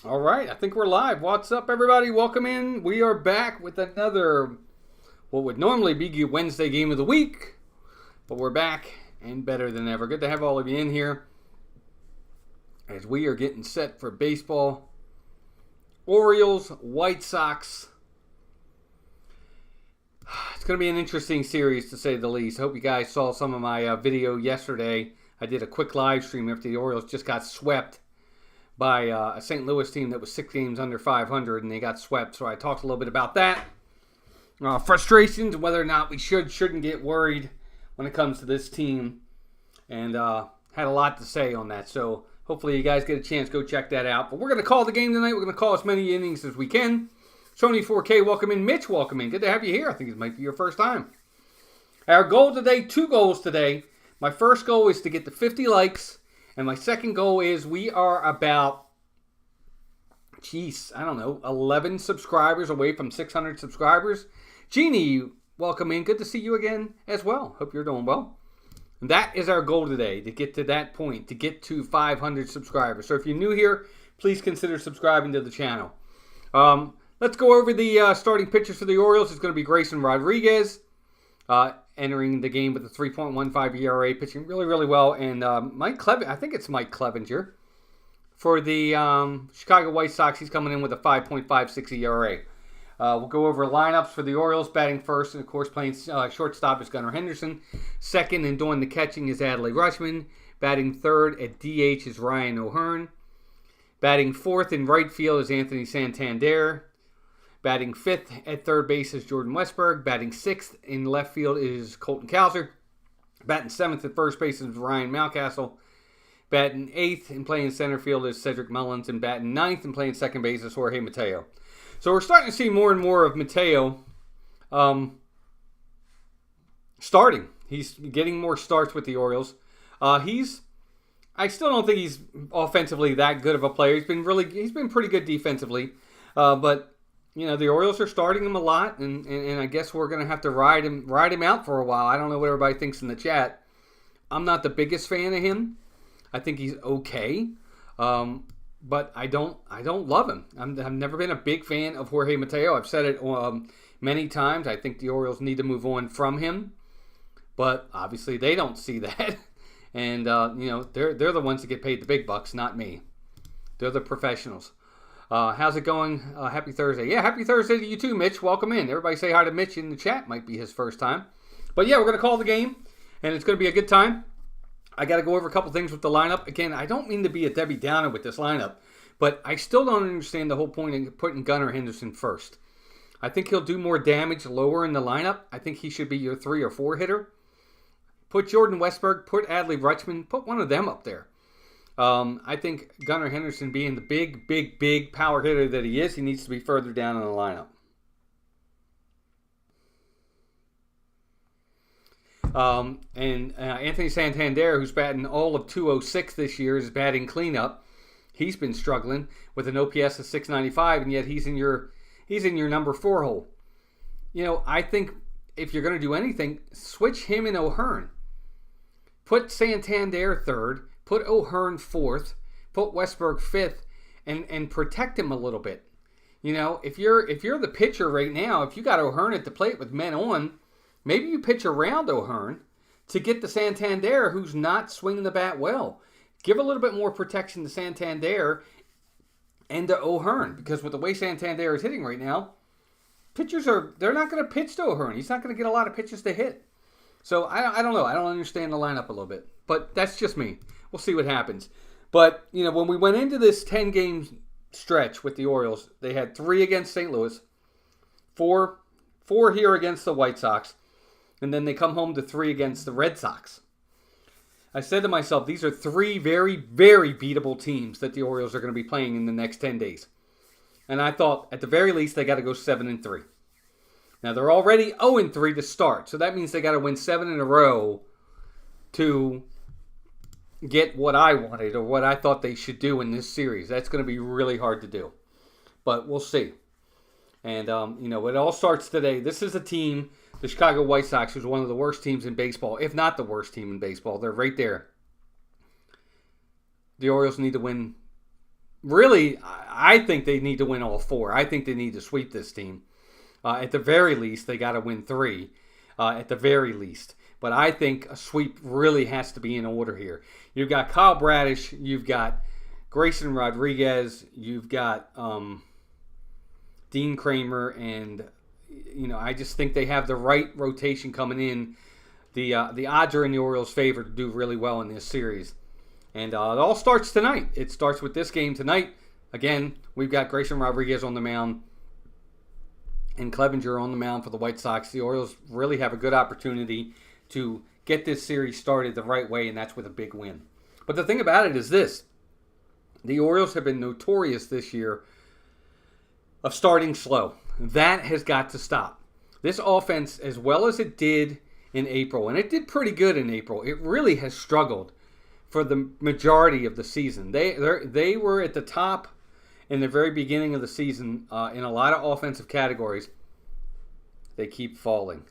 All right, I think we're live. What's up, everybody? Welcome in. We are back with another, what would normally be Wednesday game of the week, but we're back and better than ever. Good to have all of you in here as we are getting set for baseball. Orioles, White Sox. It's going to be an interesting series, to say the least. I hope you guys saw some of my video yesterday. I did a quick live stream after the Orioles just got swept by a St. Louis team that was 6 games under 500, and they got swept. So I talked a little bit about that. Frustrations, whether or not we shouldn't get worried when it comes to this team. And had a lot to say on that. So hopefully you guys get a chance. Go check that out. But we're going to call the game tonight. We're going to call as many innings as we can. Sony 4K, welcome in. Mitch, welcome in. Good to have you here. I think it might be your first time. Our goal today, 2 goals today. My first goal is to get to 50 likes. And my second goal is we are about, 11 subscribers away from 600 subscribers. Jeannie, welcome in. Good to see you again as well. Hope you're doing well. And that is our goal today, to get to that point, to get to 500 subscribers. So if you're new here, please consider subscribing to the channel. Let's go over the starting pitchers for the Orioles. It's going to be Grayson Rodriguez. Entering the game with a 3.15 ERA, pitching really, really well. And Mike Clevenger. For the Chicago White Sox, he's coming in with a 5.56 ERA. We'll go over lineups for the Orioles. Batting first, and of course playing shortstop is Gunnar Henderson. Second and doing the catching is Adley Rutschman. Batting third at DH is Ryan O'Hearn. Batting fourth in right field is Anthony Santander. Batting fifth at third base is Jordan Westberg. Batting sixth in left field is Colton Cowser. Batting seventh at first base is Ryan Mountcastle. Batting eighth and playing center field is Cedric Mullins. And batting ninth and playing second base is Jorge Mateo. So we're starting to see more and more of Mateo starting. He's getting more starts with the Orioles. I still don't think he's offensively that good of a player. He's been pretty good defensively, but you know, the Orioles are starting him a lot, and I guess we're going to have to ride him out for a while. I don't know what everybody thinks in the chat. I'm not the biggest fan of him. I think he's okay, but I don't love him. I've never been a big fan of Jorge Mateo. I've said it many times. I think the Orioles need to move on from him, but obviously they don't see that, and they're the ones that get paid the big bucks, not me. They're the professionals. How's it going? Happy Thursday. Yeah, happy Thursday to you too, Mitch. Welcome in. Everybody say hi to Mitch in the chat. Might be his first time. But yeah, we're going to call the game, and it's going to be a good time. I got to go over a couple things with the lineup. Again, I don't mean to be a Debbie Downer with this lineup, but I still don't understand the whole point of putting Gunnar Henderson first. I think he'll do more damage lower in the lineup. I think he should be your 3 or 4 hitter. Put Jordan Westberg, put Adley Rutschman, put one of them up there. I think Gunnar Henderson, being the big power hitter that he is, he needs to be further down in the lineup. Anthony Santander, who's batting all of 206 this year, is batting cleanup. He's been struggling with an OPS of 695, and yet he's in your number 4 hole. You know, I think if you're going to do anything, switch him and O'Hearn. Put Santander third. Put O'Hearn fourth, put Westberg fifth, and protect him a little bit. You know, if you're the pitcher right now, if you got O'Hearn at the plate with men on, maybe you pitch around O'Hearn to get the Santander, who's not swinging the bat well. Give a little bit more protection to Santander and to O'Hearn, because with the way Santander is hitting right now, they're not going to pitch to O'Hearn. He's not going to get a lot of pitches to hit. So I don't know. I don't understand the lineup a little bit, but that's just me. We'll see what happens. But, you know, when we went into this 10-game stretch with the Orioles, they had 3 against St. Louis, 4 here against the White Sox, and then they come home to 3 against the Red Sox. I said to myself, these are 3 very, very beatable teams that the Orioles are going to be playing in the next 10 days. And I thought, at the very least, they got to go 7-3. Now, they're already 0-3 to start, so that means they got to win 7 in a row to get what I wanted or what I thought they should do in this series. That's going to be really hard to do. But we'll see. And, it all starts today. This is a team, the Chicago White Sox, who's one of the worst teams in baseball, if not the worst team in baseball. They're right there. The Orioles need to win. Really, I think they need to win all 4. I think they need to sweep this team. At the very least, they got to win 3. At the very least. But I think a sweep really has to be in order here. You've got Kyle Bradish. You've got Grayson Rodriguez. You've got Dean Kramer. And, I just think they have the right rotation coming in. The odds are in the Orioles' favor to do really well in this series. And it all starts tonight. It starts with this game tonight. Again, we've got Grayson Rodriguez on the mound and Clevenger on the mound for the White Sox. The Orioles really have a good opportunity to get this series started the right way, and that's with a big win. But the thing about it is this. The Orioles have been notorious this year of starting slow. That has got to stop. This offense, as well as it did in April, and it did pretty good in April, it really has struggled for the majority of the season. They were at the top in the very beginning of the season in a lot of offensive categories. They keep falling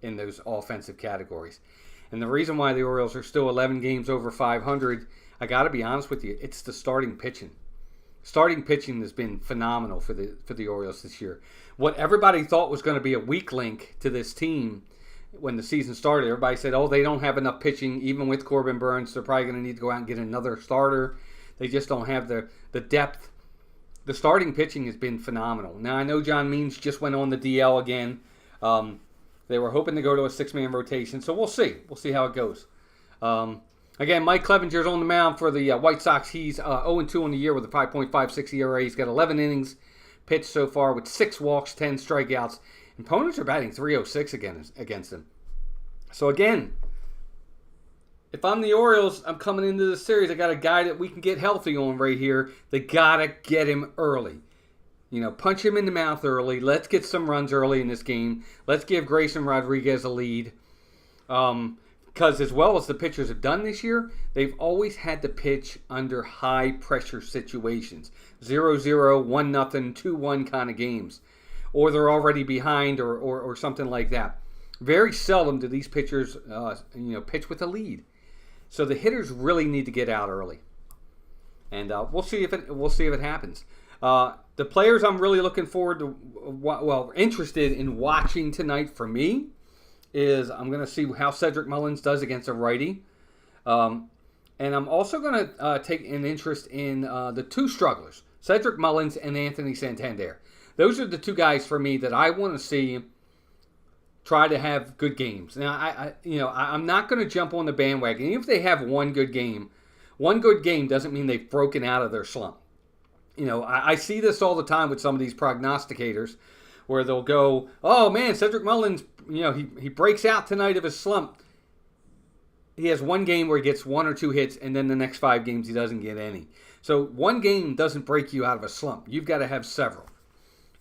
in those offensive categories. And the reason why the Orioles are still 11 games over 500, I got to be honest with you, it's the starting pitching. Starting pitching has been phenomenal for the Orioles this year. What everybody thought was going to be a weak link to this team when the season started, everybody said, they don't have enough pitching. Even with Corbin Burns, they're probably going to need to go out and get another starter. They just don't have the depth. The starting pitching has been phenomenal. Now, I know John Means just went on the DL again. They were hoping to go to a 6-man rotation, so we'll see. We'll see how it goes. Again, Mike Clevenger's on the mound for the White Sox. He's 0-2 on the year with a 5.56 ERA. He's got 11 innings pitched so far with 6 walks, 10 strikeouts. And opponents are batting .306 against him. So again, if I'm the Orioles, I'm coming into the series. I got a guy that we can get healthy on right here. They got to get him early. Punch him in the mouth early. Let's get some runs early in this game. Let's give Grayson Rodriguez a lead. Because as well as the pitchers have done this year, they've always had to pitch under high-pressure situations. 0-0, 1-0, 2-1 kind of games. Or they're already behind or something like that. Very seldom do these pitchers pitch with a lead. So the hitters really need to get out early. And we'll see if it happens. The players I'm really looking forward to, interested in watching tonight for me, is I'm going to see how Cedric Mullins does against a righty. And I'm also going to take an interest in the 2 strugglers, Cedric Mullins and Anthony Santander. Those are the 2 guys for me that I want to see try to have good games. Now, I'm not going to jump on the bandwagon. Even if they have one good game doesn't mean they've broken out of their slump. I see this all the time with some of these prognosticators where they'll go, oh man, Cedric Mullins, he breaks out tonight of his slump. He has one game where he gets 1 or 2 hits, and then the next 5 games he doesn't get any. So one game doesn't break you out of a slump. You've got to have several.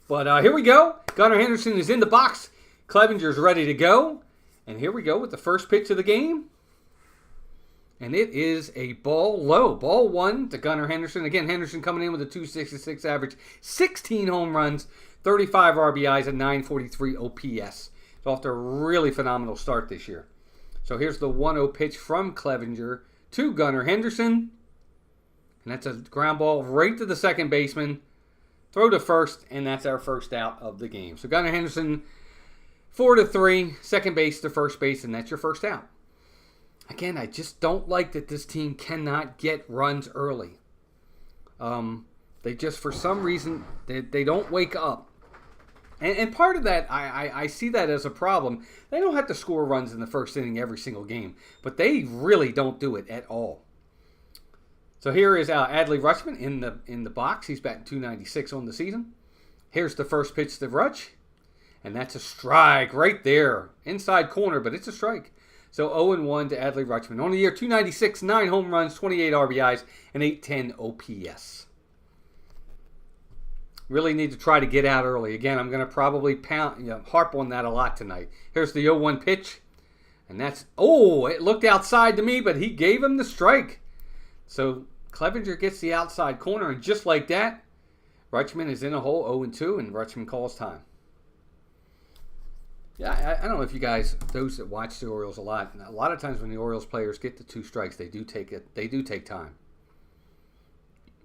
But here we go. Gunnar Henderson is in the box. Clevenger's ready to go. And here we go with the first pitch of the game. And it is a ball low. Ball 1 to Gunnar Henderson. Again, Henderson coming in with a .266 average. 16 home runs, 35 RBIs, and 943 OPS. It's off to a really phenomenal start this year. So here's the 1-0 pitch from Clevenger to Gunnar Henderson. And that's a ground ball right to the second baseman. Throw to first, and that's our first out of the game. So Gunnar Henderson, 4-3, second base to first base, and that's your first out. Again, I just don't like that this team cannot get runs early. They just, for some reason, they don't wake up. And part of that, I see that as a problem. They don't have to score runs in the first inning every single game, but they really don't do it at all. So here is Adley Rutschman in the box. He's batting .296 on the season. Here's the first pitch to Rutsch, and that's a strike right there. Inside corner, but it's a strike. So 0-1 to Adley Rutschman. On the year, .296, 9 home runs, 28 RBIs, and 810 OPS. Really need to try to get out early. Again, I'm going to probably harp on that a lot tonight. Here's the 0-1 pitch, and that's, it looked outside to me, but he gave him the strike. So Clevenger gets the outside corner, and just like that, Rutschman is in a hole, 0-2, and Rutschman calls time. Yeah, I don't know if you guys, those that watch the Orioles a lot of times when the Orioles players get the 2 strikes, they do take time.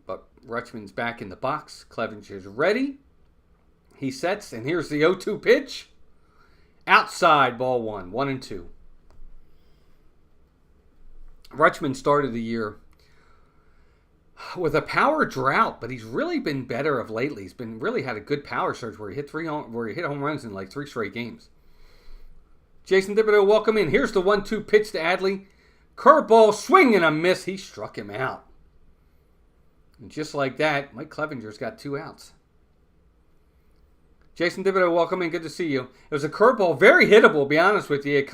but Rutschman's back in the box. Clevenger's ready. He sets, and here's the 0-2 pitch. Outside, ball 1, 1-2. Rutschman started the year with a power drought, but he's really been better of lately. He's been really had a good power surge where he hit home runs in like 3 straight games. Jason Thibodeau, welcome in. Here's the 1-2 pitch to Adley. Curveball, swing and a miss. He struck him out. And just like that, Mike Clevenger's got 2 outs. Jason Thibodeau, welcome in. Good to see you. It was a curveball, very hittable, to be honest with you. It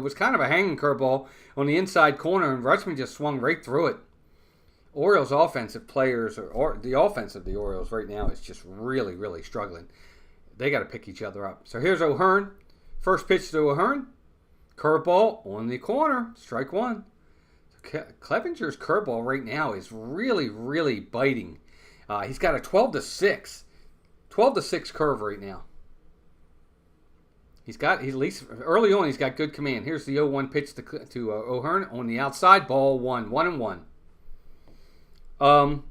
was kind of a hanging curveball on the inside corner, and Rutschman just swung right through it. Orioles offensive players, or the offense of the Orioles right now is just really, really struggling. They got to pick each other up. So here's O'Hearn. First pitch to O'Hearn. Curveball on the corner. Strike 1. Clevenger's curveball right now is really, really biting. He's got a 12-6. 12-6 curve right now. He's at least early on, he's got good command. Here's the 0-1 pitch to O'Hearn on the outside. Ball 1. 1-1.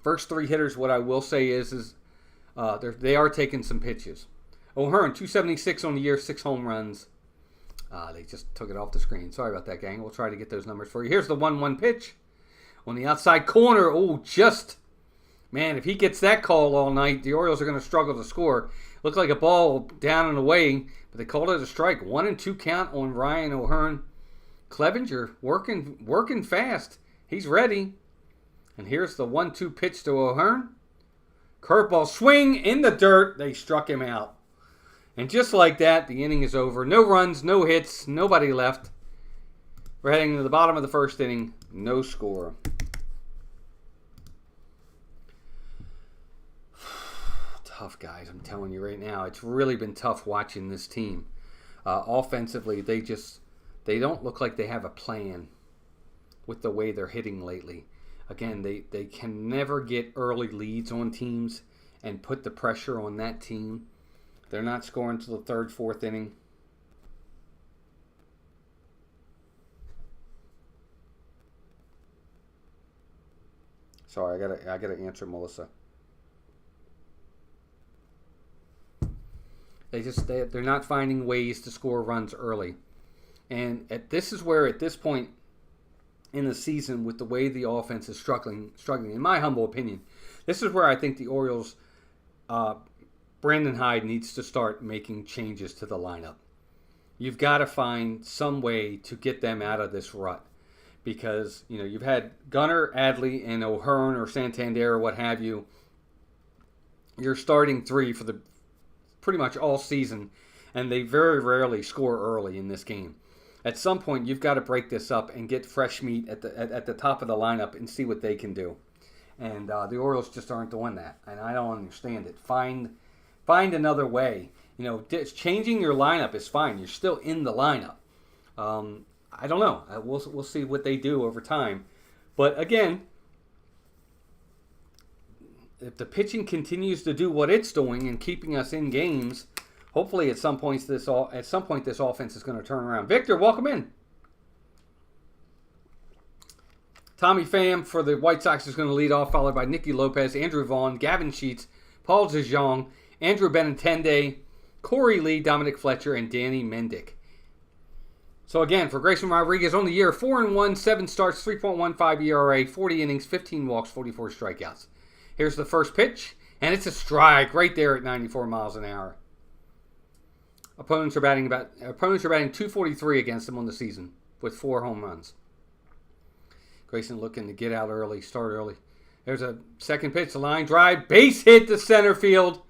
First 3 hitters, what I will say is they are taking some pitches. O'Hearn, 276 on the year, 6 home runs. They just took it off the screen. Sorry about that, gang. We'll try to get those numbers for you. Here's the 1-1 pitch on the outside corner. Oh, man, if he gets that call all night, the Orioles are going to struggle to score. Looked like a ball down and away, but they called it a strike. 1-2 count on Ryan O'Hearn. Clevenger working fast. He's ready. And here's the 1-2 pitch to O'Hearn. Curveball swing in the dirt. They struck him out. And just like that, the inning is over. No runs, no hits, nobody left. We're heading to the bottom of the first inning. No score. Tough, guys. I'm telling you right now. It's really been tough watching this team. Offensively, they don't look like they have a plan with the way they're hitting lately. Again, they can never get early leads on teams and put the pressure on that team. They're not scoring until the 3rd, 4th inning. Sorry, I gotta answer Melissa. They're not finding ways to score runs early, and this is where at this point in the season, with the way the offense is struggling, in my humble opinion, this is where I think the Orioles. Brandon Hyde needs to start making changes to the lineup. You've got to find some way to get them out of this rut. Because, you've had Gunnar, Adley, and O'Hearn or Santander or what have you. You're starting 3 for the pretty much all season. And they very rarely score early in this game. At some point, you've got to break this up and get fresh meat at the top of the lineup and see what they can do. And the Orioles just aren't doing that. And I don't understand it. Find another way. Changing your lineup is fine. You're still in the lineup. I don't know. We'll see what they do over time. But again, if the pitching continues to do what it's doing and keeping us in games, hopefully at some point this offense is going to turn around. Victor, welcome in. Tommy Pham for the White Sox is going to lead off, followed by Nicky Lopez, Andrew Vaughn, Gavin Sheets, Paul Zhejiang, Andrew Benintendi, Corey Lee, Dominic Fletcher, and Danny Mendick. So again, for Grayson Rodriguez on the year, 4-1, 7 starts, 3.15 ERA, 40 innings, 15 walks, 44 strikeouts. Here's the first pitch, and it's a strike right there at 94 miles an hour. Opponents are batting 243 against him on the season with 4 home runs. Grayson looking to get out early, start early. There's a second pitch, a line drive, base hit to center field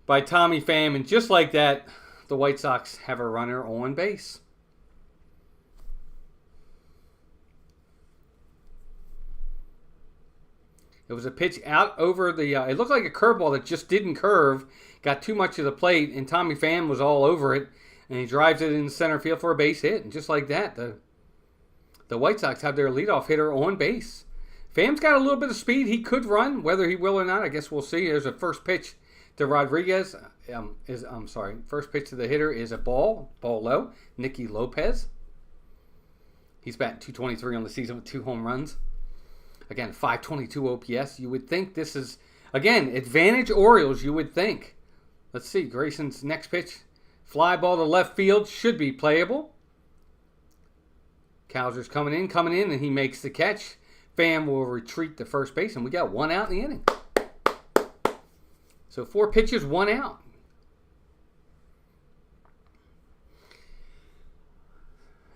by Tommy Pham, and just like that, the White Sox have a runner on base. It was a pitch out over the, it looked like a curveball that just didn't curve, got too much of the plate, and Tommy Pham was all over it, and he drives it in center field for a base hit, and just like that, the White Sox have their leadoff hitter on base. Pham's got a little bit of speed. He could run, whether he will or not, I guess we'll see. There's a first pitch to Rodriguez. First pitch to the hitter is a ball low. Nicky Lopez. He's batting .223 on the season with 2 home runs. Again, 522 OPS. You would think this is, again, advantage Orioles, you would think. Let's see, Grayson's next pitch. Fly ball to left field, should be playable. Cowser's coming in, and he makes the catch. Pham will retreat to first base, and we got 1 out in the inning. So 4 pitches, 1 out.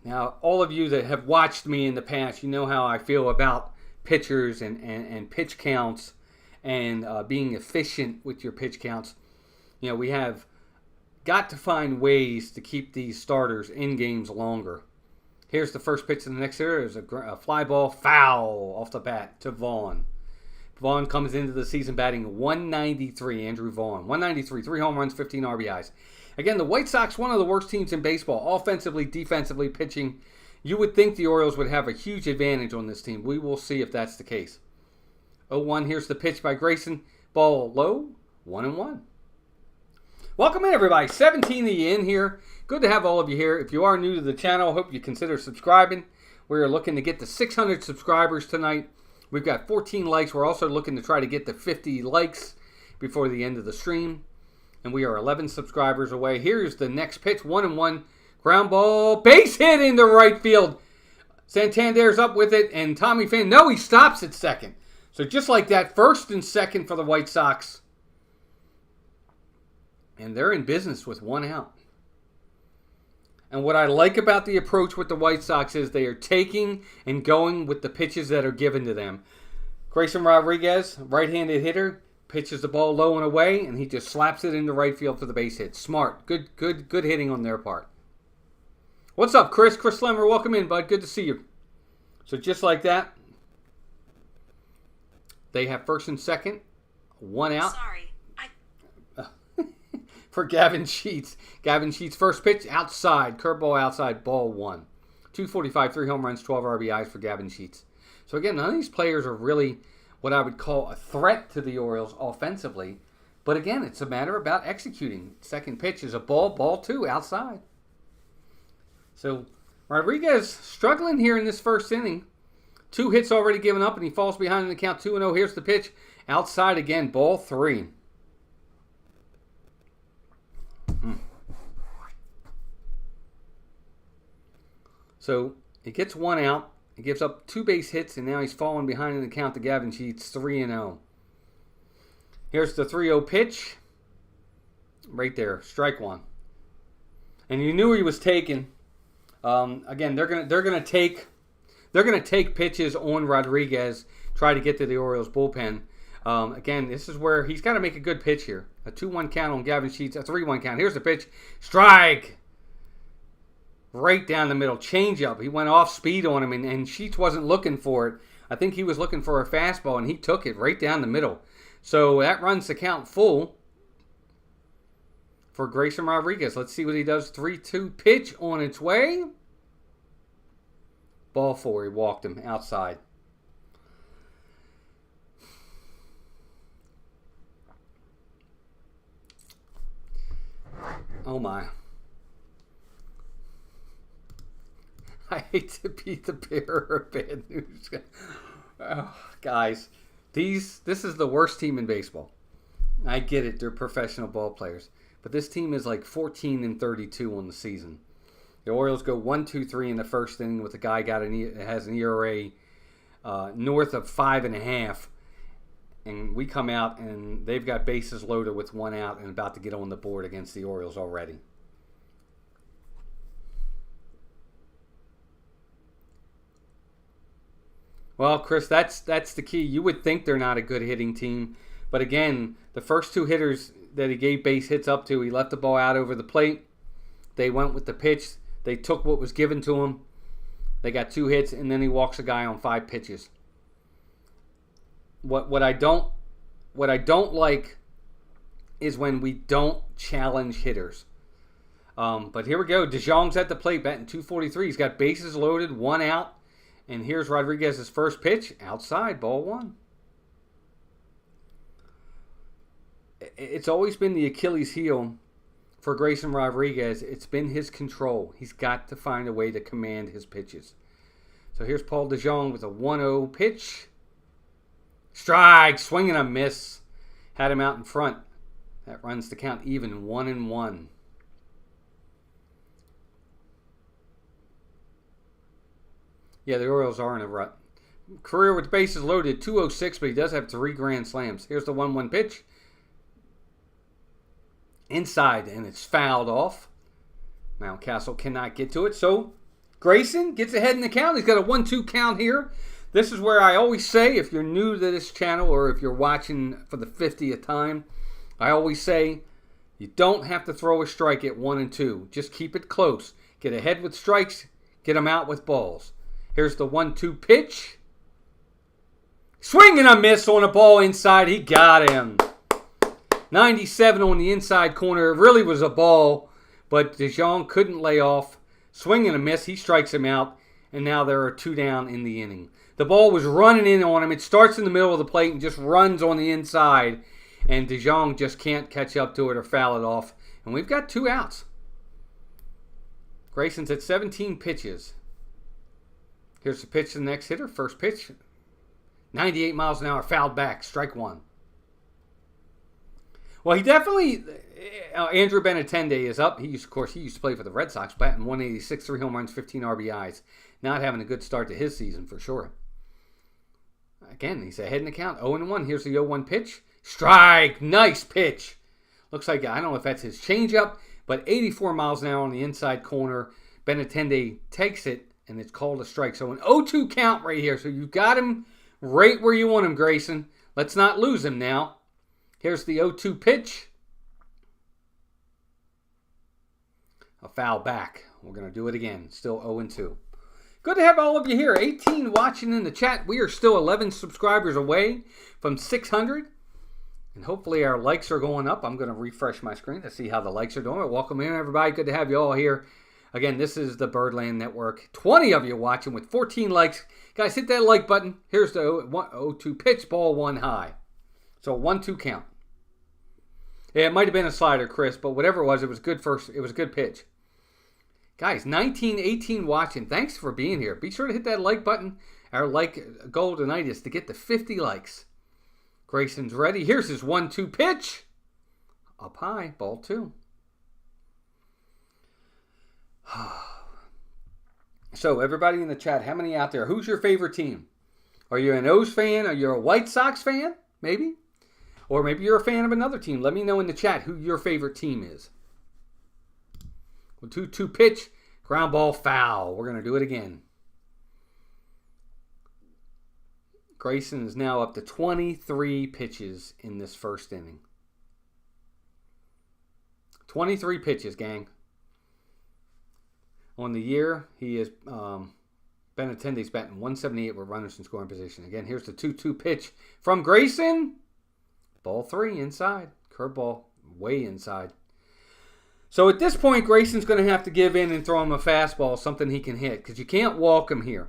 Now, all of you that have watched me in the past, you know how I feel about pitchers and pitch counts and being efficient with your pitch counts. You know, we have got to find ways to keep these starters in games longer. Here's the first pitch in the next hitter. There's a fly ball, foul off the bat to Vaughn. Vaughn comes into the season batting 193, Andrew Vaughn. 193, 3 home runs, 15 RBIs. Again, the White Sox, one of the worst teams in baseball, offensively, defensively, pitching. You would think the Orioles would have a huge advantage on this team. We will see if that's the case. 0-1, here's the pitch by Grayson. Ball low, 1-1. Welcome in, everybody. 17 of you in here. Good to have all of you here. If you are new to the channel, I hope you consider subscribing. We are looking to get to 600 subscribers tonight. We've got 14 likes. We're also looking to try to get to 50 likes before the end of the stream. And we are 11 subscribers away. Here's the next pitch. 1-1. Ground ball. Base hit into right field. Santander's up with it. And Tommy Pham, no, he stops at second. So just like that, first and second for the White Sox. And they're in business with 1 out. And what I like about the approach with the White Sox is they are taking and going with the pitches that are given to them. Grayson Rodriguez, right-handed hitter, pitches the ball low and away, and he just slaps it into right field for the base hit. Smart. Good hitting on their part. What's up, Chris? Chris Slemmer, welcome in, bud. Good to see you. So just like that, they have first and second, 1 out. Sorry. For Gavin Sheets. Gavin Sheets' first pitch, outside. Curveball outside, ball 1. 245, 3 home runs, 12 RBIs for Gavin Sheets. So again, none of these players are really what I would call a threat to the Orioles offensively. But again, it's a matter about executing. Second pitch is a ball 2, outside. So Rodriguez struggling here in this first inning. 2 hits already given up, and he falls behind in the count 2-0. Here's the pitch. Outside again, ball 3. So he gets 1 out. He gives up 2 base hits, and now he's falling behind in the count to Gavin Sheets, 3-0. Here's the 3-0 pitch. Right there, strike 1. And you knew he was taken. Again, they're gonna take pitches on Rodriguez, try to get to the Orioles bullpen. Again, this is where he's got to make a good pitch here. A 2-1 count on Gavin Sheets, a 3-1 count. Here's the pitch, strike. Right down the middle, changeup. He went off speed on him, and Sheets wasn't looking for it. I think he was looking for a fastball, and he took it right down the middle. So that runs the count full for Grayson Rodriguez. Let's see what he does. 3-2 pitch on its way. Ball 4. He walked him outside. Oh my. I hate to be the bearer of bad news. Oh, guys, this is the worst team in baseball. I get it. They're professional ball players. But this team is like 14-32 on the season. The Orioles go 1-2-3 in the first inning with a guy has an ERA north of 5.5. And we come out and they've got bases loaded with 1 out and about to get on the board against the Orioles already. Well, Chris, that's the key. You would think they're not a good hitting team. But again, the first 2 hitters that he gave base hits up to, he left the ball out over the plate. They went with the pitch. They took what was given to them. They got 2 hits, and then he walks a guy on 5 pitches. What I don't like is when we don't challenge hitters. But here we go. DeJong's at the plate, batting 243. He's got bases loaded, 1 out. And here's Rodriguez's first pitch, outside, ball 1. It's always been the Achilles heel for Grayson Rodriguez. It's been his control. He's got to find a way to command his pitches. So here's Paul DeJong with a 1-0 pitch. Strike. Swing and a miss. Had him out in front. That runs the count even, 1-1. Yeah, the Orioles are in a rut. Career with bases loaded, 206, but he does have 3 grand slams. Here's the 1-1 pitch. Inside, and it's fouled off. Mountcastle cannot get to it. So Grayson gets ahead in the count. He's got a 1-2 count here. This is where I always say, if you're new to this channel or if you're watching for the 50th time, I always say you don't have to throw a strike at 1 and 2. Just keep it close. Get ahead with strikes. Get them out with balls. Here's the 1-2 pitch. Swing and a miss on a ball inside. He got him. 97 on the inside corner. It really was a ball, but DeJong couldn't lay off. Swing and a miss. He strikes him out, and now there are 2 down in the inning. The ball was running in on him. It starts in the middle of the plate and just runs on the inside, and DeJong just can't catch up to it or foul it off. And we've got 2 outs. Grayson's at 17 pitches. Here's the pitch to the next hitter. First pitch. 98 miles an hour, fouled back. Strike 1. Well, he definitely, Andrew Benintendi is up. He used to play for the Red Sox, batting 186, 3 home runs, 15 RBIs. Not having a good start to his season for sure. Again, he's ahead in the count, 0-1. Here's the 0-1 pitch. Strike! Nice pitch. Looks like, I don't know if that's his changeup, but 84 miles an hour on the inside corner. Benintendi takes it, and it's called a strike. So an 0-2 count right here. So you've got him right where you want him, Grayson. Let's not lose him now. Here's the 0-2 pitch. A foul back. We're going to do it again. Still 0-2. Good to have all of you here. 18 watching in the chat. We are still 11 subscribers away from 600. And hopefully our likes are going up. I'm going to refresh my screen to see how the likes are doing. Welcome in, everybody. Good to have you all here. Again, this is the Birdland Network. 20 of you watching with 14 likes. Guys, hit that like button. Here's the 0-2 pitch. Ball 1 high. So 1-2 count. Yeah, it might have been a slider, Chris, but whatever it was good first. It was a good pitch. Guys, 18 watching. Thanks for being here. Be sure to hit that like button. Our like goal tonight is to get to 50 likes. Grayson's ready. Here's his 1-2 pitch. Up high, ball 2. So, everybody in the chat, how many out there? Who's your favorite team? Are you an O's fan? Are you a White Sox fan? Maybe? Or maybe you're a fan of another team. Let me know in the chat who your favorite team is. 2-2 pitch. Ground ball foul. We're going to do it again. Grayson is now up to 23 pitches in this first inning. 23 pitches, gang. On the year, he is Benintendi's batting 178 with runners in scoring position. Again, here's the 2-2 pitch from Grayson. Ball 3 inside. Curveball way inside. So at this point, Grayson's going to have to give in and throw him a fastball, something he can hit, because you can't walk him here.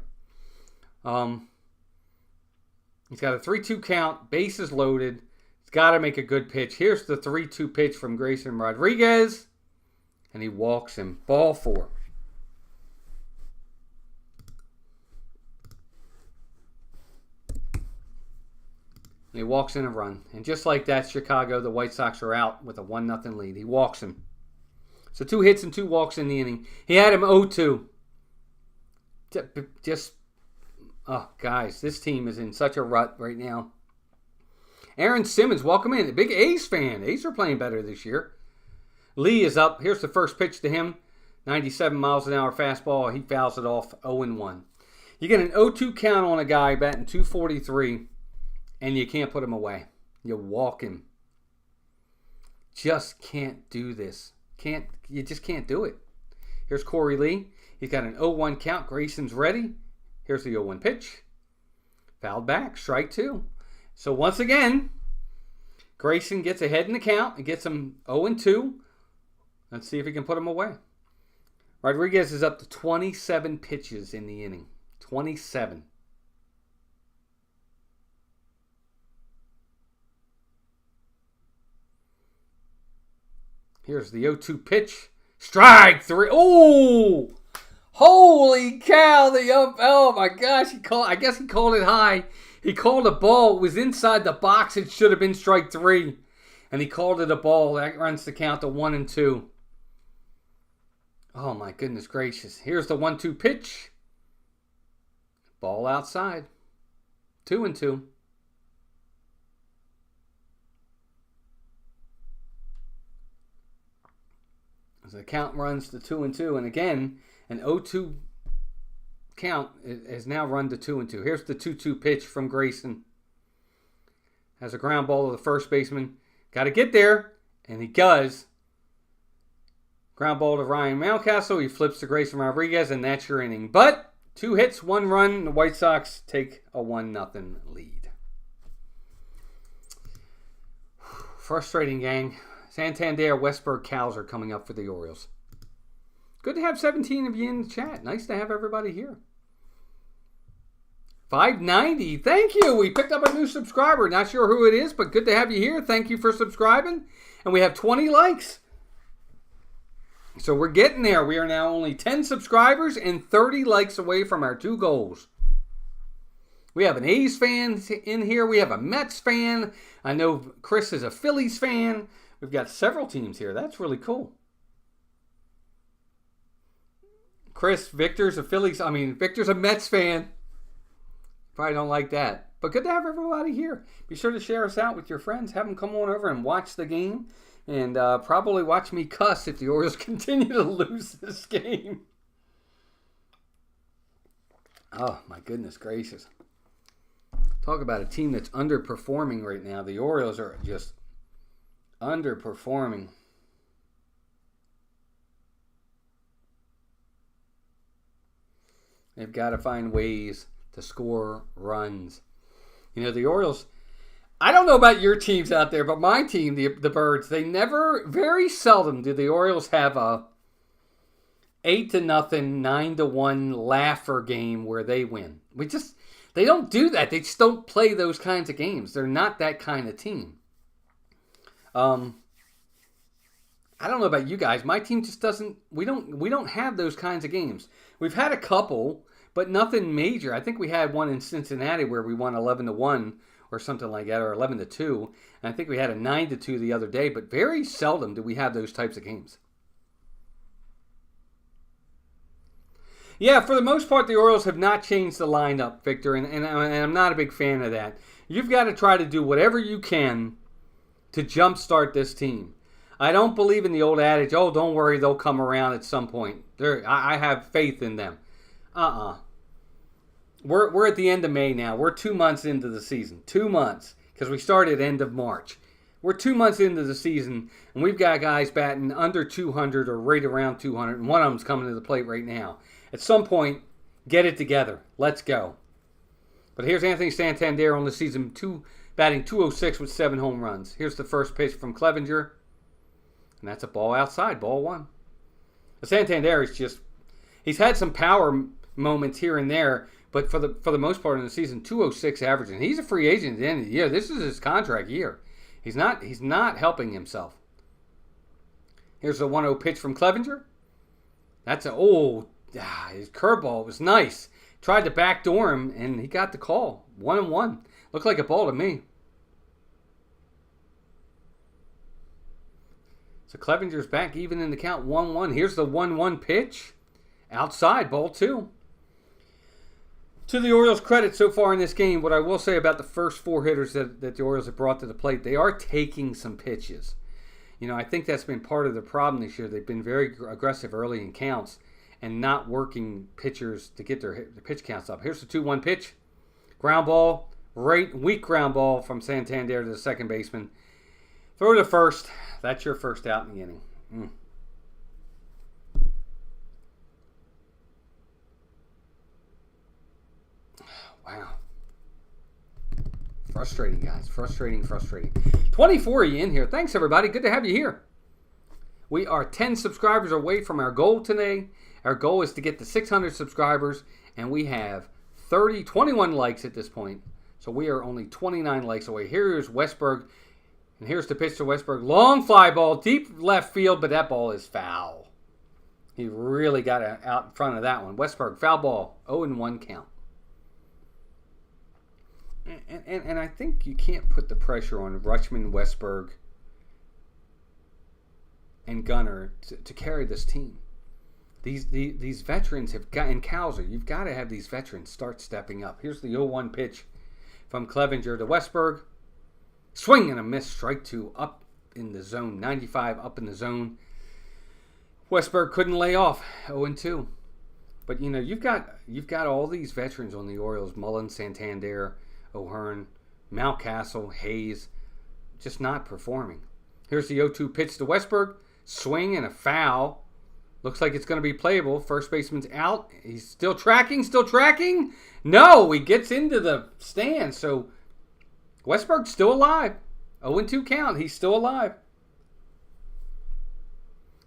He's got a 3-2 count, bases loaded. He's got to make a good pitch. Here's the 3-2 pitch from Grayson Rodriguez, and he walks him. Ball 4. And he walks in a run. And just like that, Chicago, the White Sox are out with a 1-0 lead. He walks him. So 2 hits and 2 walks in the inning. He had him 0-2. Guys, this team is in such a rut right now. Aaron Simmons, welcome in. A big A's fan. A's are playing better this year. Lee is up. Here's the first pitch to him. 97 miles an hour fastball. He fouls it off 0-1. You get an 0-2 count on a guy batting 243, and you can't put him away. You walk him. Just can't do this. You just can't do it. Here's Corey Lee. He's got an 0-1 count. Grayson's ready. Here's the 0-1 pitch. Fouled back. Strike 2. So once again, Grayson gets ahead in the count and gets him 0-2. Let's see if he can put him away. Rodriguez is up to 27 pitches in the inning. 27. Here's the 0-2 pitch. Strike 3. Oh! Holy cow! Oh my gosh! I guess he called it high. He called a ball. It was inside the box. It should have been strike 3. And he called it a ball. That runs the count to 1-2. Oh, my goodness gracious. Here's the 1-2 pitch. Ball outside. 2-2. As the count runs to 2-2. And again, an 0-2 count has now run to 2-2. Here's the 2-2 pitch from Grayson. Has a ground ball to the first baseman. Got to get there. And he does. Ground ball to Ryan Mountcastle. He flips to Grayson Rodriguez, and that's your inning. But 2 hits, 1 run. The White Sox take a 1-0 lead. Frustrating, gang. Santander, Westburg, Cows are coming up for the Orioles. Good to have 17 of you in the chat. Nice to have everybody here. 590. Thank you. We picked up a new subscriber. Not sure who it is, but good to have you here. Thank you for subscribing. And we have 20 likes. So we're getting there. We are now only 10 subscribers and 30 likes away from our 2 goals. We have an A's fan in here. We have a Mets fan. I know Chris is a Phillies fan. We've got several teams here. That's really cool. Victor's a Mets fan. Probably don't like that. But good to have everybody here. Be sure to share us out with your friends. Have them come on over and watch the game. And probably watch me cuss if the Orioles continue to lose this game. Oh, my goodness gracious. Talk about a team that's underperforming right now. The Orioles are just underperforming. They've got to find ways to score runs. You know, the Orioles, I don't know about your teams out there, but my team, the Birds, very seldom do the Orioles have a 8-0, 9-1 laugher game where they win. They don't do that. They just don't play those kinds of games. They're not that kind of team. I don't know about you guys. My team just doesn't. We don't have those kinds of games. We've had a couple, but nothing major. I think we had one in Cincinnati where we won 11-1 or something like that, or 11-2. And I think we had a 9-2 the other day. But very seldom do we have those types of games. Yeah, for the most part, the Orioles have not changed the lineup, Victor, and I'm not a big fan of that. You've got to try to do whatever you can to jumpstart this team. I don't believe in the old adage, oh, don't worry, they'll come around at some point. I have faith in them. We're at the end of May now. We're 2 months into the season. 2 months, because we started end of March. We're 2 months into the season, and we've got guys batting under 200 or right around 200, and one of them's coming to the plate right now. At some point, get it together. Let's go. But here's Anthony Santander on the season, batting .206 with 7 home runs. Here's the first pitch from Clevenger. And that's a ball outside, ball 1. Santander is he's had some power moments here and there, but for the most part in the season, .206 average. And he's a free agent at the end of the year. This is his contract year. He's not helping himself. Here's the 1-0 pitch from Clevenger. That's his curveball was nice. Tried to backdoor him, and he got the call. 1-1. Looked like a ball to me. So Clevenger's back even in the count, 1-1. Here's the 1-1 pitch. Outside, ball 2. To the Orioles' credit so far in this game, what I will say about the first 4 hitters that the Orioles have brought to the plate, they are taking some pitches. You know, I think that's been part of the problem this year. They've been very aggressive early in counts and not working pitchers to get their pitch counts up. Here's the 2-1 pitch. Ground ball, weak ground ball from Santander to the second baseman. Throw to first. That's your first out in the inning. Wow. Frustrating, guys. Frustrating. 24 of you in here. Thanks, everybody. Good to have you here. We are 10 subscribers away from our goal today. Our goal is to get to 600 subscribers, and we have 21 likes at this point. So we are only 29 likes away. Here's Westburg, and here's the pitch to Westburg. Long fly ball, deep left field, but that ball is foul. He really got out in front of that one. Westburg, foul ball, 0-1 count. And I think you can't put the pressure on Rutschman, Westberg, and Gunnar to carry this team. These veterans have got, and Cowser, you've got to have these veterans start stepping up. Here's the 0-1 pitch from Clevenger to Westberg. Swing and a miss, strike two, up in the zone, 95 up in the zone. Westberg couldn't lay off, 0-2. But you know, you've got all these veterans on the Orioles: Mullen, Santander, O'Hearn, Mountcastle, Hayes, just not performing. Here's the 0-2 pitch to Westberg. Swing and a foul. Looks like it's going to be playable. First baseman's out. He's still tracking. No, he gets into the stand. So Westberg's still alive. 0-2 count. He's still alive.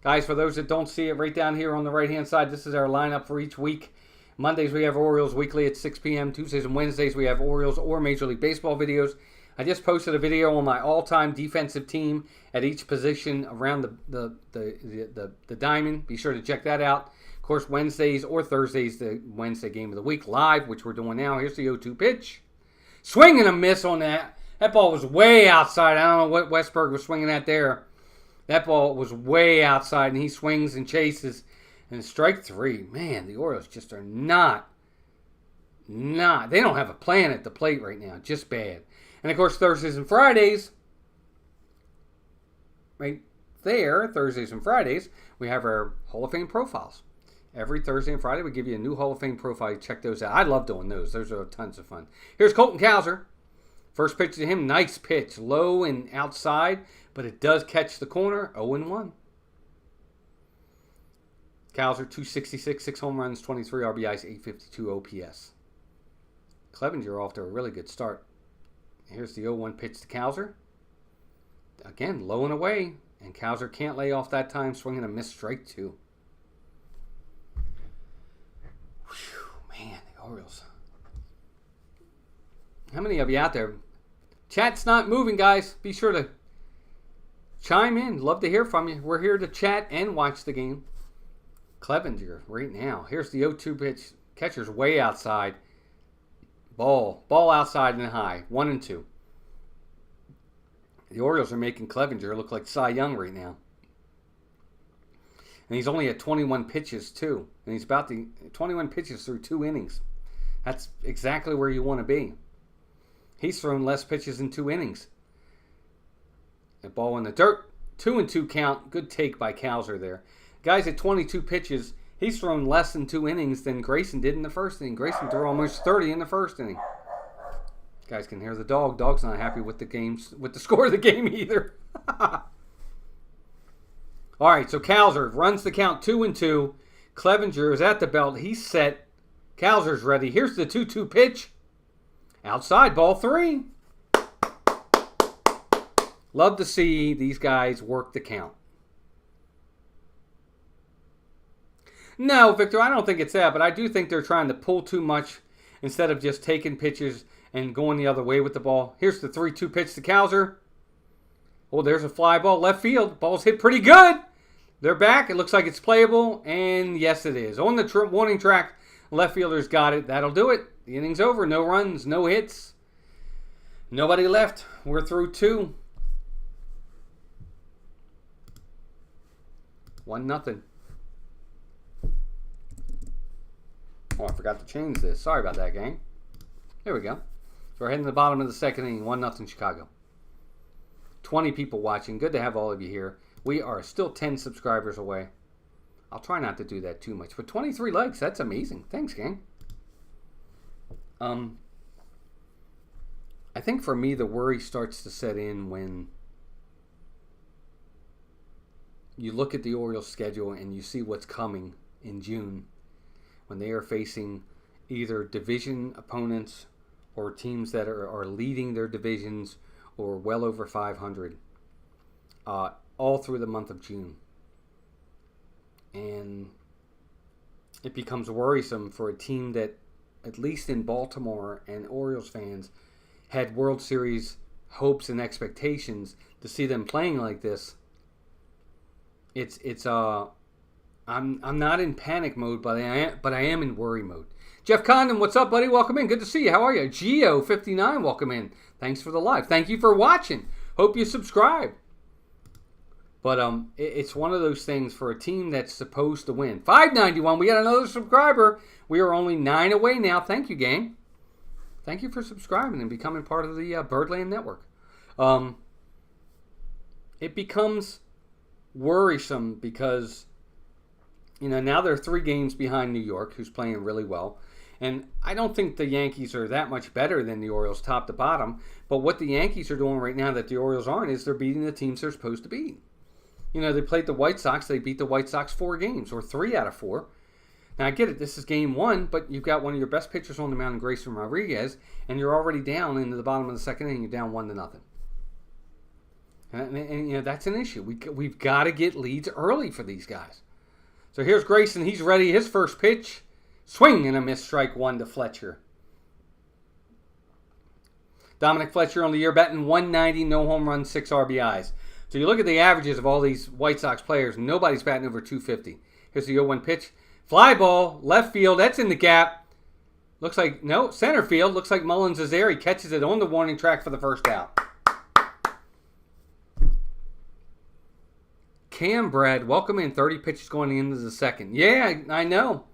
Guys, for those that don't see it, right down here on the right-hand side, this is our lineup for each week. Mondays, we have Orioles Weekly at 6 p.m. Tuesdays and Wednesdays, we have Orioles or Major League Baseball videos. I just posted a video on my all-time defensive team at each position around the diamond. Be sure to check that out. Of course, Wednesdays or Thursdays, the Wednesday game of the week live, which we're doing now. Here's the 0-2 pitch. Swing and a miss on that. That ball was way outside. I don't know what Westberg was swinging at there. That ball was way outside, and he swings and chases. And strike three. Man, the Orioles just are not. They don't have a plan at the plate right now. Just bad. And, of course, Thursdays and Fridays, right there, Thursdays and Fridays, we have our Hall of Fame profiles. Every Thursday and Friday, we give you a new Hall of Fame profile. Check those out. I love doing those. Those are tons of fun. Here's Colton Cowser. First pitch to him, nice pitch. Low and outside, but it does catch the corner. 0-1. Cowser, 266, 6 home runs, 23 RBIs, 852 OPS. Clevenger off to a really good start. Here's the 0-1 pitch to Cowser. Again, low and away. And Cowser can't lay off that time, swinging a missed strike two. Whew, man, the Orioles. How many of you out there? Chat's not moving, guys. Be sure to chime in. Love to hear from you. We're here to chat and watch the game. Clevenger right now. Here's the 0-2 pitch. Catcher's way outside. Ball outside and high. 1-2. The Orioles are making Clevenger look like Cy Young right now. And he's only at 21 pitches, too. And he's about to 21 pitches through 2 innings. That's exactly where you want to be. He's thrown less pitches in 2 innings. A ball in the dirt. 2-2 count. Good take by Cowser there. Guys, at 22 pitches, he's thrown less in 2 innings than Grayson did in the first inning. Grayson threw almost 30 in the first inning. You guys can hear the dog. Dog's not happy with the score of the game either. All right, so Cowser runs the count 2-2. Clevenger is at the belt. He's set. Cowser's ready. Here's the 2-2 pitch. Outside, ball 3. Love to see these guys work the count. No, Victor, I don't think it's that, but I do think they're trying to pull too much instead of just taking pitches and going the other way with the ball. Here's the 3-2 pitch to Cowser. Oh, there's a fly ball left field. Ball's hit pretty good. They're back. It looks like it's playable, and yes, it is. On the warning track, left fielder's got it. That'll do it. The inning's over. No runs, no hits. Nobody left. We're through 2. 1-0. Oh, I forgot to change this. Sorry about that, gang. Here we go. So we're heading to the bottom of the second inning. 1-0 Chicago. 20 people watching. Good to have all of you here. We are still 10 subscribers away. I'll try not to do that too much. But 23 likes, that's amazing. Thanks, gang. I think for me, the worry starts to set in when you look at the Orioles schedule and you see what's coming in June, when they are facing either division opponents or teams that are leading their divisions or well over 500 all through the month of June. And it becomes worrisome for a team that, at least in Baltimore and Orioles fans, had World Series hopes and expectations to see them playing like this. I'm not in panic mode, but I am in worry mode. Jeff Condon, what's up, buddy? Welcome in. Good to see you. How are you? Geo59, welcome in. Thanks for the live. Thank you for watching. Hope you subscribe. But it's one of those things for a team that's supposed to win. 591, we got another subscriber. We are only 9 away now. Thank you, gang. Thank you for subscribing and becoming part of the Birdland Network. It becomes worrisome because, now they're 3 games behind New York, who's playing really well. And I don't think the Yankees are that much better than the Orioles top to bottom. But what the Yankees are doing right now that the Orioles aren't is they're beating the teams they're supposed to beat. They played the White Sox. They beat the White Sox 4 games, or 3 out of 4. Now, I get it. This is game 1, but you've got one of your best pitchers on the mound, Grayson Rodriguez, and you're already down into the bottom of the second inning. You're down 1-0. And that's an issue. We've got to get leads early for these guys. So here's Grayson. He's ready. His first pitch. Swing and a miss, strike 1 to Fletcher. Dominic Fletcher on the year batting 190, no home runs, 6 RBIs. So you look at the averages of all these White Sox players, nobody's batting over 250. Here's the 0-1 pitch. Fly ball, left field, that's in the gap. Looks like, no, center field. Looks like Mullins is there. He catches it on the warning track for the first out. Cam Brad, welcome in. 30 pitches going into the second. Yeah, I know.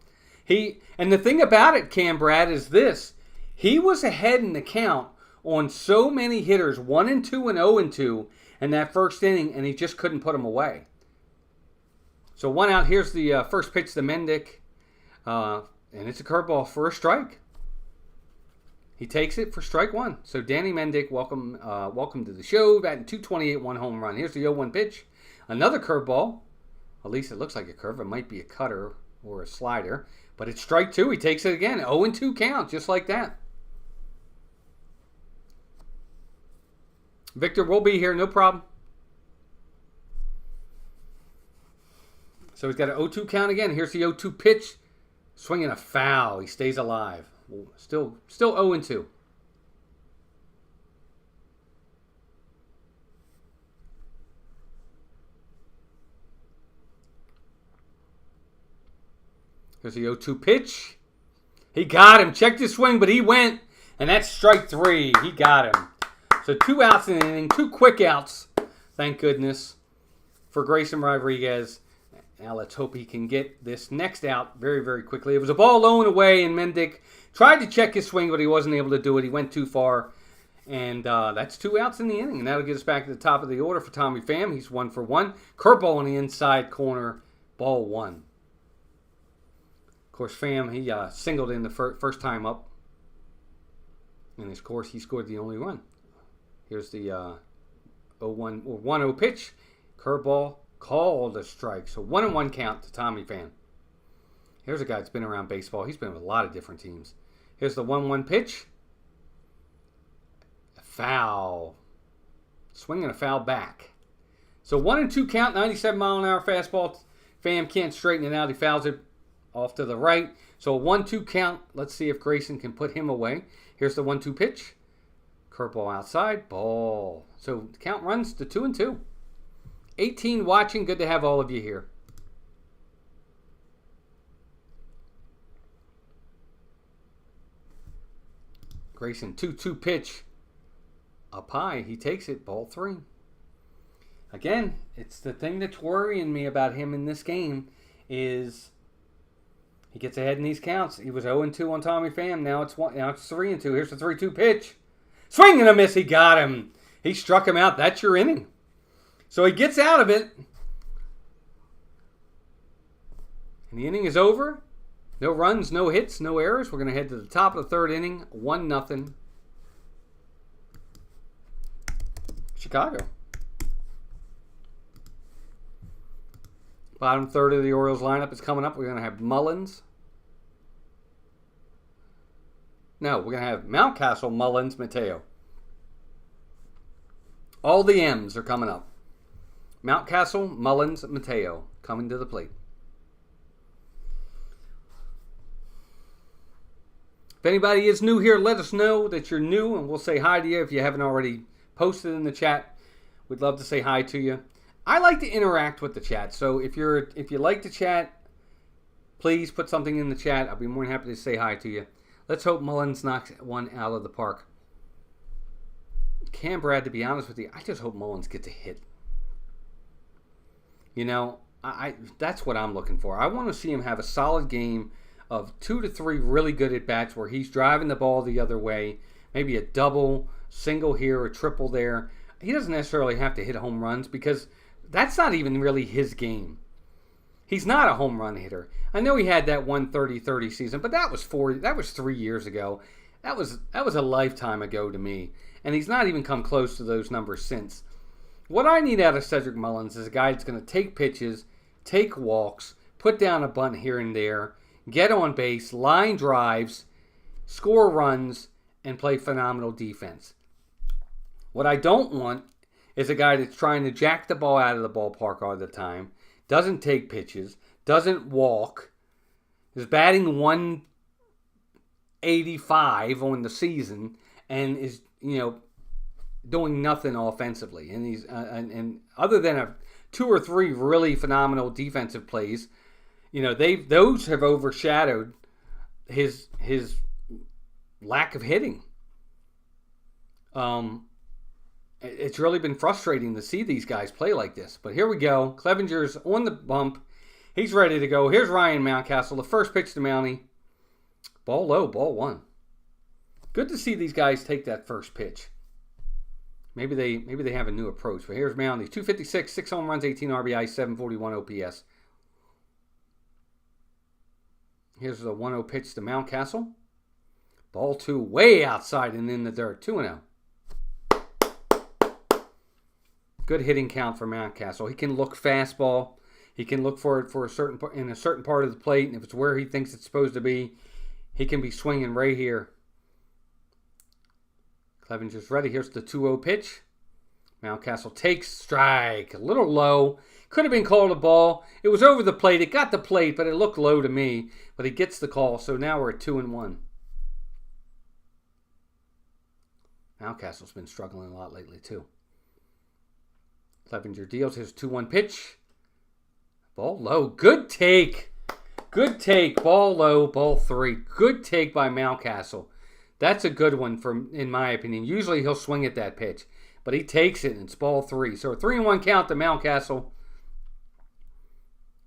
And the thing about it, Cam Brad, is this. He was ahead in the count on so many hitters, 1-2 and 0-2 in that first inning, and he just couldn't put them away. So 1 out. Here's the first pitch to Mendick, and it's a curveball for a strike. He takes it for strike 1. So Danny Mendick, welcome to the show. Batting 228, 1 home run. Here's the 0-1 pitch. Another curveball. At least it looks like a curve. It might be a cutter or a slider. But it's strike 2. He takes it again. 0-2 count, just like that. Victor will be here, no problem. So he's got an 0-2 count again. Here's the 0-2 pitch. Swinging a foul. He stays alive. Still 0-2. Here's the 0-2 pitch. He got him. Checked his swing, but he went. And that's strike 3. He got him. So 2 outs in the inning. 2 quick outs. Thank goodness for Grayson Rodriguez. Now let's hope he can get this next out very, very quickly. It was a ball low and away, and Mendick tried to check his swing, but he wasn't able to do it. He went too far. And that's 2 outs in the inning. And that'll get us back to the top of the order for Tommy Pham. He's 1 for 1. Curveball on the inside corner. Ball 1. Of course, Pham, he singled in the first time up. And, of course, he scored the only run. Here's the 1-0 pitch. Curveball called a strike. So 1-1 count to Tommy Pham. Here's a guy that's been around baseball. He's been with a lot of different teams. Here's the 1-1 pitch. A foul. Swinging a foul back. So 1-2 count, 97-mile-an-hour fastball. Pham can't straighten it out. He fouls it off to the right. So a 1-2 count. Let's see if Grayson can put him away. Here's the 1-2 pitch. Curveball outside. Ball. So the count runs to 2-2. 18 watching. Good to have all of you here. Grayson, 2-2 pitch. Up high. He takes it. Ball 3. Again, it's the thing that's worrying me about him in this game is he gets ahead in these counts. He was 0-2 on Tommy Pham. Now it's 3-2. Here's the 3-2 pitch. Swing and a miss. He got him. He struck him out. That's your inning. So he gets out of it. And the inning is over. No runs, no hits, no errors. We're going to head to the top of the third inning. 1-0. Chicago. Bottom third of the Orioles lineup is coming up. We're going to have Mullins. No, we're going to have Mountcastle, Mullins, Mateo. All the M's are coming up. Mountcastle, Mullins, Mateo coming to the plate. If anybody is new here, let us know that you're new, and we'll say hi to you if you haven't already posted in the chat. We'd love to say hi to you. I like to interact with the chat, so if you like to chat, please put something in the chat. I'll be more than happy to say hi to you. Let's hope Mullins knocks one out of the park. Cam Brad, to be honest with you, I just hope Mullins gets a hit. You know, that's what I'm looking for. I want to see him have a solid game of 2 to 3 really good at-bats where he's driving the ball the other way. Maybe a double, single here, a triple there. He doesn't necessarily have to hit home runs because that's not even really his game. He's not a home run hitter. I know he had that 130-30 season, but that was 3 years ago. That was a lifetime ago to me. And he's not even come close to those numbers since. What I need out of Cedric Mullins is a guy that's going to take pitches, take walks, put down a bunt here and there, get on base, line drives, score runs, and play phenomenal defense. What I don't want is a guy that's trying to jack the ball out of the ballpark all the time, doesn't take pitches, doesn't walk, is batting 185 on the season, and is, doing nothing offensively. And he's and other than 2 or 3 really phenomenal defensive plays, those have overshadowed his lack of hitting. It's really been frustrating to see these guys play like this. But here we go. Clevenger's on the bump. He's ready to go. Here's Ryan Mountcastle. The first pitch to Mountie. Ball low, ball 1. Good to see these guys take that first pitch. Maybe they have a new approach. But here's Mountie. 256, 6 home runs, 18 RBI, 741 OPS. Here's the 1-0 pitch to Mountcastle. Ball 2 way outside and in the dirt. 2-0. Good hitting count for Mountcastle. He can look fastball. He can look for it in a certain part of the plate. And if it's where he thinks it's supposed to be, he can be swinging right here. Clevenger's ready. Here's the 2-0 pitch. Mountcastle takes strike. A little low. Could have been called a ball. It was over the plate. It got the plate, but it looked low to me. But he gets the call, so now we're at 2-1. Mountcastle's been struggling a lot lately, too. Clevenger deals his 2-1 pitch. Ball low. Good take. Good take. Ball low. Ball 3. Good take by Mountcastle. That's a good one, in my opinion. Usually he'll swing at that pitch. But he takes it, and it's ball 3. So a 3-1 count to Mountcastle.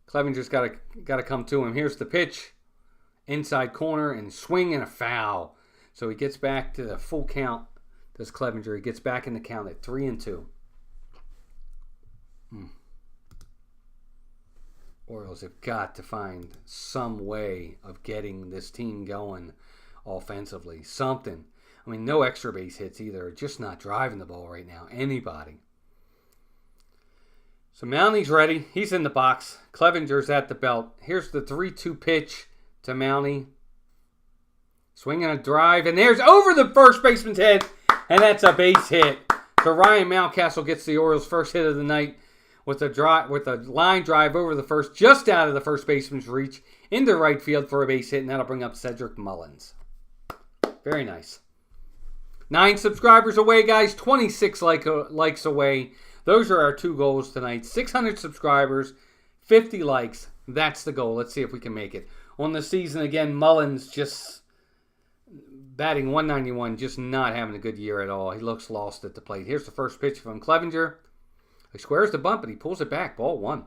Clevenger's got to come to him. Here's the pitch. Inside corner, and swing and a foul. So he gets back to the full count. Does Clevenger. He gets back in the count at 3-2. Orioles have got to find some way of getting this team going offensively. Something. I mean, no extra base hits either. Just not driving the ball right now. Anybody. So Mountie's ready. He's in the box. Clevenger's at the belt. Here's the 3-2 pitch to Mountie. Swinging a drive. And there's over the first baseman's head. And that's a base hit. So Ryan Mountcastle gets the Orioles' first hit of the night with a line drive over the first, just out of the first baseman's reach, into right field for a base hit. And that'll bring up Cedric Mullins. Very nice. 9 subscribers away, guys. 26 likes away. Those are our 2 goals tonight. 600 subscribers, 50 likes. That's the goal. Let's see if we can make it. On the season, again, Mullins just batting 191, just not having a good year at all. He looks lost at the plate. Here's the first pitch from Clevenger. He squares the bunt, but he pulls it back. Ball 1.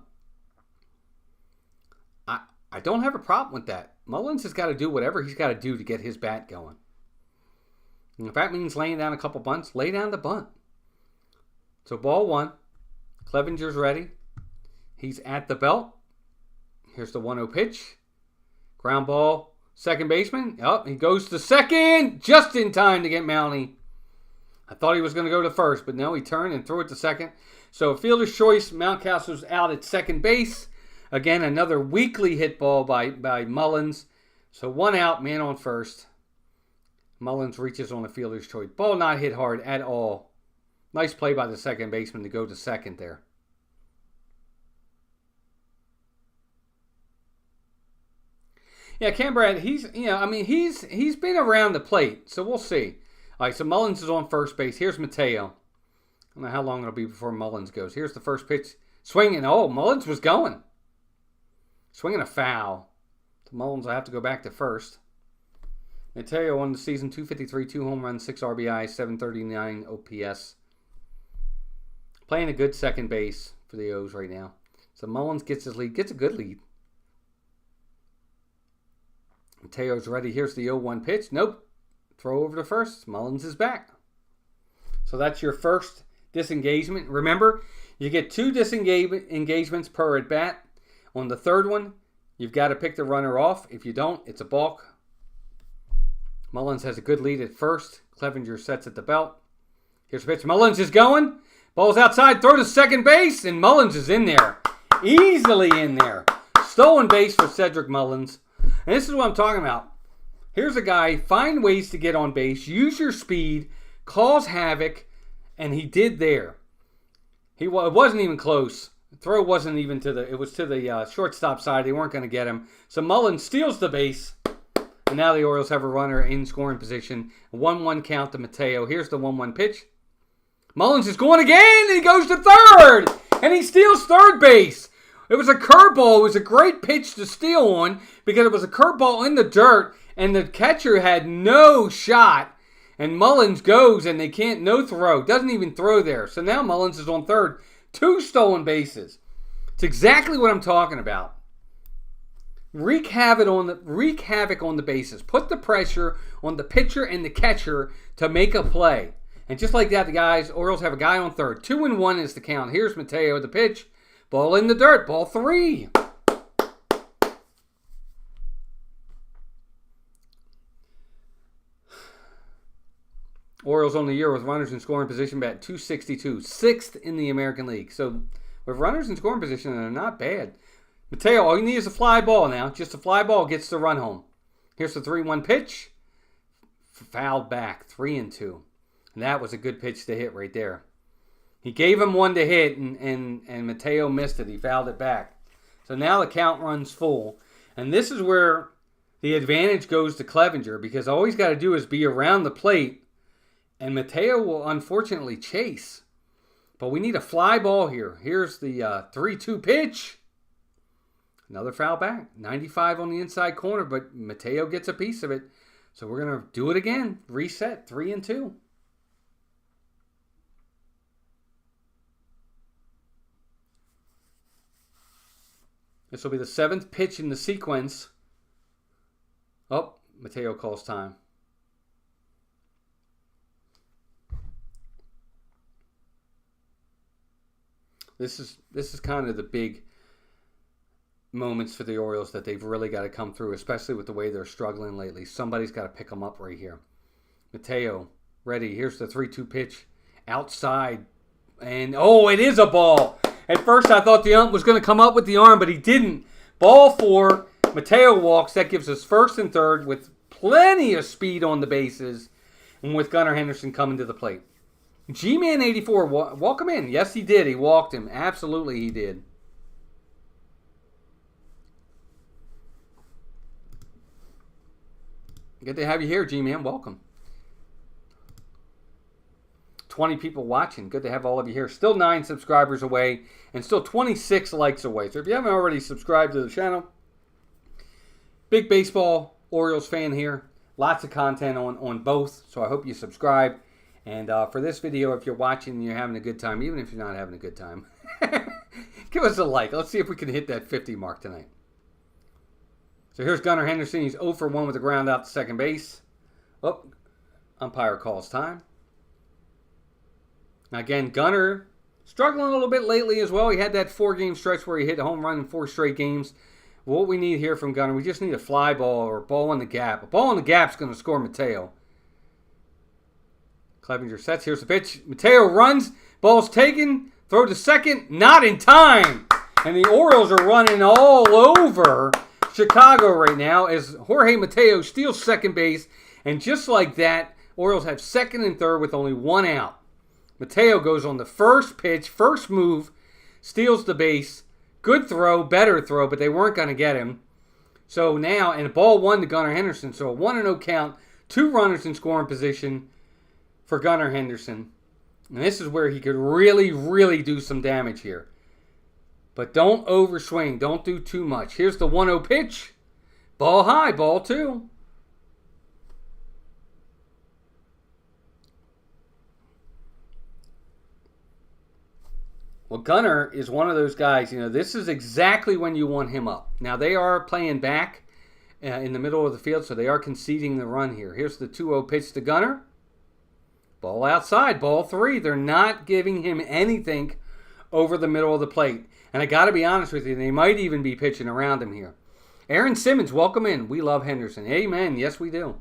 I don't have a problem with that. Mullins has got to do whatever he's got to do to get his bat going. And if that means laying down a couple bunts, lay down the bunt. So ball 1. Clevenger's ready. He's at the belt. Here's the 1-0 pitch. Ground ball. Second baseman. He goes to second. Just in time to get Mountie. I thought he was going to go to first, but no, he turned and threw it to second. So fielder's choice. Mountcastle's out at second base. Again, another weakly hit ball by Mullins. So 1 out, man on first. Mullins reaches on a fielder's choice. Ball not hit hard at all. Nice play by the second baseman to go to second there. Yeah, Cam Brad, he's been around the plate, so we'll see. All right, so Mullins is on first base. Here's Mateo. I don't know how long it'll be before Mullins goes. Here's the first pitch. Swinging. Oh, Mullins was going. Swinging a foul. Mullins will have to go back to first. Mateo won the season, 253, 2 home runs, 6 RBI, 739 OPS. Playing a good second base for the O's right now. So Mullins gets his lead, gets a good lead. Mateo's ready. Here's the 0-1 pitch. Nope. Throw over to first. Mullins is back. So that's your first disengagement. Remember, you get 2 disengagements per at bat. On the third one, you've got to pick the runner off. If you don't, it's a balk. Mullins has a good lead at first. Clevenger sets at the belt. Here's the pitch. Mullins is going. Ball's outside. Throw to second base. And Mullins is in there. Easily in there. Stolen base for Cedric Mullins. And this is what I'm talking about. Here's a guy. Find ways to get on base. Use your speed. Cause havoc. And he did there. It wasn't even close. The throw wasn't even to the... It was to the shortstop side. They weren't going to get him. So Mullins steals the base. And now the Orioles have a runner in scoring position. 1-1 count to Mateo. Here's the 1-1 pitch. Mullins is going again, and he goes to third. And he steals third base. It was a curveball. It was a great pitch to steal on because it was a curveball in the dirt, and the catcher had no shot. And Mullins goes, and they can't, no throw. Doesn't even throw there. So now Mullins is on third. 2 stolen bases. It's exactly what I'm talking about. Wreak havoc on the bases. Put the pressure on the pitcher and the catcher to make a play. And just like that, the guys, Orioles have a guy on third. 2-1 is the count. Here's Mateo, the pitch. Ball in the dirt. Ball 3. Orioles on the year with runners in scoring position bat 262. 6th in the American League. So with runners in scoring position, they're not bad. Mateo, all you need is a fly ball now. Just a fly ball gets the run home. Here's the 3-1 pitch. Fouled back. 3-2. And that was a good pitch to hit right there. He gave him one to hit, and Mateo missed it. He fouled it back. So now the count runs full. And this is where the advantage goes to Clevenger, because all he's got to do is be around the plate, and Mateo will unfortunately chase. But we need a fly ball here. Here's the 3-2 pitch. Another foul back. 95 on the inside corner, but Mateo gets a piece of it. So we're going to do it again. Reset. 3-2. This will be the 7th pitch in the sequence. Oh, Mateo calls time. This is kind of the big moments for the Orioles that they've really got to come through, especially with the way they're struggling lately. Somebody's got to pick them up right here. Mateo, ready. Here's the 3-2 pitch. Outside. And, oh, it is a ball. At first, I thought the ump was going to come up with the arm, but he didn't. Ball 4. Mateo walks. That gives us first and third with plenty of speed on the bases, and with Gunnar Henderson coming to the plate. G-Man 84, walk him in. Yes, he did. He walked him. Absolutely, he did. Good to have you here, G-Man. Welcome. 20 people watching. Good to have all of you here. Still 9 subscribers away and still 26 likes away. So if you haven't already subscribed to the channel, big baseball Orioles fan here. Lots of content on both. So I hope you subscribe. And for this video, if you're watching and you're having a good time, even if you're not having a good time, give us a like. Let's see if we can hit that 50 mark tonight. So here's Gunnar Henderson. He's 0 for 1 with the ground out to second base. Oh, umpire calls time. Now again, Gunnar struggling a little bit lately as well. He had that 4-game stretch where he hit a home run in 4 straight games. What we need here from Gunnar, we just need a fly ball or a ball in the gap. A ball in the gap is going to score Mateo. Clevenger sets. Here's the pitch. Mateo runs. Ball's taken. Throw to second. Not in time. And the Orioles are running all over Chicago right now as Jorge Mateo steals second base. And just like that, Orioles have second and third with only 1 out. Mateo goes on the first pitch, first move, steals the base. Good throw, better throw, but they weren't going to get him. So now, and ball 1 to Gunnar Henderson. So a 1-0 count, 2 runners in scoring position for Gunnar Henderson. And this is where he could really, really do some damage here. But don't overswing. Don't do too much. Here's the 1-0 pitch. Ball high, ball 2. Well, Gunnar is one of those guys, this is exactly when you want him up. Now, they are playing back in the middle of the field, so they are conceding the run here. Here's the 2-0 pitch to Gunnar. Ball outside, ball 3. They're not giving him anything over the middle of the plate. And I got to be honest with you, they might even be pitching around him here. Aaron Simmons, welcome in. We love Henderson. Amen. Yes, we do.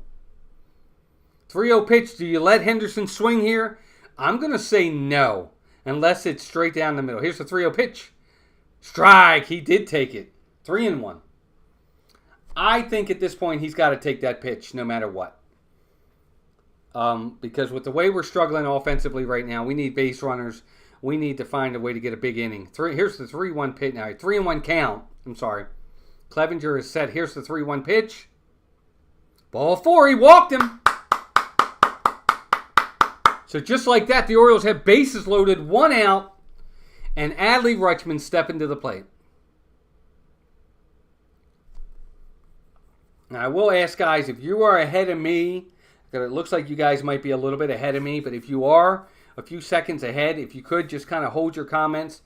3-0 pitch. Do you let Henderson swing here? I'm going to say no, unless it's straight down the middle. Here's the 3-0 pitch. Strike. He did take it. 3-1. I think at this point he's got to take that pitch no matter what. Because with the way we're struggling offensively right now, we need base runners. We need to find a way to get a big inning. Here's the 3-1 pitch. Now, 3-1 count. I'm sorry. Clevenger is set. Here's the 3-1 pitch. Ball 4. He walked him. So just like that, the Orioles have bases loaded, 1 out, and Adley Rutschman stepping to the plate. Now, I will ask, guys, if you are ahead of me, because it looks like you guys might be a little bit ahead of me, but if you are a few seconds ahead, if you could just kind of hold your comments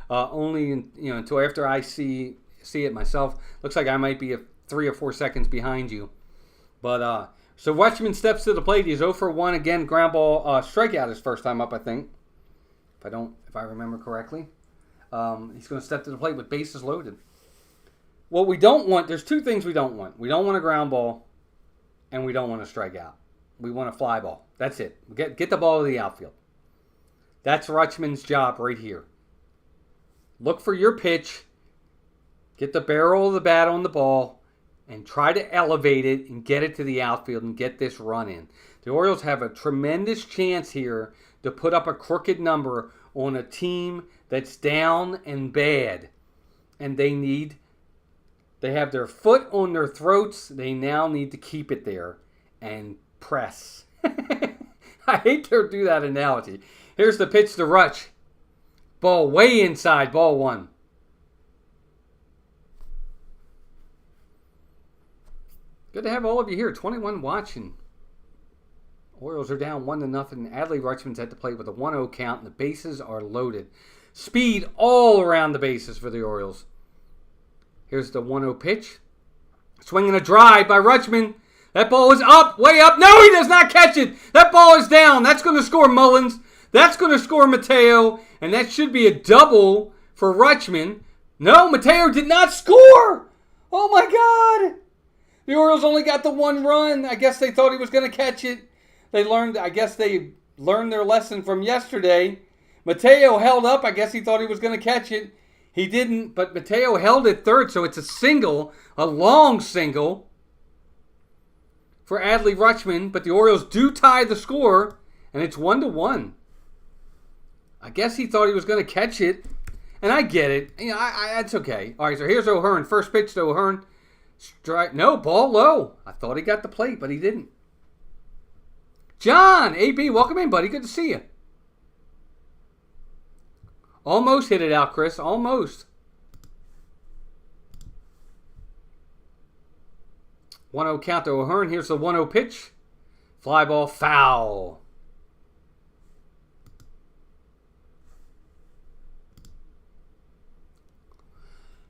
only until after I see it myself. Looks like I might be 3 or 4 seconds behind you. But so Rutschman steps to the plate. He's 0 for 1 again. Ground ball strikeout his first time up, I think. If I remember correctly. He's going to step to the plate with bases loaded. What we don't want, there's 2 things we don't want. We don't want a ground ball, and we don't want a strikeout. We want a fly ball. That's it. Get the ball to the outfield. That's Rutschman's job right here. Look for your pitch. Get the barrel of the bat on the ball and try to elevate it and get it to the outfield and get this run in. The Orioles have a tremendous chance here to put up a crooked number on a team that's down and bad. And they have their foot on their throats. They now need to keep it there and press. I hate to do that analogy. Here's the pitch to Rutsch. Ball way inside, ball 1. Good to have all of you here. 21 watching. Orioles are down 1-0. Adley Rutschman's at the plate with a 1-0 count, and the bases are loaded. Speed all around the bases for the Orioles. Here's the 1-0 pitch. Swinging a drive by Rutschman. That ball is up, way up. No, he does not catch it. That ball is down. That's going to score Mullins. That's going to score Mateo. And that should be a double for Rutschman. No, Mateo did not score. Oh, my God. The Orioles only got the 1 run. I guess they thought he was going to catch it. They learned their lesson from yesterday. Mateo held up. I guess he thought he was going to catch it. He didn't, but Mateo held it third, so it's a single, a long single for Adley Rutschman. But the Orioles do tie the score, and it's 1-1. I guess he thought he was going to catch it, and I get it. That's okay. All right, so here's O'Hearn. First pitch to O'Hearn. Strike. No, ball low. I thought he got the plate, but he didn't. John, AB, welcome in, buddy. Good to see you. Almost hit it out, Chris. Almost. 1-0 count to O'Hearn. Here's the 1-0 pitch. Fly ball, foul.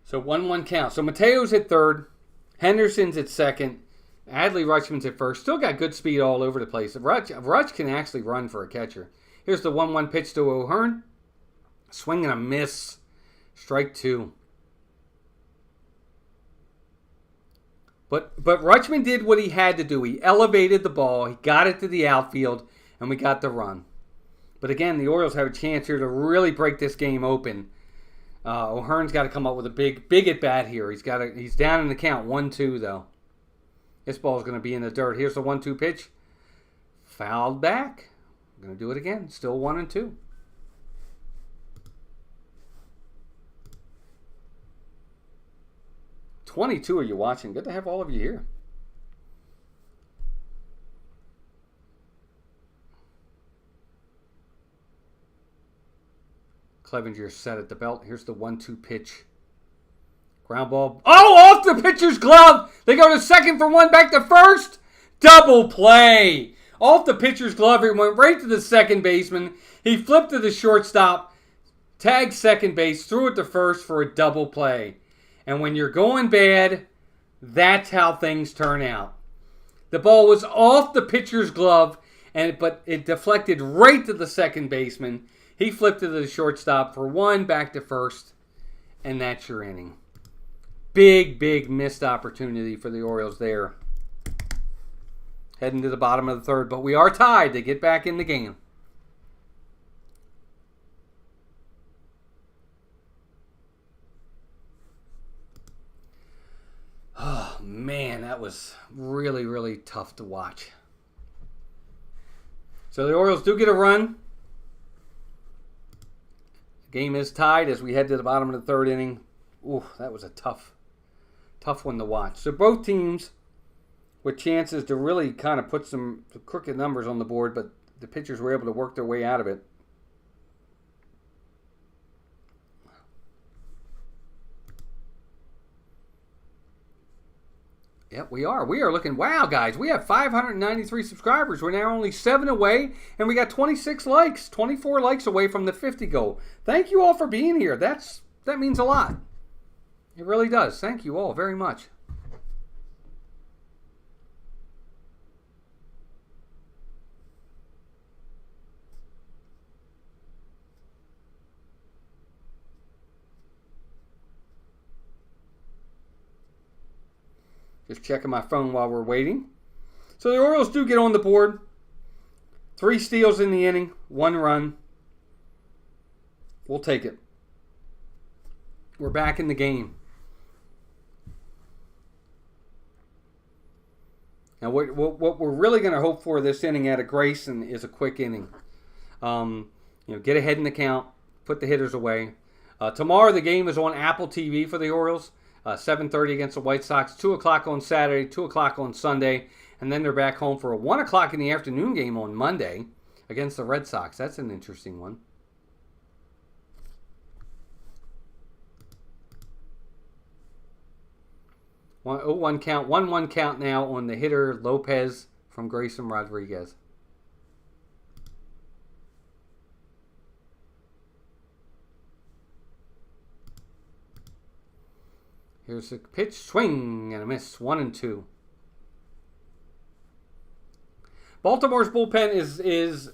So 1-1 count. So Mateo's at third. Henderson's at second. Adley Rutschman's at first. Still got good speed all over the place. Rutsch can actually run for a catcher. Here's the 1-1 pitch to O'Hearn. Swing and a miss. Strike 2. But Rutschman did what he had to do. He elevated the ball. He got it to the outfield. And we got the run. But again, the Orioles have a chance here to really break this game open. O'Hearn's got to come up with a big at bat here. He's down in the count. 1-2 though. This ball's going to be in the dirt. Here's the 1-2 pitch. Fouled back. I'm going to do it again. Still 1-2. $22 are you watching? Good to have all of you here. Clevenger set at the belt. Here's the 1-2 pitch. Ground ball. Oh, Off the pitcher's glove. They go to second for one, back to first. Double play. Off the pitcher's glove, it went right to the second baseman. He flipped to the shortstop, tagged second base, threw it to first for a double play. And when you're going bad, that's how things turn out. The ball was off the pitcher's glove, but it deflected right to the second baseman. He flipped to the shortstop for one, back to first, and that's your inning. Big, big missed opportunity for the Orioles there. Heading to the bottom of the third, but we are tied to get back in the game. Oh, man, that was really, really tough to watch. So the Orioles do get a run. The game is tied as we head to the bottom of the third inning. Ooh, that was a tough one to watch. So both teams with chances to really kind of put some crooked numbers on the board, but the pitchers were able to work their way out of it. Yep, we are. We are looking, wow, guys, we have 593 subscribers. We're now only 7 away, and we got 26 likes, 24 likes away from the 50 goal. Thank you all for being here. That means a lot. It really does. Thank you all very much. Just checking my phone while we're waiting. So the Orioles do get on the board. 3 steals in the inning, 1 run. We'll take it. We're back in the game. Now, what we're really going to hope for this inning out of Grayson is a quick inning. Get ahead in the count, put the hitters away. Tomorrow the game is on Apple TV for the Orioles. 7:30 against the White Sox, 2 o'clock on Saturday, 2 o'clock on Sunday, and then they're back home for a 1 o'clock in the afternoon game on Monday against the Red Sox. That's an interesting one. One count, 1-1 count now on the hitter Lopez from Grayson Rodriguez. Here's a pitch, swing, and a miss. 1-2. Baltimore's bullpen is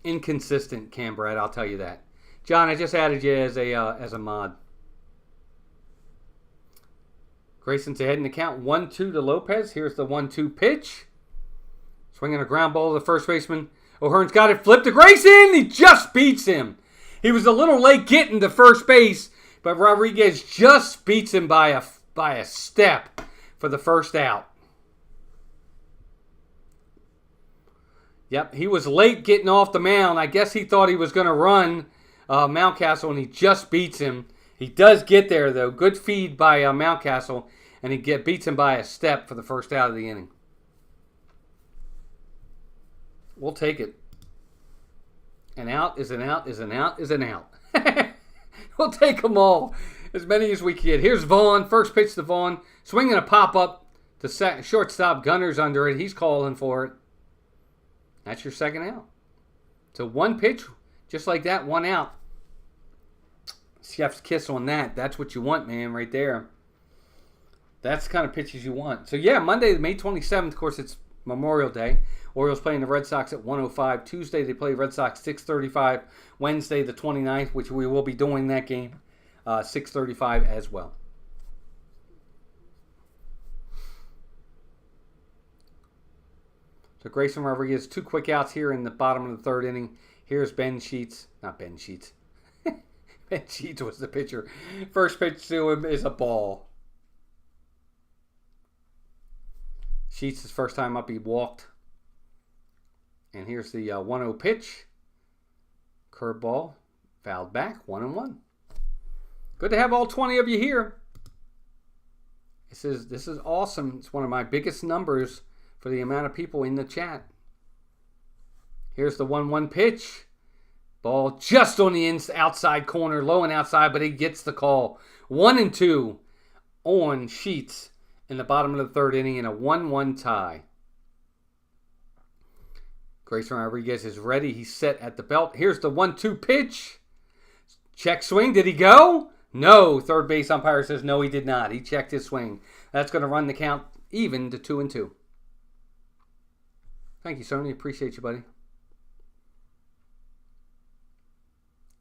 inconsistent, Cam Brad. I'll tell you that. John, I just added you as a mod. Grayson's ahead in the count. 1-2 to Lopez. Here's the 1-2 pitch. Swinging a ground ball to the first baseman. O'Hearn's got it flipped to Grayson. He just beats him. He was a little late getting to first base, but Rodriguez just beats him by a step for the first out. Yep, he was late getting off the mound. I guess he thought he was going to run Mountcastle, and he just beats him. He does get there, though. Good feed by Mountcastle, and he beats him by a step for the first out of the inning. We'll take it. An out is an out is an out is an out. We'll take them all. As many as we can get. Here's Vaughn. First pitch to Vaughn. Swinging a pop-up to shortstop. Gunner's under it. He's calling for it. That's your second out. So 1 pitch, just like that, 1 out. Chef's kiss on that. That's what you want, man, right there. That's the kind of pitches you want. So, yeah, Monday, May 27th, of course, it's Memorial Day. Orioles playing the Red Sox at 1:05. Tuesday, they play Red Sox 6:35. Wednesday, the 29th, which we will be doing that game, 6:35 as well. So Grayson Rodriguez, 2 quick outs here in the bottom of the third inning. Here's Ben Sheets. Not Ben Sheets. Ben Sheets was the pitcher. First pitch to him is a ball. Sheets' first time up, he walked. And here's the 1-0 pitch. Curveball. Fouled back. 1-1. Good to have all 20 of you here. This is awesome. It's one of my biggest numbers for the amount of people in the chat. Here's the 1-1 pitch. Ball just on the outside corner, low and outside, but he gets the call. 1-2 on Sheets in the bottom of the third inning in a 1-1 tie. Grayson Rodriguez is ready. He's set at the belt. Here's the 1-2 pitch. Check swing. Did he go? No. Third base umpire says no, he did not. He checked his swing. That's going to run the count even to 2-2. Thank you, Sony. Appreciate you, buddy.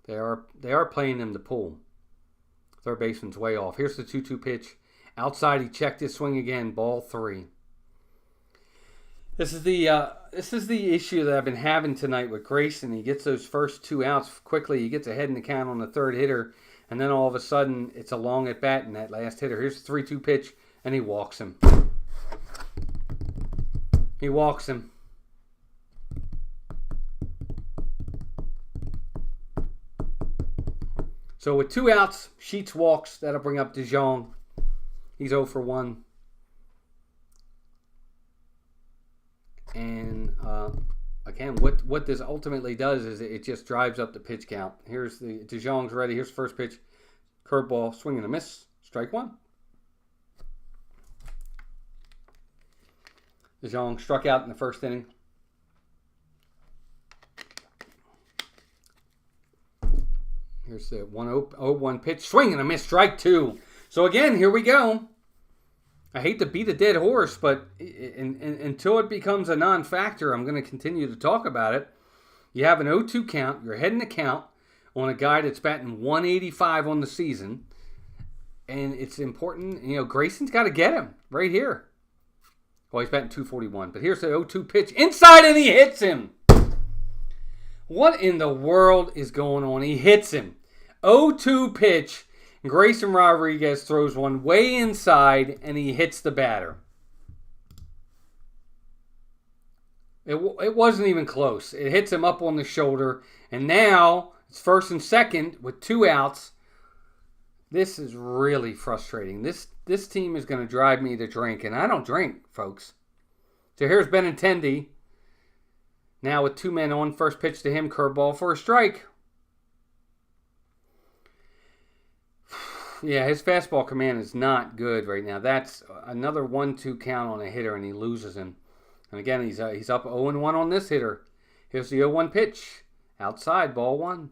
They are playing him to pull. Third baseman's way off. Here's the 2-2 pitch. Outside, he checked his swing again. Ball 3. This is the issue that I've been having tonight with Grayson. He gets those first 2 outs quickly. He gets ahead in the count on the third hitter, and then all of a sudden it's a long at bat in that last hitter. Here's the 3-2 pitch, and he walks him. He walks him. So with 2 outs, Sheets walks. That'll bring up DeJong. He's 0 for 1. And again, what this ultimately does is it just drives up the pitch count. Here's the DeJong's ready. Here's the first pitch. Curveball, swing and a miss. Strike 1. DeJong struck out in the first inning. Here's the 1-0-1 pitch. Swing and a miss. Strike 2. So again, here we go. I hate to beat a dead horse, but until it becomes a non-factor, I'm going to continue to talk about it. You have an 0-2 count. You're heading the count on a guy that's batting 185 on the season. And it's important. Grayson's got to get him right here. Well, he's batting 241. But here's the 0-2 pitch. Inside, and he hits him. What in the world is going on? He hits him. 0-2 pitch. Grayson Rodriguez throws one way inside, and he hits the batter. It wasn't even close. It hits him up on the shoulder, and now it's first and second with 2 outs. This is really frustrating. This team is going to drive me to drink, and I don't drink, folks. So here's Benintendi. Now with 2 men on, first pitch to him, curveball for a strike. Yeah, his fastball command is not good right now. That's another 1-2 count on a hitter, and he loses him. And again, he's up 0-1 on this hitter. Here's the 0-1 pitch. Outside, ball 1.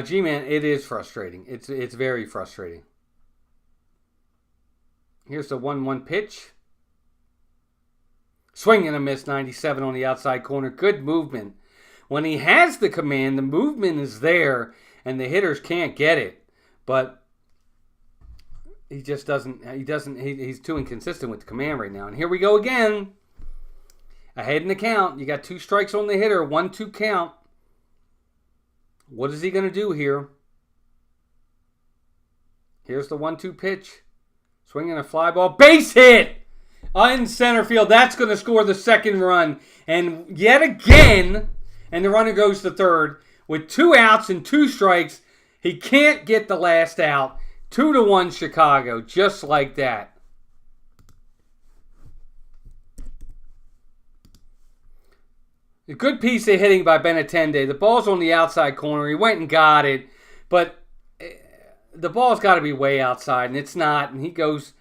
G-Man, it is frustrating. It's very frustrating. Here's the 1-1 pitch. Swing and a miss, 97 on the outside corner. Good movement. When he has the command, the movement is there, and the hitters can't get it. But he just doesn't. He's too inconsistent with the command right now. And here we go again. Ahead in the count. You got 2 strikes on the hitter, 1-2 count. What is he going to do here? Here's the 1-2 pitch. Swinging a fly ball. Base hit! In center field. That's going to score the second run. And yet again, and the runner goes to third. With 2 outs and 2 strikes, he can't get the last out. 2-1 Chicago. Just like that. A good piece of hitting by Benintendi. The ball's on the outside corner. He went and got it. But the ball's got to be way outside, and it's not. And he goes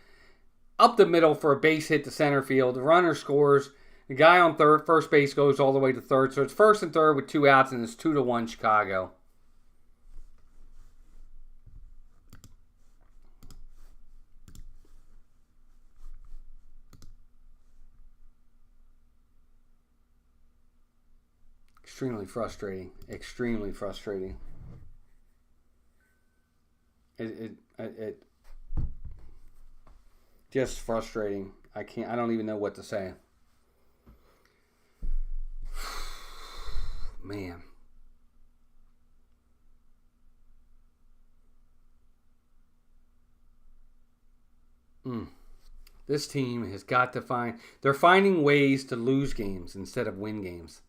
up the middle for a base hit to center field. The runner scores. The guy on first base goes all the way to third. So it's first and third with 2 outs, and it's 2-1 Chicago. Extremely frustrating. Extremely frustrating. It just frustrating. I don't even know what to say. Man. This team has got to they're finding ways to lose games instead of win games.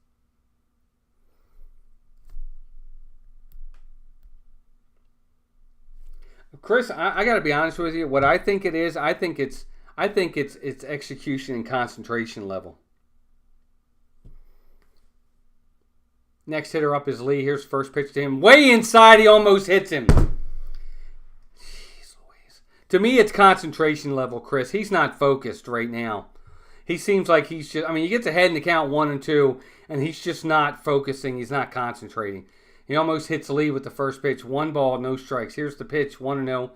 Chris, I got to be honest with you. What I think it is, I think it's execution and concentration level. Next hitter up is Lee. Here's first pitch to him. Way inside, he almost hits him. Jeez Louise. To me, it's concentration level, Chris. He's not focused right now. He seems like he's just, he gets ahead in the count 1 and 2, and he's just not focusing. He's not concentrating. He almost hits Lee with the first pitch. 1 ball, no strikes. Here's the pitch, 1-0.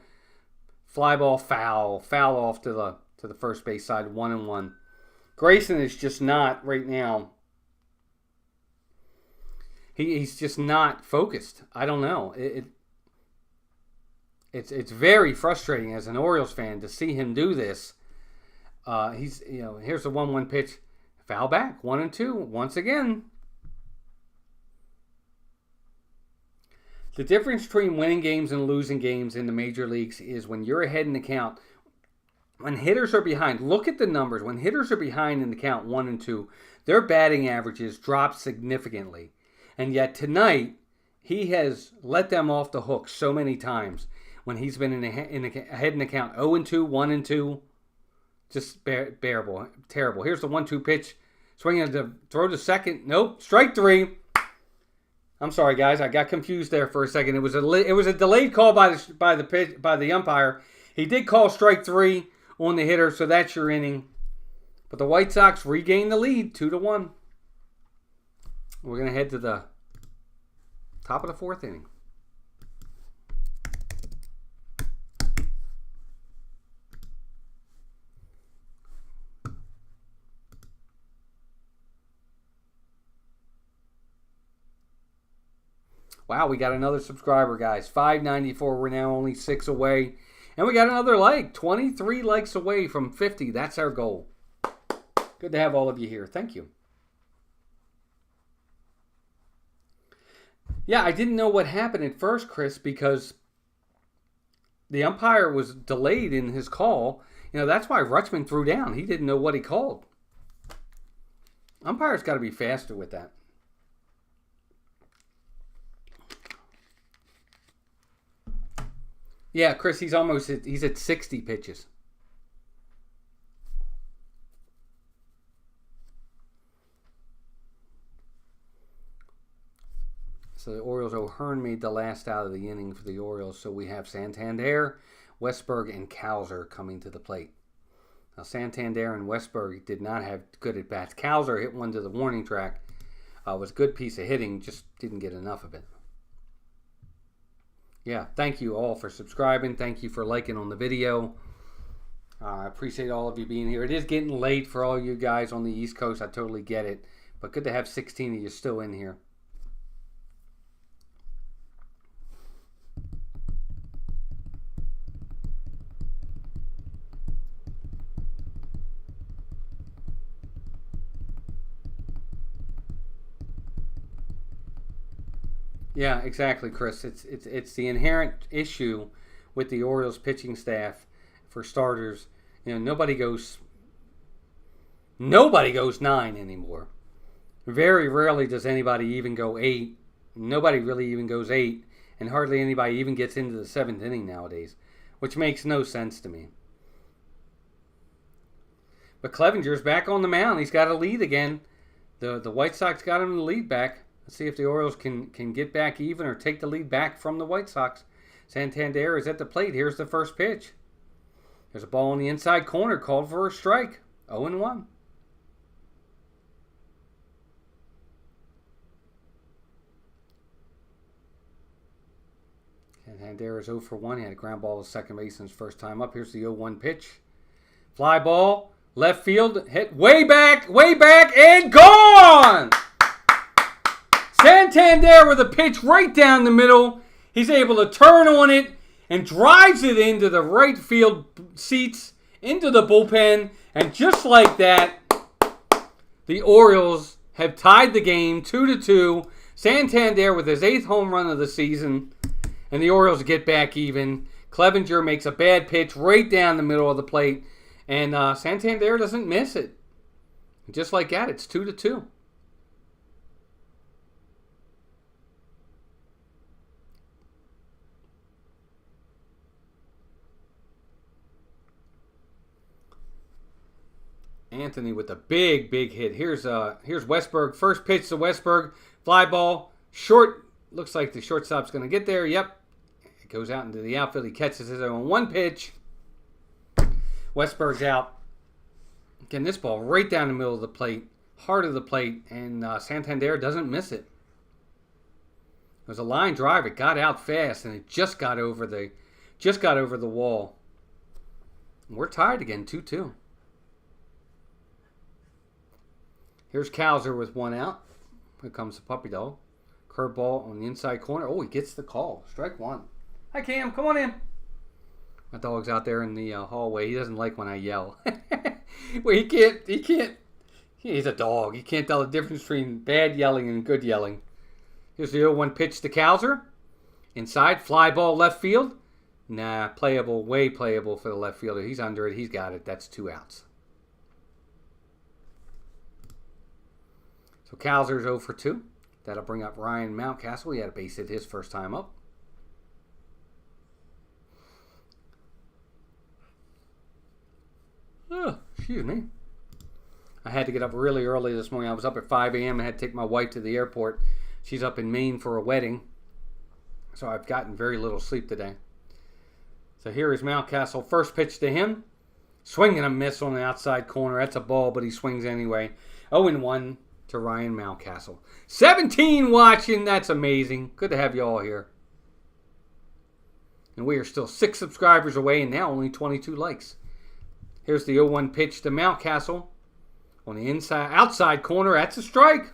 Fly ball, foul. Foul off to the first base side, 1-1. Grayson is just not right now. He's just not focused. I don't know. It's very frustrating as an Orioles fan to see him do this. Here's the 1-1 pitch. Foul back, 1-2 once again. The difference between winning games and losing games in the major leagues is when you're ahead in the count. When hitters are behind, look at the numbers. When hitters are behind in the count 1 and 2, their batting averages drop significantly. And yet tonight, he has let them off the hook so many times when he's been ahead in the count 0 and 2, 1 and 2. Just bearable, terrible. Here's the 1-2 pitch. Swinging to throw to second. Nope. Strike 3. I'm sorry, guys. I got confused there for a second. It was a delayed call by the umpire. He did call strike 3 on the hitter, so that's your inning. But the White Sox regained the lead, 2-1. We're going to head to the top of the 4th inning. Wow, we got another subscriber, guys. 594. We're now only 6 away. And we got another like. 23 likes away from 50. That's our goal. Good to have all of you here. Thank you. Yeah, I didn't know what happened at first, Chris, because the umpire was delayed in his call. That's why Rutschman threw down. He didn't know what he called. Umpire's got to be faster with that. Yeah, Chris, he's at 60 pitches. So the Orioles, O'Hearn made the last out of the inning for the Orioles. So we have Santander, Westberg, and Cowser coming to the plate. Now Santander and Westberg did not have good at-bats. Cowser hit one to the warning track. Was a good piece of hitting, just didn't get enough of it. Yeah, thank you all for subscribing. Thank you for liking on the video. I appreciate all of you being here. It is getting late for all you guys on the East Coast. I totally get it. But good to have 16 of you still in here. Yeah, exactly, Chris. It's the inherent issue with the Orioles pitching staff. For starters, nobody goes 9 anymore. Very rarely does anybody even go 8. Nobody really even goes 8, and hardly anybody even gets into the 7th inning nowadays, which makes no sense to me. But Clevenger's back on the mound. He's got a lead again. The White Sox got him the lead back. Let's see if the Orioles can get back even or take the lead back from the White Sox. Santander is at the plate. Here's the first pitch. There's a ball in the inside corner called for a strike. 0-1. Santander is 0 for 1. He had a ground ball to second base in his first time up. Here's the 0-1 pitch. Fly ball, left field, hit way back, and gone! Santander with a pitch right down the middle. He's able to turn on it and drives it into the right field seats, into the bullpen. And just like that, the Orioles have tied the game 2-2. Santander with his 8th home run of the season. And the Orioles get back even. Clevenger makes a bad pitch right down the middle of the plate. And Santander doesn't miss it. Just like that, it's 2-2. Anthony with a big hit. Here's Westberg. First pitch to Westberg. Fly ball. Short. Looks like the shortstop's going to get there. Yep. It goes out into the outfield. He catches it on one pitch. Westberg's out. Getting this ball right down the middle of the plate. Heart of the plate. And Santander doesn't miss it. It was a line drive. It got out fast, and it just got over the wall. And we're tied again, 2-2. Here's Cowser with one out. Here comes the puppy dog. Curveball on the inside corner. Oh, he gets the call. Strike one. Hi, Cam. Come on in. My dog's out there in the hallway. He doesn't like when I yell. Well, he can't. He's a dog. He can't tell the difference between bad yelling and good yelling. Here's the 0-1 pitch to Cowser. Inside. Fly ball left field. Nah, playable. Way playable for the left fielder. He's under it. He's got it. That's 2 outs. So Cowser's 0 for 2. That'll bring up Ryan Mountcastle. He had a base hit his first time up. Oh, excuse me. I had to get up really early this morning. I was up at 5 a.m. I had to take my wife to the airport. She's up in Maine for a wedding. So I've gotten very little sleep today. So here is Mountcastle. First pitch to him. Swing and a miss on the outside corner. That's a ball, but he swings anyway. 0-1 to Ryan Mountcastle. 17 watching. That's amazing. Good to have you all here. And we are still 6 subscribers away and now only 22 likes. Here's the 0-1 pitch to Mountcastle. On the outside corner, that's a strike.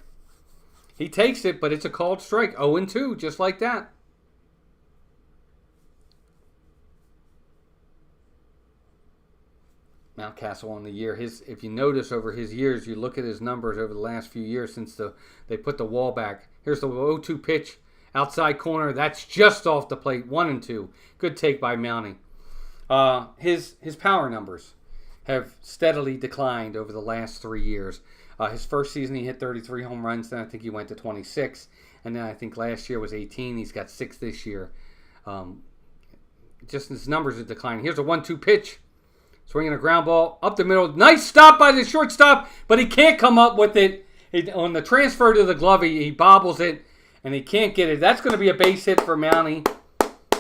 He takes it, but it's a called strike. 0-2, just like that. Mountcastle on the year. If you notice over his years, you look at his numbers over the last few years since they put the wall back. Here's the 0-2 pitch. Outside corner. That's just off the plate. 1-2. Good take by Mountie. His power numbers have steadily declined over the last 3 years. His first season, he hit 33 home runs. Then I think he went to 26. And then I think last year was 18. He's got 6 this year. Just his numbers are declining. Here's a 1-2 pitch. Swinging a ground ball up the middle. Nice stop by the shortstop, but he can't come up with it. On the transfer to the glove, he bobbles it, and he can't get it. That's going to be a base hit for Mountie.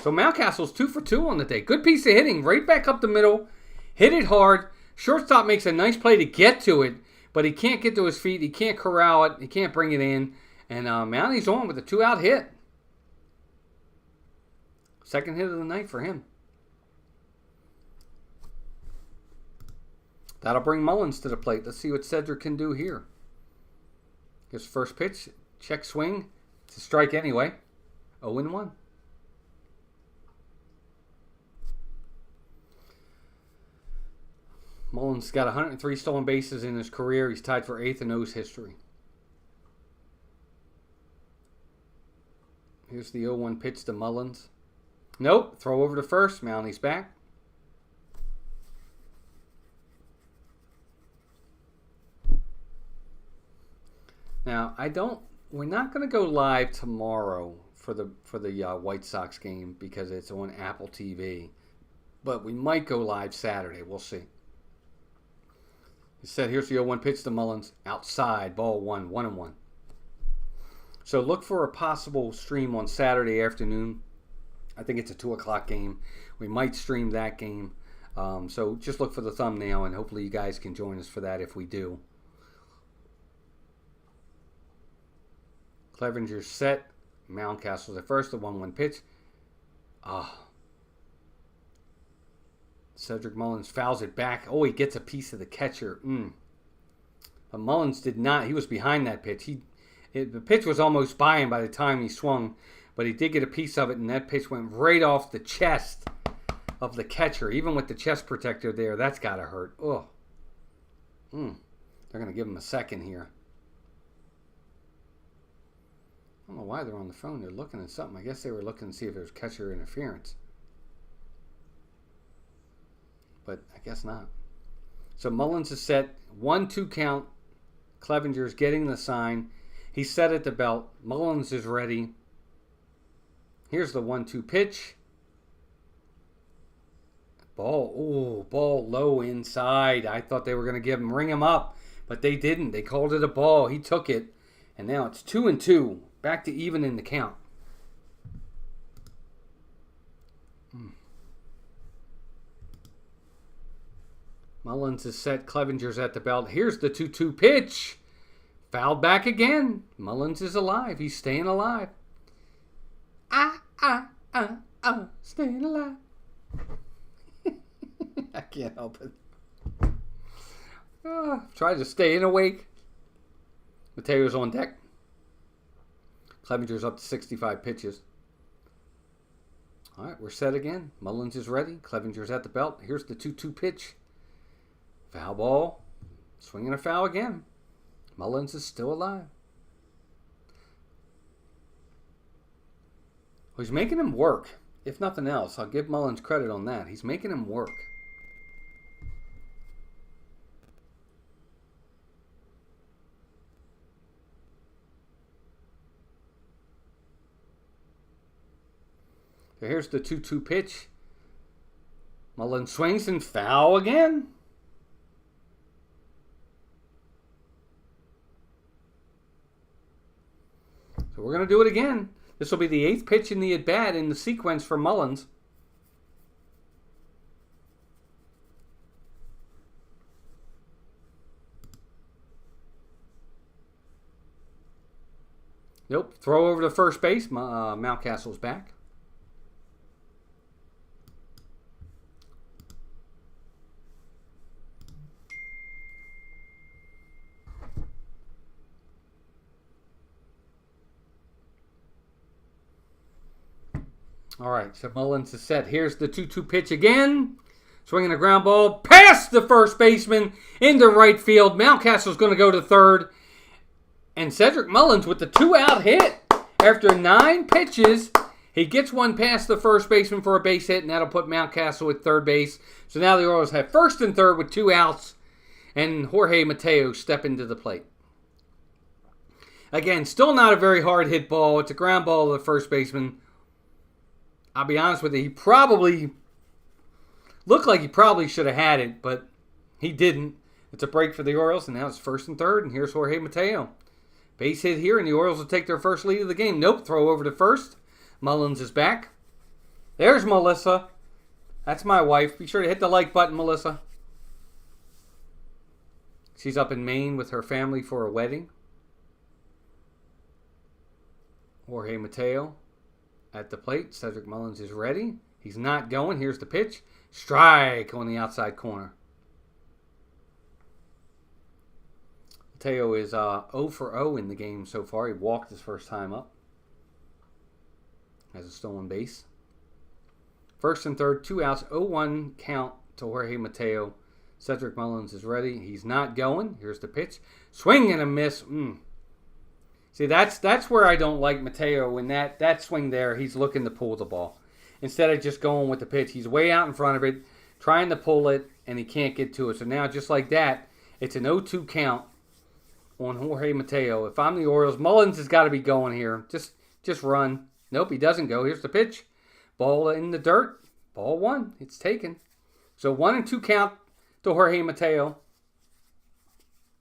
So Mountcastle's 2 for 2 on the day. Good piece of hitting. Right back up the middle. Hit it hard. Shortstop makes a nice play to get to it, but he can't get to his feet. He can't corral it. He can't bring it in. And Mountie's on with a 2-out hit. Second hit of the night for him. That'll bring Mullins to the plate. Let's see what Cedric can do here. His first pitch. Check swing. It's a strike anyway. 0-1. Mullins got 103 stolen bases in his career. He's tied for 8th in O's history. Here's the 0-1 pitch to Mullins. Nope. Throw over to first. Mountie's back. Now, we're not going to go live tomorrow for the White Sox game because it's on Apple TV. But we might go live Saturday. We'll see. He said, here's the 0-1 pitch to Mullins. Outside, ball 1, 1-1. So look for a possible stream on Saturday afternoon. I think it's a 2 o'clock game. We might stream that game. So just look for the thumbnail, and hopefully you guys can join us for that if we do. Clevenger's set. Mountcastle's at first. The 1-1 pitch. Cedric Mullins fouls it back. Oh, he gets a piece of the catcher. But Mullins did not. He was behind that pitch. The pitch was almost by him by the time he swung. But he did get a piece of it, and that pitch went right off the chest of the catcher. Even with the chest protector there, that's got to hurt. Oh. They're going to give him a second here. I don't know why they're on the phone. They're looking at something. I guess they were looking to see if there was catcher interference. But I guess not. So Mullins is set. 1-2 count. Clevenger's getting the sign. He's set at the belt. Mullins is ready. Here's the 1-2 pitch. Ball low inside. I thought they were going to ring him up, but they didn't. They called it a ball. He took it, and now it's 2-2. Back to even in the count. Mullins is set. Clevenger's at the belt. Here's the 2-2 pitch. Fouled back again. Mullins is alive. He's staying alive. Staying alive. I can't help it. Try to stay awake. Mateo's on deck. Clevenger's up to 65 pitches. All right, we're set again. Mullins is ready. Clevenger's at the belt. Here's the 2-2 pitch. Foul ball. Swinging a foul again. Mullins is still alive. Well, he's making him work. If nothing else, I'll give Mullins credit on that. He's making him work. So here's the 2-2 pitch. Mullins swings and foul again. So we're going to do it again. This will be the 8th pitch in the at-bat in the sequence for Mullins. Nope. Throw over to first base. Mountcastle's back. All right, so Mullins is set. Here's the 2-2 pitch again. Swinging a ground ball past the first baseman into right field. Mountcastle's going to go to third. And Cedric Mullins with the 2-out hit. After 9 pitches, he gets one past the first baseman for a base hit, and that'll put Mountcastle at third base. So now the Orioles have first and third with 2 outs, and Jorge Mateo stepping to the plate. Again, still not a very hard hit ball. It's a ground ball to the first baseman. I'll be honest with you, he probably looked like he probably should have had it, but he didn't. It's a break for the Orioles, and now it's first and third, and here's Jorge Mateo. Base hit here, and the Orioles will take their first lead of the game. Nope, throw over to first. Mullins is back. There's Melissa. That's my wife. Be sure to hit the like button, Melissa. She's up in Maine with her family for a wedding. Jorge Mateo at the plate. Cedric Mullins is ready. He's not going. Here's the pitch. Strike on the outside corner. Mateo is 0 for 0 in the game so far. He walked his first time up. Has a stolen base. First and third, 2 outs, 0-1 count to Jorge Mateo. Cedric Mullins is ready. He's not going. Here's the pitch. Swing and a miss. See, that's where I don't like Mateo. In that swing there, he's looking to pull the ball. Instead of just going with the pitch, he's way out in front of it, trying to pull it, and he can't get to it. So now, just like that, it's an 0-2 count on Jorge Mateo. If I'm the Orioles, Mullins has got to be going here. Just run. Nope, he doesn't go. Here's the pitch. Ball in the dirt. Ball 1. It's taken. So 1-2 count to Jorge Mateo.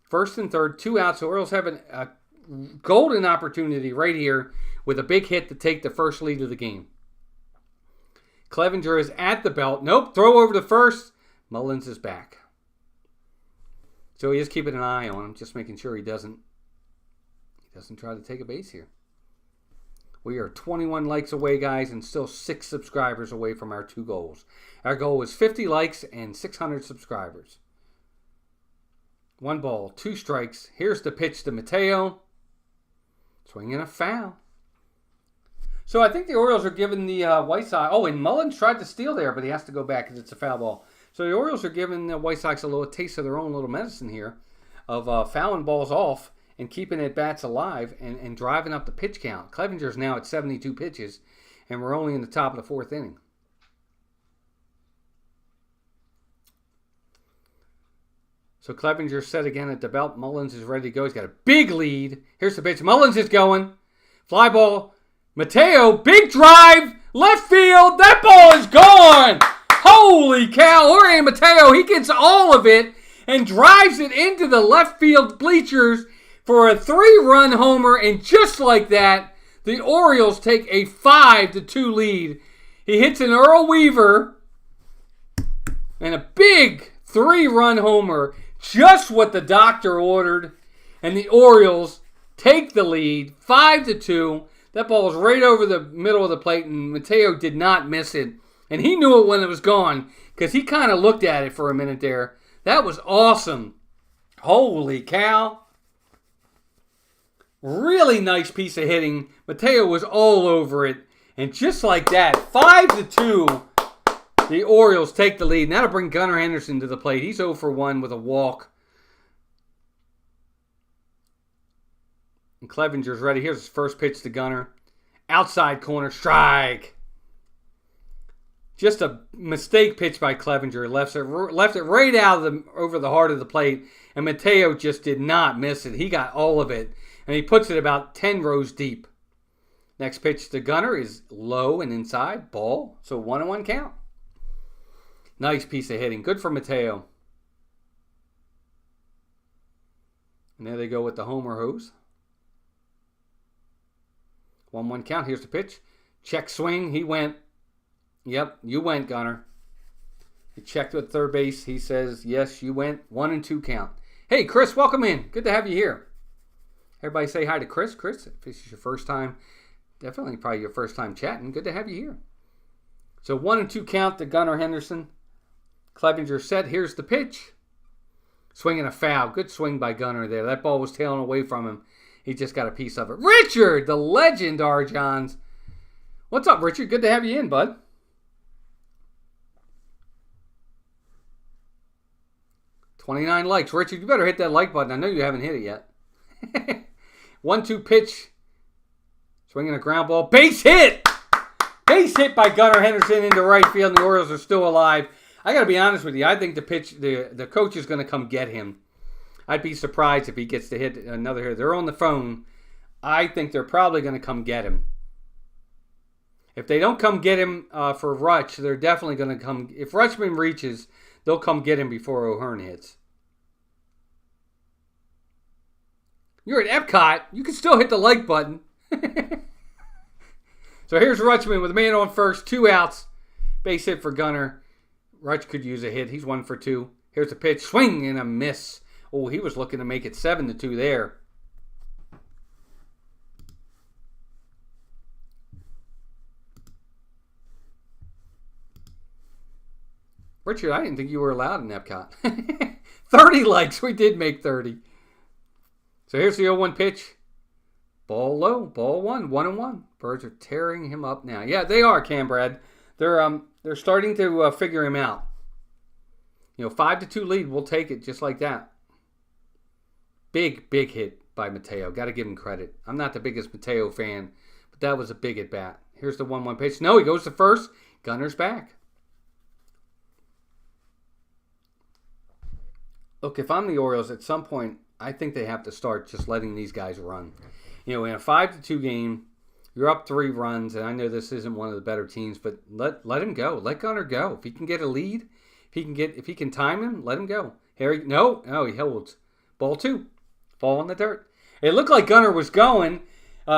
First and third, 2 outs. The Orioles have a golden opportunity right here with a big hit to take the first lead of the game. Clevenger is at the belt. Nope, throw over to first. Mullins is back. So he is keeping an eye on him, just making sure he doesn't try to take a base here. We are 21 likes away, guys, and still 6 subscribers away from our 2 goals. Our goal is 50 likes and 600 subscribers. 1 ball, 2 strikes. Here's the pitch to Mateo. Swinging a foul. So I think the Orioles are giving the White Sox... Oh, and Mullins tried to steal there, but he has to go back because it's a foul ball. So the Orioles are giving the White Sox a little taste of their own little medicine here of fouling balls off and keeping at-bats alive and driving up the pitch count. Clevenger's now at 72 pitches, and we're only in the top of the 4th inning. So Clevenger's set again at the belt. Mullins is ready to go. He's got a big lead. Here's the pitch. Mullins is going. Fly ball. Mateo, big drive. Left field. That ball is gone. Holy cow, Jorge Mateo, he gets all of it and drives it into the left field bleachers for a 3-run homer, and just like that, the Orioles take a 5-2 lead. He hits an Earl Weaver and a big 3-run homer, just what the doctor ordered, and the Orioles take the lead 5-2. That ball was right over the middle of the plate, and Mateo did not miss it. And he knew it when it was gone because he kind of looked at it for a minute there. That was awesome. Holy cow. Really nice piece of hitting. Mateo was all over it. And just like that, 5-2, the Orioles take the lead. And that'll bring Gunnar Henderson to the plate. He's 0 for 1 with a walk. And Clevenger's ready. Here's his first pitch to Gunnar. Outside corner, strike. Just a mistake pitch by Clevenger. Left it right out of over the heart of the plate. And Mateo just did not miss it. He got all of it. And he puts it about 10 rows deep. Next pitch to Gunnar is low and inside. Ball. So 1-1 count. Nice piece of hitting. Good for Mateo. And there they go with the homer hose. 1-1 count. Here's the pitch. Check swing. He went. Yep, you went, Gunnar. He checked with third base. He says, yes, you went. 1-2 count. Hey, Chris, welcome in. Good to have you here. Everybody say hi to Chris. Chris, if this is your first time, definitely probably your first time chatting, good to have you here. So 1-2 count to Gunnar Henderson. Clevenger set. Here's the pitch. Swinging a foul. Good swing by Gunnar there. That ball was tailing away from him. He just got a piece of it. Richard, the legend, R. Johns. What's up, Richard? Good to have you in, bud. $29 likes. Richard, you better hit that like button. I know you haven't hit it yet. 1-2 pitch. Swinging a ground ball. Base hit! Base hit by Gunnar Henderson into right field, and the Orioles are still alive. I got to be honest with you. I think the coach is going to come get him. I'd be surprised if he gets to hit another hit. They're on the phone. I think they're probably going to come get him. If they don't come get him for Rutsch, they're definitely going to come. If Rutschman reaches, they'll come get him before O'Hearn hits. You're at Epcot. You can still hit the like button. So here's Rutschman with a man on first. 2 outs. Base hit for Gunnar. Rutsch could use a hit. He's 1 for 2. Here's a pitch. Swing and a miss. Oh, he was looking to make it 7-2 there. Richard, I didn't think you were allowed in Epcot. 30 likes. We did make 30. So here's the 0-1 pitch. Ball low. Ball 1. 1-1. Birds are tearing him up now. Yeah, they are, Cam Brad. They're starting to figure him out. 5-2 lead. We'll take it just like that. Big hit by Mateo. Got to give him credit. I'm not the biggest Mateo fan, but that was a big at bat. Here's the 1-1 pitch. No, he goes to first. Gunner's back. Look, if I'm the Orioles, at some point, I think they have to start just letting these guys run. In a 5-2 game, you're up 3 runs, and I know this isn't one of the better teams, but let him go. Let Gunnar go. If he can get a lead, if he can time him, let him go. Harry, no, he holds. Ball 2. Fall in the dirt. It looked like Gunnar was going.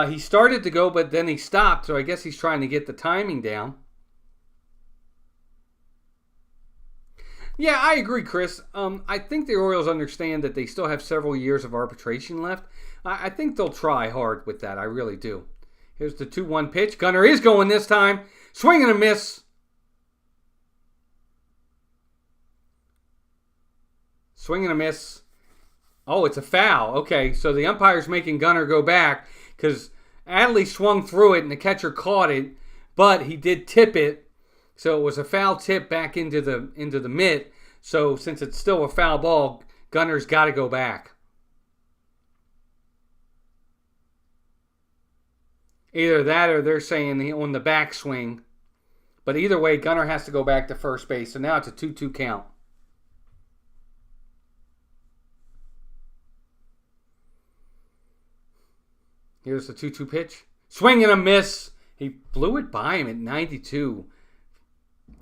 He started to go, but then he stopped, so I guess he's trying to get the timing down. Yeah, I agree, Chris. I think the Orioles understand that they still have several years of arbitration left. I think they'll try hard with that. I really do. Here's the 2-1 pitch. Gunnar is going this time. Swing and a miss. Swing and a miss. Oh, it's a foul. Okay, so the umpire's making Gunnar go back because Adley swung through it and the catcher caught it, but he did tip it. So it was a foul tip back into the mitt. So since it's still a foul ball, Gunnar's got to go back. Either that or they're saying on the backswing. But either way, Gunnar has to go back to first base. So now it's a 2-2 count. Here's the 2-2 pitch. Swing and a miss. He blew it by him at 92.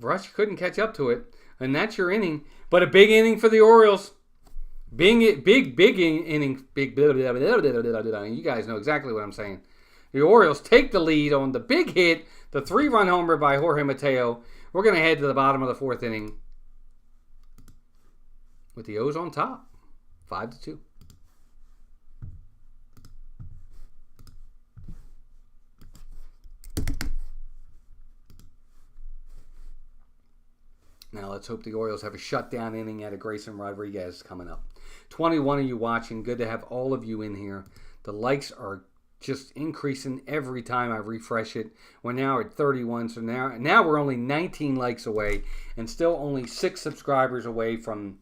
Rush couldn't catch up to it. And that's your inning. But a big inning for the Orioles. Big inning. Big. Blah, blah, blah, blah, blah, blah. You guys know exactly what I'm saying. The Orioles take the lead on the big hit, the 3-run homer by Jorge Mateo. We're going to head to the bottom of the 4th inning with the O's on top, 5-2. Now let's hope the Orioles have a shutdown inning out of Grayson Rodriguez coming up. 21 of you watching. Good to have all of you in here. The likes are just increasing every time I refresh it. We're now at 31, so now we're only 19 likes away and still only 6 subscribers away from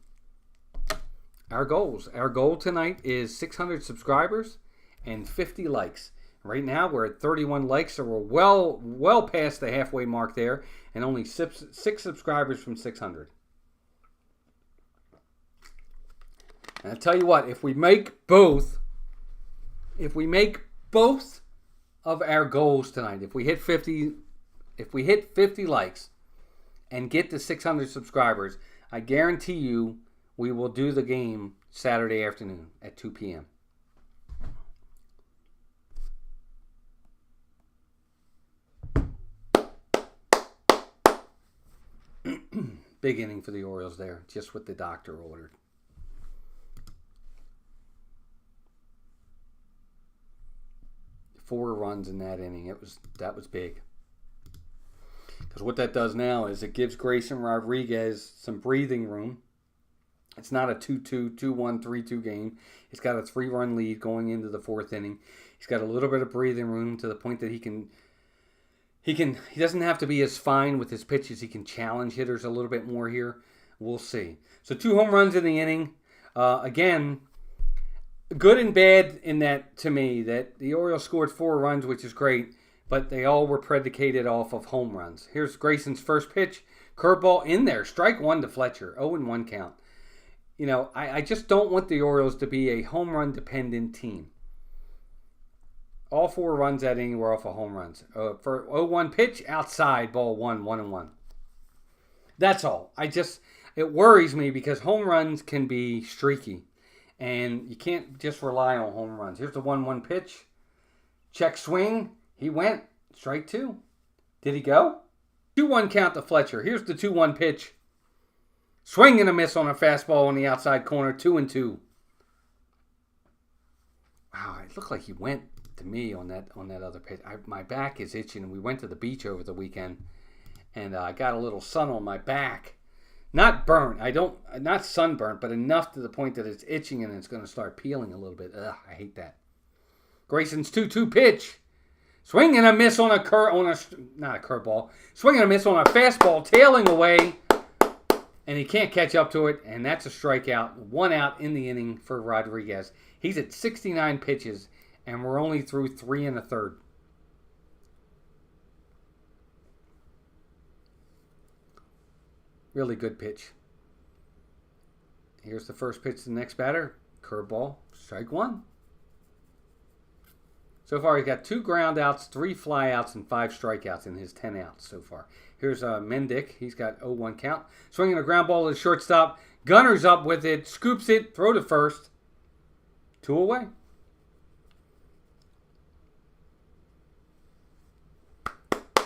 our goals. Our goal tonight is 600 subscribers and 50 likes. Right now we're at 31 likes, so we're well past the halfway mark there, and only 6 subscribers from 600. And I'll tell you what, if we make both of our goals tonight, if we hit 50 likes and get to 600 subscribers, I guarantee you we will do the game Saturday afternoon at 2 p.m. Big inning for the Orioles there, just what the doctor ordered. Four runs in that inning. That was big. Because what that does now is it gives Grayson Rodriguez some breathing room. It's not a 2-2, 2-1, 3-2 game. He's got a 3-run lead going into the 4th inning. He's got a little bit of breathing room to the point that he doesn't have to be as fine with his pitches. He can challenge hitters a little bit more here. We'll see. So 2 home runs in the inning. Again, good and bad in that, to me, that the Orioles scored 4 runs, which is great, but they all were predicated off of home runs. Here's Grayson's first pitch. Curveball in there. Strike 1 to Fletcher. 0-1 count. You know, I just don't want the Orioles to be a home run dependent team. All 4 runs that inning were off of home runs. For 0-1 pitch, outside, ball 1, 1-1. That's all. It worries me because home runs can be streaky. And you can't just rely on home runs. Here's the 1-1 pitch. Check swing. He went. Strike 2. Did he go? 2-1 count to Fletcher. Here's the 2-1 pitch. Swing and a miss on a fastball on the outside corner. 2-2. Wow, it looked like he went to me on that other pitch. My back is itching. We went to the beach over the weekend, and I got a little sun on my back. Not burnt. Not sunburnt, but enough to the point that it's itching and it's going to start peeling a little bit. Ugh, I hate that. Grayson's 2-2 pitch. Swing and a miss on not a curveball. Swing and a miss on a fastball, tailing away, and he can't catch up to it, and that's a strikeout. 1 out in the inning for Rodriguez. He's at 69 pitches, and we're only through 3 1/3. Really good pitch. Here's the first pitch to the next batter. Curveball, strike 1. So far, he's got 2 ground outs, 3 fly outs, and 5 strikeouts in his 10 outs so far. Here's Mendick. He's got 0-1 count. Swinging a ground ball to the shortstop. Gunner's up with it. Scoops it. Throw to first. 2 away.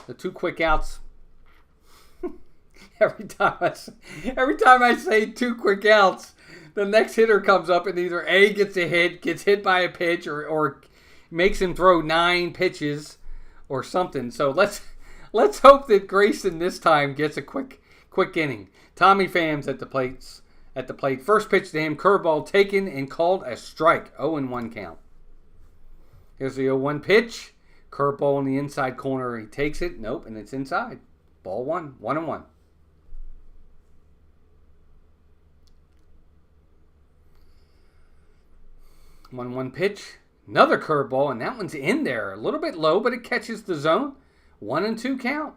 The 2 quick outs. Every time I say 2 quick outs, the next hitter comes up and either A, gets hit by a pitch, or makes him throw 9 pitches or something. So let's hope that Grayson this time gets a quick inning. Tommy Pham's at the plate. First pitch to him, curveball taken and called a strike. 0-1 count. Here's the 0-1 pitch. Curveball in the inside corner. He takes it. Nope, and it's inside. Ball 1. 1-1. 1-1 pitch. Another curveball, and that one's in there. A little bit low, but it catches the zone. 1-2 count.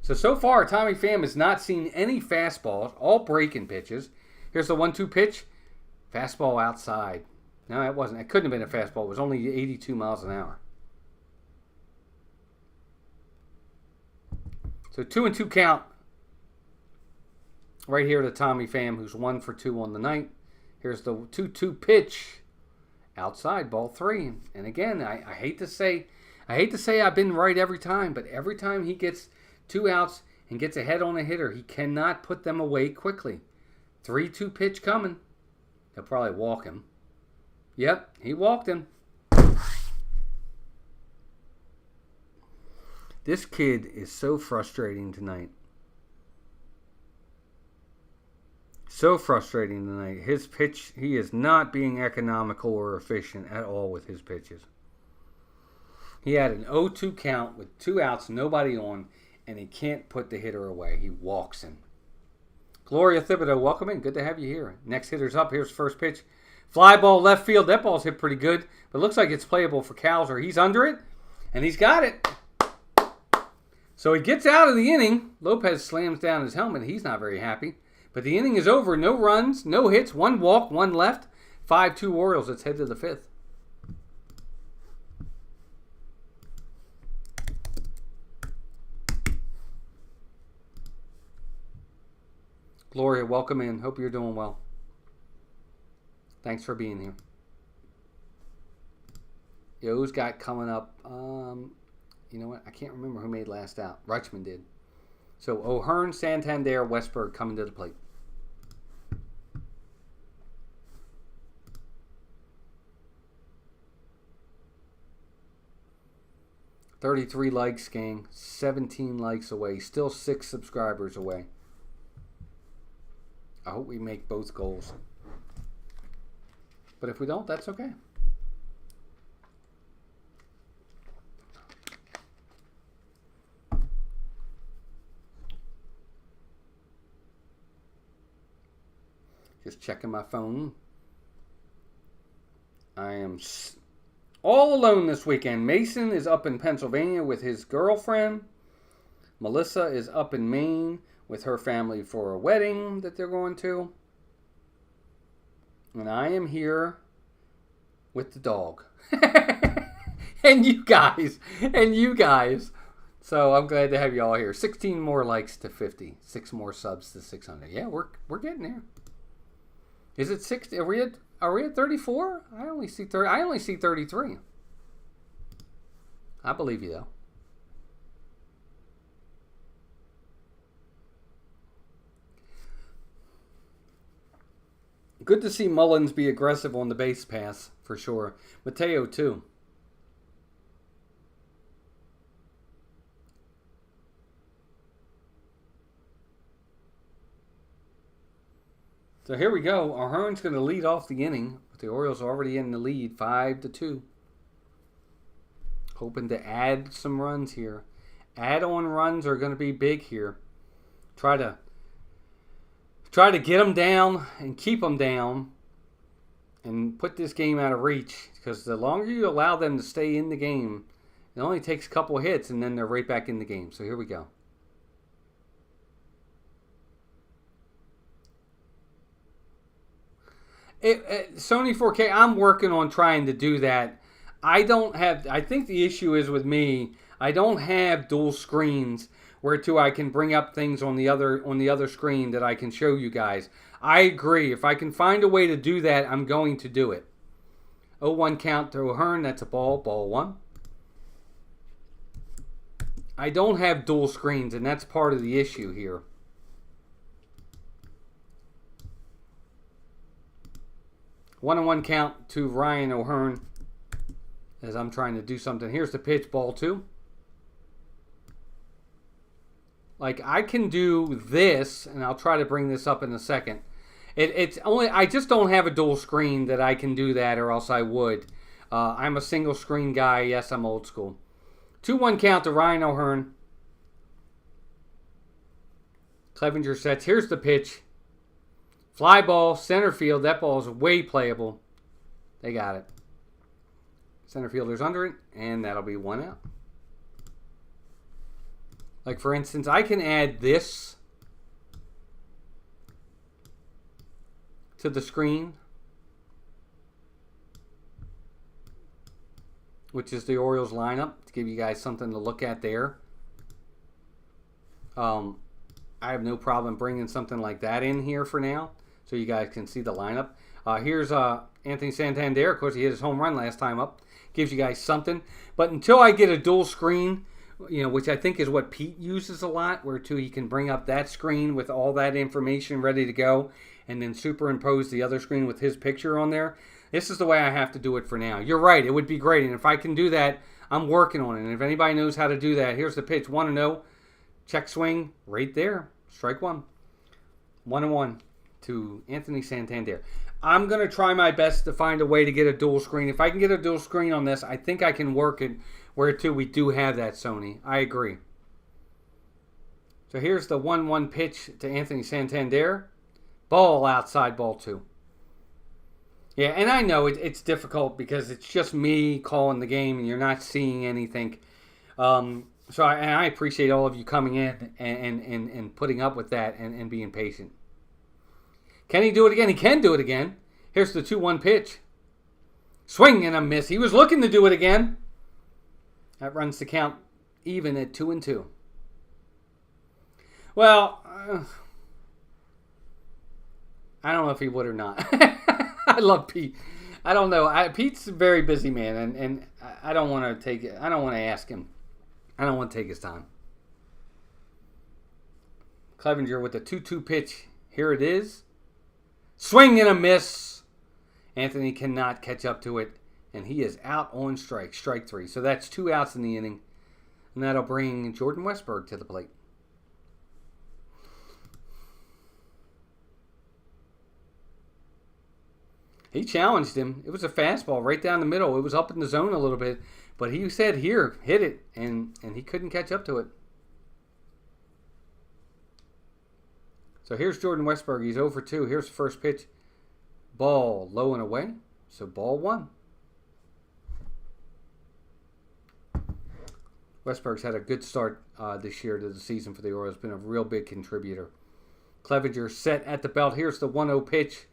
So far, Tommy Pham has not seen any fastballs, all breaking pitches. Here's the 1-2 pitch. Fastball outside. No, it wasn't. It couldn't have been a fastball. It was only 82 miles an hour. So 2-2 count Right here to Tommy Pham, who's 1 for 2 on the night. Here's the 2-2 pitch. Outside, ball 3. And again, I hate to say I've been right every time, but every time he gets 2 outs and gets ahead on a hitter, he cannot put them away quickly. 3-2 pitch coming. He'll probably walk him. Yep, he walked him. This kid is so frustrating tonight. So frustrating tonight. His pitch, he is not being economical or efficient at all with his pitches. He had an 0-2 count with 2 outs, nobody on, and he can't put the hitter away. He walks him. Gloria Thibodeau, welcome in. Good to have you here. Next hitter's up. Here's first pitch. Fly ball left field. That ball's hit pretty good, but looks like it's playable for Cowser. He's under it, and he's got it. So he gets out of the inning. Lopez slams down his helmet. He's not very happy. But the inning is over. No runs, no hits, 1 walk, 1 left. 5-2 Orioles. Let's head to the 5th. Gloria, welcome in. Hope you're doing well. Thanks for being here. Yo's got coming up. You know what? I can't remember who made last out. Reichman did. So O'Hearn, Santander, Westberg coming to the plate. $33 likes, gang. 17 likes away. Still 6 subscribers away. I hope we make both goals. But if we don't, that's okay. Just checking my phone. I am all alone this weekend. Mason is up in Pennsylvania with his girlfriend. Melissa is up in Maine with her family for a wedding that they're going to. And I am here with the dog. And you guys. So I'm glad to have you all here. 16 more likes to 50. 6 more subs to 600. Yeah, we're getting there. Is it 60? Are we at 34? I only see 33. I believe you though. Good to see Mullins be aggressive on the base pass, for sure. Mateo, too. So here we go. O'Hearn's going to lead off the inning. The Orioles are already in the lead, 5-2. Hoping to add some runs here. Add-on runs are going to be big here. Try to get them down and keep them down and put this game out of reach, because the longer you allow them to stay in the game, it only takes a couple hits and then they're right back in the game. So here we go. Sony 4K, I'm working on trying to do that. I think the issue is with me, I don't have dual screens whereto I can bring up things on the other screen that I can show you guys. I agree. If I can find a way to do that, I'm going to do it. 0-1 count to O'Hearn. That's a ball. Ball 1. I don't have dual screens, and that's part of the issue here. One and 1 count to Ryan O'Hearn as I'm trying to do something. Here's the pitch. Ball 2. Like, I can do this, and I'll try to bring this up in a second. It's only, I just don't have a dual screen that I can do that, or else I would. I'm a single screen guy. Yes, I'm old school. 2-1 count to Ryan O'Hearn. Clevenger sets. Here's the pitch. Fly ball, center field. That ball is way playable. They got it. Center fielder's under it, and that'll be 1 out. Like, for instance, I can add this to the screen, which is the Orioles lineup, to give you guys something to look at there. I have no problem bringing something like that in here for now, so you guys can see the lineup. Here's Anthony Santander. Of course, he hit his home run last time up. Gives you guys something. But until I get a dual screen, which I think is what Pete uses a lot, where too he can bring up that screen with all that information ready to go, and then superimpose the other screen with his picture on there. This is the way I have to do it for now. You're right. It would be great. And if I can do that, I'm working on it. And if anybody knows how to do that, here's the pitch. 1-0. Check swing right there. Strike one. 1-1 to Anthony Santander. I'm going to try my best to find a way to get a dual screen. If I can get a dual screen on this, I think I can work it where too we do have that, Sony. I agree. So here's the 1-1 pitch to Anthony Santander. Ball outside, ball 2. Yeah, and I know it's difficult because it's just me calling the game and you're not seeing anything. So I appreciate all of you coming in and putting up with that and being patient. Can he do it again? He can do it again. Here's the 2-1 pitch. Swing and a miss. He was looking to do it again. That runs the count even at 2-2. Well, I don't know if he would or not. I love Pete. I don't know. Pete's a very busy man, and I don't want to take it. I don't want to ask him. I don't want to take his time. Clevenger with the 2-2 pitch. Here it is. Swing and a miss. Anthony cannot catch up to it, and he is out on strike 3. So that's 2 outs in the inning, and that'll bring Jordan Westburg to the plate. He challenged him. It was a fastball right down the middle. It was up in the zone a little bit, but he said, here, hit it, and he couldn't catch up to it. So here's Jordan Westburg. He's 0 for 2. Here's the first pitch. Ball low and away. So ball 1. Westburg's had a good start this year to the season for the Orioles. Been a real big contributor. Clevenger set at the belt. Here's the 1-0 pitch.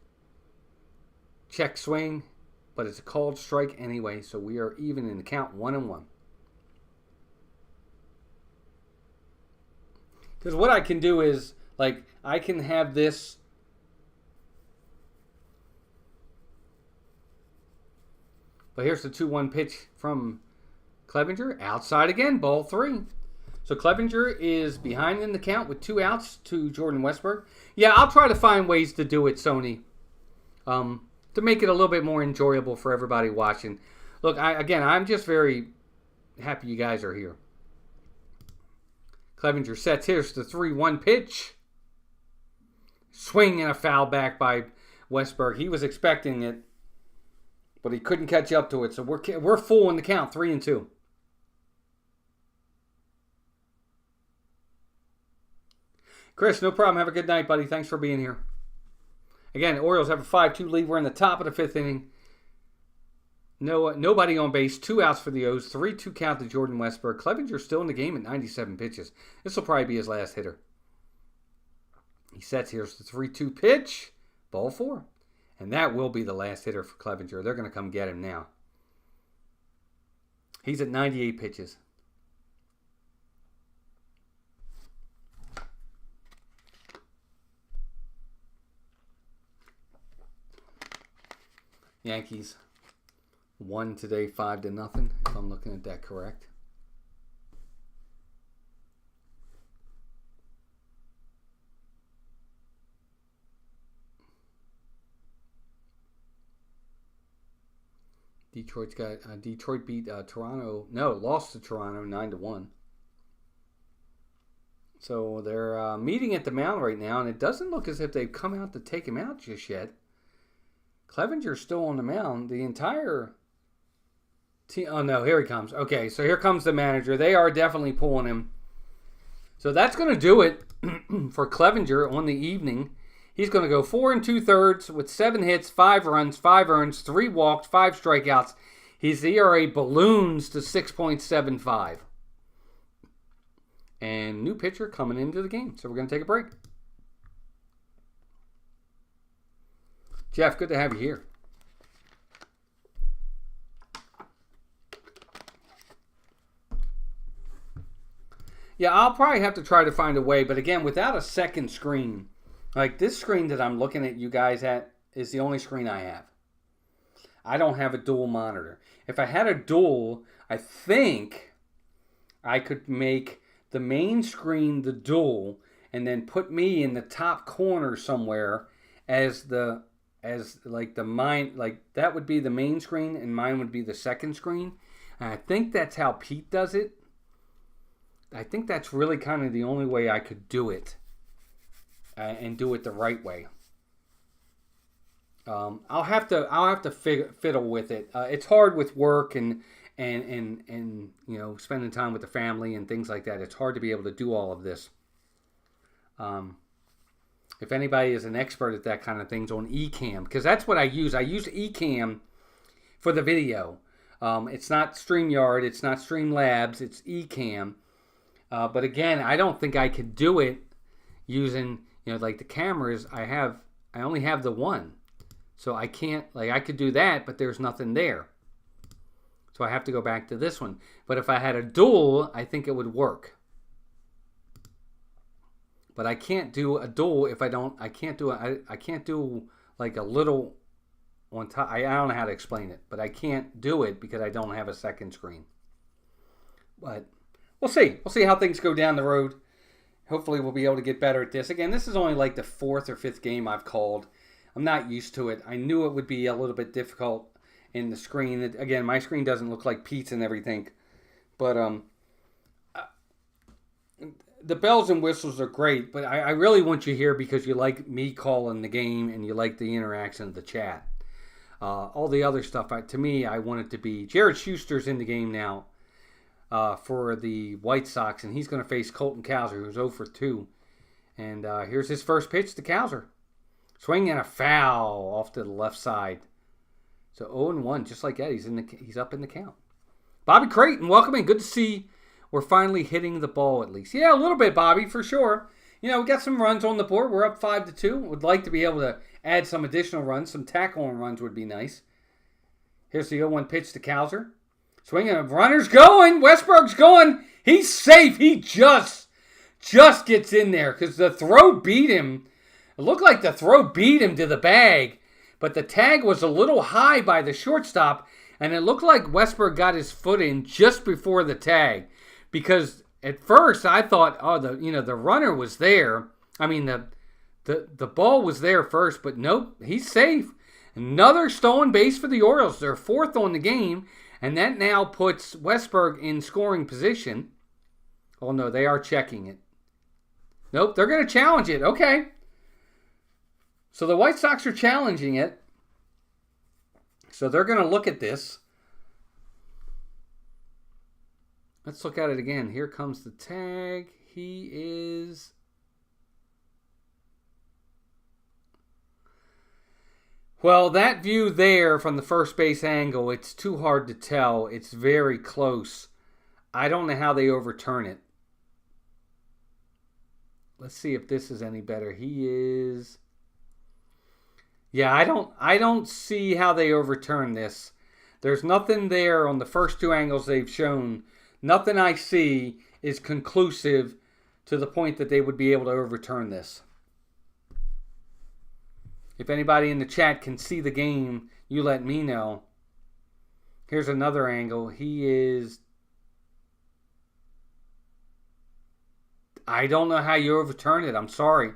Check swing, but it's a called strike anyway, so we are even in the count 1-1. Because what I can do is, like, I can have this. But here's the 2-1 pitch from Clevenger. Outside again, ball 3. So Clevenger is behind in the count with 2 outs to Jordan Westburg. Yeah, I'll try to find ways to do it, Sony. To make it a little bit more enjoyable for everybody watching. Look, I'm just very happy you guys are here. Clevenger sets. Here's the 3-1 pitch. Swing and a foul back by Westburg. He was expecting it, but he couldn't catch up to it. So we're full in the count, 3-2. Chris, no problem. Have a good night, buddy. Thanks for being here. Again, the Orioles have a 5-2 lead. We're in the top of the 5th inning. Nobody on base. 2 outs for the O's. 3-2 count to Jordan Westburg. Clevenger's still in the game at 97 pitches. This will probably be his last hitter. He sets. Here's the 3-2 pitch. Ball 4. And that will be the last hitter for Clevenger. They're going to come get him now. He's at 98 pitches. Yankees won today 5-0, if I'm looking at that correct. Detroit beat Toronto. No, lost to Toronto 9-1. So they're meeting at the mound right now, and it doesn't look as if they've come out to take him out just yet. Clevenger's still on the mound. The entire team. Oh, no, here he comes. Okay, so here comes the manager. They are definitely pulling him. So that's going to do it for Clevenger on the evening. He's going to go 4 2/3 with 7 hits, 5 runs, 5 earns, 3 walks, 5 strikeouts. His ERA balloons to 6.75. And new pitcher coming into the game. So we're going to take a break. Jeff, good to have you here. Yeah, I'll probably have to try to find a way, but again, without a second screen, like this screen that I'm looking at you guys at is the only screen I have. I don't have a dual monitor. If I had a dual, I think I could make the main screen the dual and then put me in the top corner somewhere as that would be the main screen and mine would be the second screen. And I think that's how Pete does it. I think that's really kind of the only way I could do it and do it the right way. I'll have to fiddle with it. It's hard with work and spending time with the family and things like that. It's hard to be able to do all of this. If anybody is an expert at that kind of things on Ecamm, because that's what I use. I use Ecamm for the video. It's not StreamYard. It's not Streamlabs. It's Ecamm. But again, I don't think I could do it using, like the cameras. I only have the one. So I can't, I could do that, but there's nothing there. So I have to go back to this one. But if I had a dual, I think it would work. But I can't do a dual if I can't do like a little on top. I don't know how to explain it, but I can't do it because I don't have a second screen. But we'll see. We'll see how things go down the road. Hopefully we'll be able to get better at this. Again, this is only like the 4th or 5th game I've called. I'm not used to it. I knew it would be a little bit difficult in the screen. Again, my screen doesn't look like Pete's and everything. But the bells and whistles are great. But I really want you here because you like me calling the game and you like the interaction of the chat. All the other stuff, to me, I want it to be... Jared Schuster's in the game now for the White Sox. And he's going to face Colton Cowser, who's 0 for 2. And here's his first pitch to Cowser. Swing and a foul off to the left side. So 0-1, just like that. He's up in the count. Bobby Creighton, welcome in. Good to see we're finally hitting the ball at least. Yeah, a little bit, Bobby, for sure. We got some runs on the board. We're up 5-2. Would like to be able to add some additional runs. Some tackle-on runs would be nice. Here's the 0-1 pitch to Cowser. Swing and runner's going. Westberg's going. He's safe. He just gets in there because the throw beat him. It looked like the throw beat him to the bag, but the tag was a little high by the shortstop, and it looked like Westberg got his foot in just before the tag. Because at first I thought, the runner was there. I mean, the ball was there first, but nope, he's safe. Another stolen base for the Orioles. They're 4th on the game, and that now puts Westberg in scoring position. Oh no, they are checking it. Nope, they're going to challenge it. Okay. So the White Sox are challenging it. So they're going to look at this. Let's look at it again. Here comes the tag. He is... Well, that view there from the first base angle, it's too hard to tell. It's very close. I don't know how they overturn it. Let's see if this is any better. He is... Yeah, I don't see how they overturn this. There's nothing there on the first 2 angles they've shown. Nothing I see is conclusive to the point that they would be able to overturn this. If anybody in the chat can see the game, you let me know. Here's another angle. He is... I don't know how you overturn it. I'm sorry.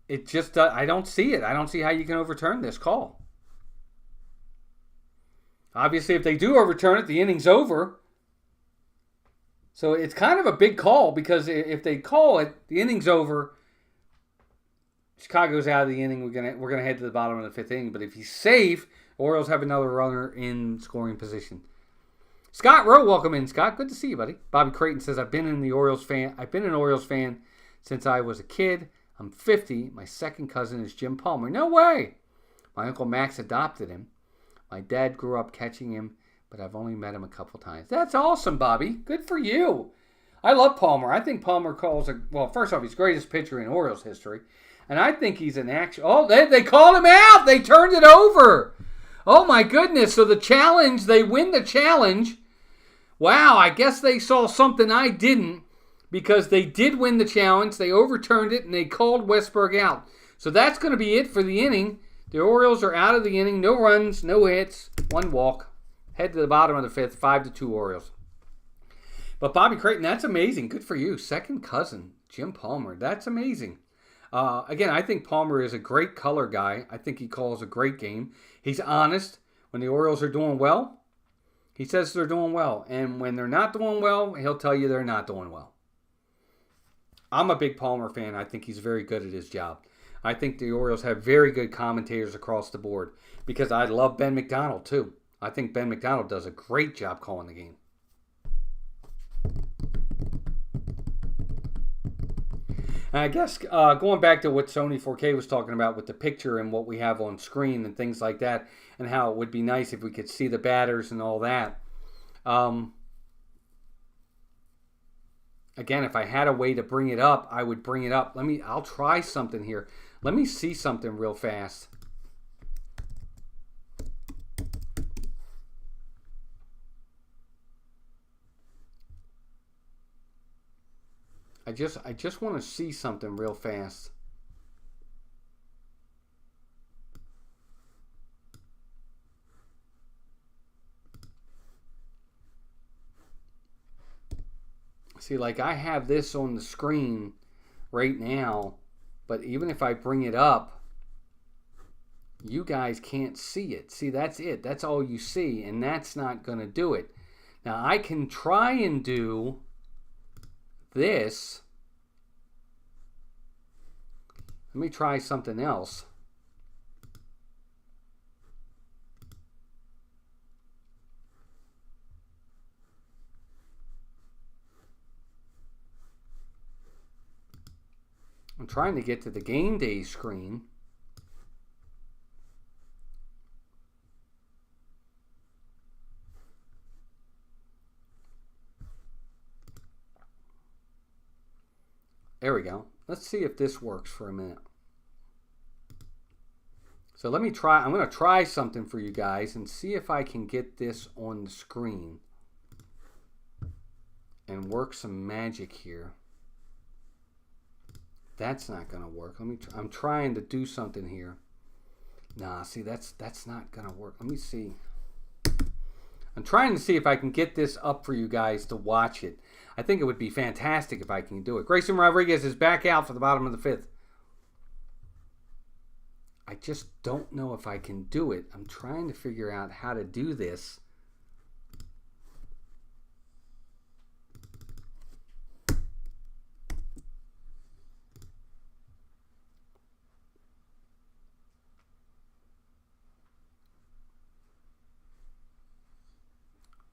It just, I don't see it. I don't see how you can overturn this call. Obviously, if they do overturn it, the inning's over. So it's kind of a big call because if they call it, the inning's over. Chicago's out of the inning. We're gonna head to the bottom of the 5th inning. But if he's safe, Orioles have another runner in scoring position. Scott Rowe, welcome in, Scott. Good to see you, buddy. Bobby Creighton says, I've been an Orioles fan since I was a kid. I'm 50. My second cousin is Jim Palmer. No way. My Uncle Max adopted him. My dad grew up catching him, but I've only met him a couple times. That's awesome, Bobby. Good for you. I love Palmer. I think Palmer first off, he's the greatest pitcher in Orioles history. And I think he's an actual... Oh, they called him out. They turned it over. Oh, my goodness. So the challenge, they win the challenge. Wow, I guess they saw something I didn't. because they did win the challenge. They overturned it, and they called Westberg out. So that's going to be it for the inning. The Orioles are out of the inning. No runs, no hits, 1 walk. Head to the bottom of the 5th, 5-2 Orioles. But Bobby Creighton, that's amazing. Good for you. Second cousin, Jim Palmer. That's amazing. Again, I think Palmer is a great color guy. I think he calls a great game. He's honest. When the Orioles are doing well, he says they're doing well. And when they're not doing well, he'll tell you they're not doing well. I'm a big Palmer fan. I think he's very good at his job. I think the Orioles have very good commentators across the board because I love Ben McDonald too. I think Ben McDonald does a great job calling the game. And I guess going back to what Sony 4K was talking about with the picture and what we have on screen and things like that, and how it would be nice if we could see the batters and all that. Again, if I had a way to bring it up, I would bring it up. I'll try something here. Let me see something real fast. I just want to see something real fast. See, like I have this on the screen right now, but even if I bring it up, you guys can't see it. See, that's it. That's all you see, and that's not going to do it. Now, I can try and do this. Let me try something else. I'm trying to get to the game day screen. There we go. Let's see if this works for a minute. So let me try. I'm going to try something for you guys and see if I can get this on the screen and work some magic here. That's not going to work. I'm trying to do something here. Nah, see, that's not going to work. Let me see. I'm trying to see if I can get this up for you guys to watch it. I think it would be fantastic if I can do it. Grayson Rodriguez is back out for the bottom of the 5th. I just don't know if I can do it. I'm trying to figure out how to do this.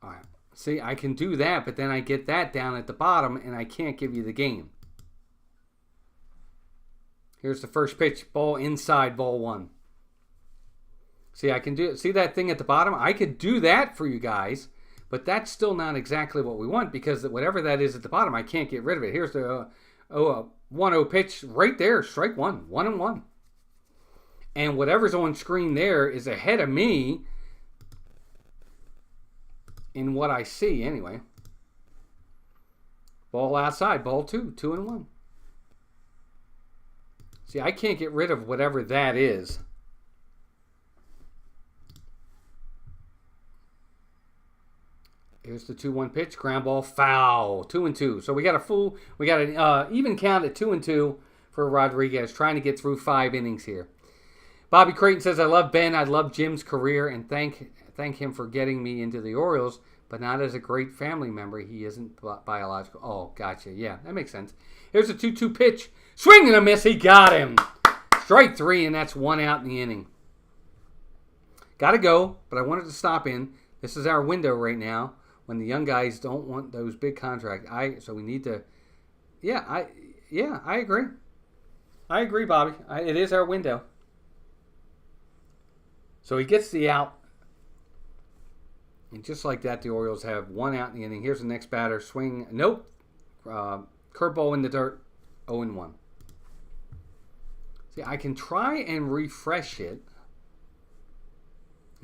All right. See, I can do that, but then I get that down at the bottom, and I can't give you the game. Here's the first pitch. Ball inside, ball 1. See, I can do it. See that thing at the bottom? I could do that for you guys, but that's still not exactly what we want because whatever that is at the bottom, I can't get rid of it. Here's the 1-0 pitch right there. Strike 1. 1-1. And whatever's on screen there is ahead of me in what I see anyway. Ball outside, ball 2, 2-1. See, I can't get rid of whatever that is. Here's the 2-1 pitch, ground ball, foul, 2-2. So we got an even count at 2-2 for Rodriguez, trying to get through 5 innings here. Bobby Creighton says, I love Ben, I love Jim's career, and thank him for getting me into the Orioles, but not as a great family member. He isn't biological. Oh, gotcha. Yeah, that makes sense. Here's a 2-2 pitch. Swing and a miss. He got him. Strike 3, and that's 1 out in the inning. Got to go, but I wanted to stop in. This is our window right now when the young guys don't want those big contracts. So we need to. I agree. I agree, Bobby. It is our window. So he gets the out. And just like that, the Orioles have 1 out in the inning. Here's the next batter. Swing. Nope. Curveball in the dirt. 0-1. See, I can try and refresh it.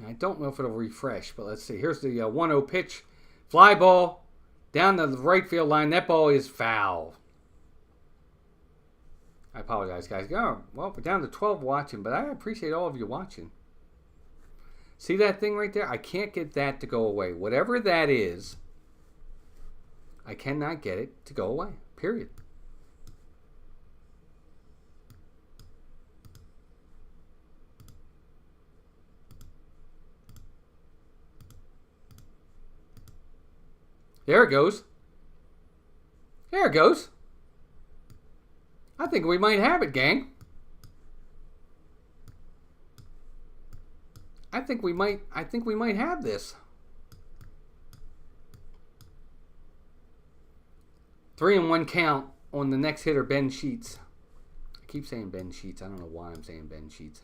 I don't know if it'll refresh, but let's see. Here's the 1-0 pitch. Fly ball. down the right field line. That ball is foul. I apologize, guys. Oh, well, we're down to 12 watching, but I appreciate all of you watching. See that thing right there? I can't get that to go away. Whatever that is, I cannot get it to go away. Period. There it goes. There it goes. I think we might have it, gang. I think we might have this. 3-1 count on the next hitter, Ben Sheets. I keep saying Ben Sheets. I don't know why I'm saying Ben Sheets.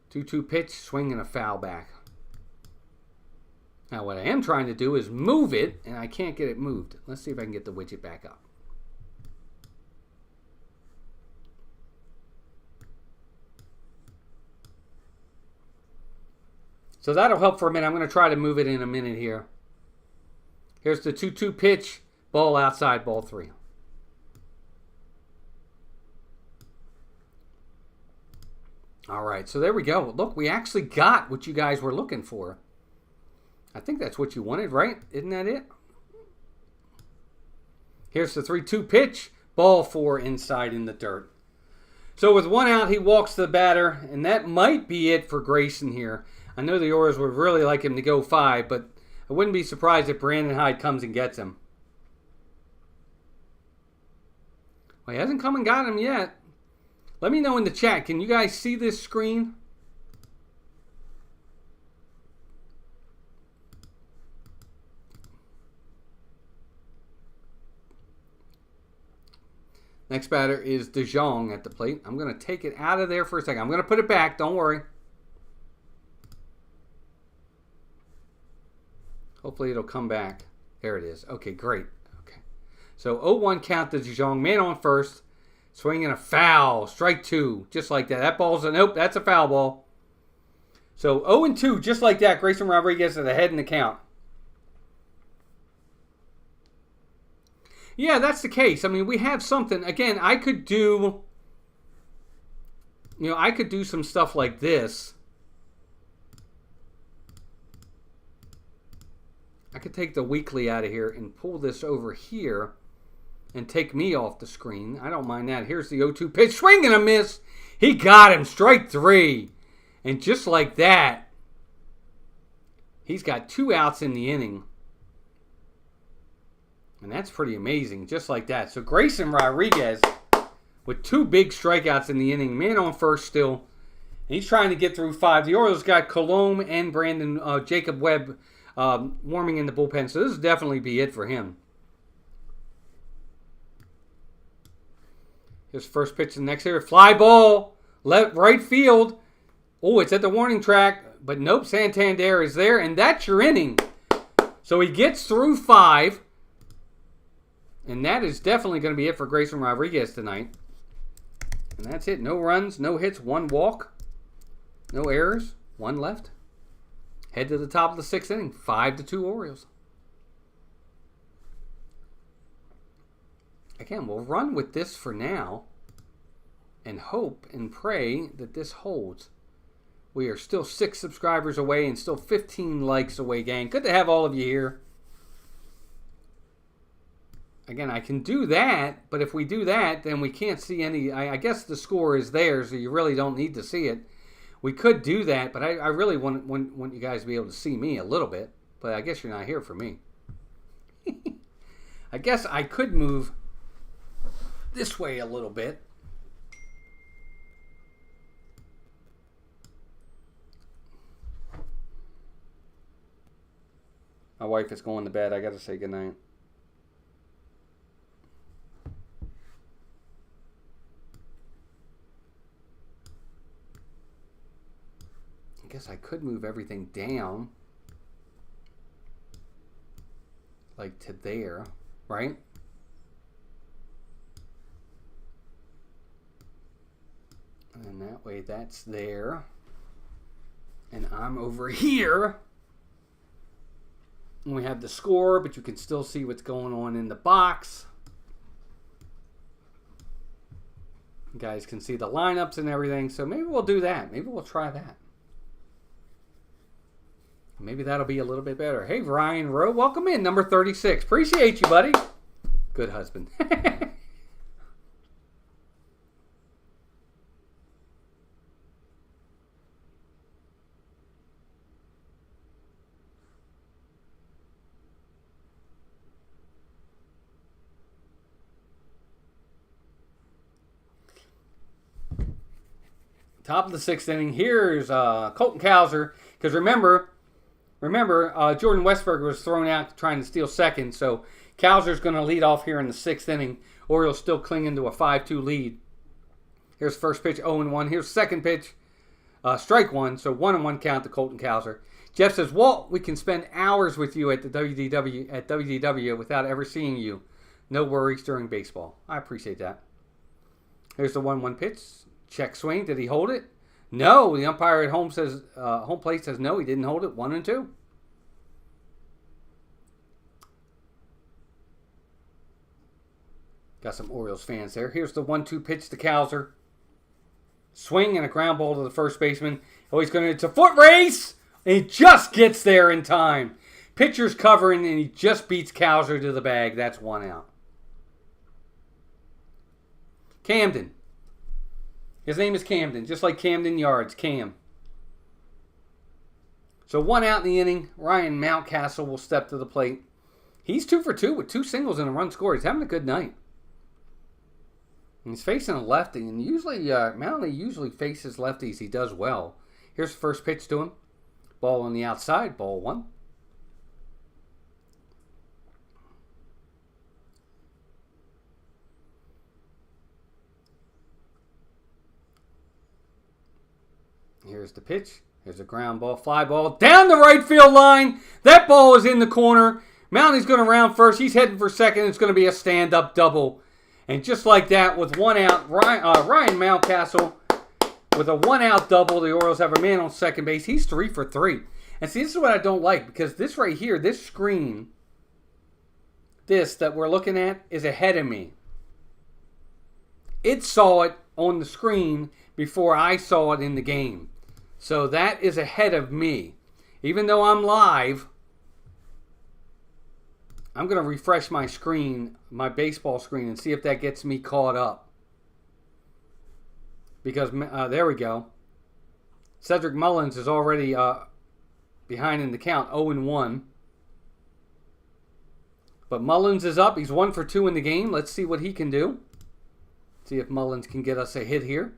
Two-two pitch, swing and a foul back. Now what I am trying to do is move it, and I can't get it moved. Let's see if I can get the widget back up. So that'll help for a minute. I'm going to try to move it in a minute here. Here's the 2-2 pitch. Ball outside, ball 3. All right, so there we go. Look, we actually got what you guys were looking for. I think that's what you wanted, right? Isn't that it? Here's the 3-2 pitch. Ball 4 inside in the dirt. So with 1 out, he walks the batter, and that might be it for Grayson here. I know the Orioles would really like him to go 5, but I wouldn't be surprised if Brandon Hyde comes and gets him. Well, he hasn't come and got him yet. Let me know in the chat. Can you guys see this screen? Next batter is DeJong at the plate. I'm going to take it out of there for a second. I'm going to put it back. Don't worry. Hopefully it'll come back. There it is. Okay, great. Okay. So 0-1 count to DeJong. Man on first. Swinging a foul. Strike 2. Just like that. That ball's a nope. That's a foul ball. So 0-2. Just like that. Grayson Rodriguez is ahead in the count. Yeah, that's the case. I mean, we have something. Again, I could do, I could do some stuff like this. I could take the weekly out of here and pull this over here and take me off the screen. I don't mind that. Here's the 0-2 pitch. Swing and a miss. He got him. Strike 3. And just like that, he's got 2 outs in the inning. And that's pretty amazing, just like that. So Grayson Rodriguez with 2 big strikeouts in the inning. Man on first still. And he's trying to get through 5. The Orioles got Colomb and Jacob Webb warming in the bullpen. So this will definitely be it for him. His first pitch to the next hitter. Fly ball. Left right field. Oh, it's at the warning track. But nope, Santander is there. And that's your inning. So he gets through 5. And that is definitely going to be it for Grayson Rodriguez tonight. And that's it. No runs, no hits, 1 walk. No errors, 1 left. Head to the top of the 6th inning. 5-2 Orioles. Again, we'll run with this for now. And hope and pray that this holds. We are still 6 subscribers away and still 15 likes away, gang. Good to have all of you here. Again, I can do that, but if we do that, then we can't see any. I guess the score is there, so you really don't need to see it. We could do that, but I really want you guys to be able to see me a little bit. But I guess you're not here for me. I guess I could move this way a little bit. My wife is going to bed. I got to say goodnight. I guess I could move everything down like to there, right? And that way that's there. And I'm over here. And we have the score, but you can still see what's going on in the box. You guys can see the lineups and everything. So maybe we'll do that. Maybe we'll try that. Maybe that'll be a little bit better. Hey, Ryan Rowe, welcome in, number 36. Appreciate you, buddy. Good husband. Top of the 6th inning. Here's Colton Cowser. Because remember, Jordan Westberg was thrown out trying to steal second. So Cowser's going to lead off here in the 6th inning. Orioles still clinging to a 5-2 lead. Here's first pitch, 0-1. Here's second pitch, strike one. So 1-1 count to Colton Cowser. Jeff says, Walt, we can spend hours with you at the WDW without ever seeing you. No worries during baseball. I appreciate that. Here's the 1-1 pitch. Check swing. Did he hold it? No. The umpire at home plate says no, he didn't hold it. 1-2. Got some Orioles fans there. Here's the 1-2 pitch to Cowser. Swing and a ground ball to the first baseman. Oh, it's a foot race! And he just gets there in time. Pitcher's covering and he just beats Cowser to the bag. That's 1 out. Camden. His name is Camden, just like Camden Yards, Cam. So 1 out in the inning. Ryan Mountcastle will step to the plate. He's 2 for 2 with 2 singles and a run scored. He's having a good night. And he's facing a lefty, and usually Mountley usually faces lefties. He does well. Here's the first pitch to him. Ball on the outside, ball 1. Here's the pitch. Here's a ground ball, fly ball, down the right field line. That ball is in the corner. Mounty's going to round first. He's heading for second. It's going to be a stand-up double. And just like that, with 1 out, Ryan Mountcastle with a 1-out double. The Orioles have a man on second base. He's 3 for 3. And see, this is what I don't like, because this right here, this screen, this that we're looking at, is ahead of me. It saw it on the screen before I saw it in the game. So that is ahead of me. Even though I'm live, I'm going to refresh my screen, my baseball screen, and see if that gets me caught up. Because, there we go. Cedric Mullins is already behind in the count, 0-1. But Mullins is up. He's 1 for 2 in the game. Let's see what he can do. See if Mullins can get us a hit here.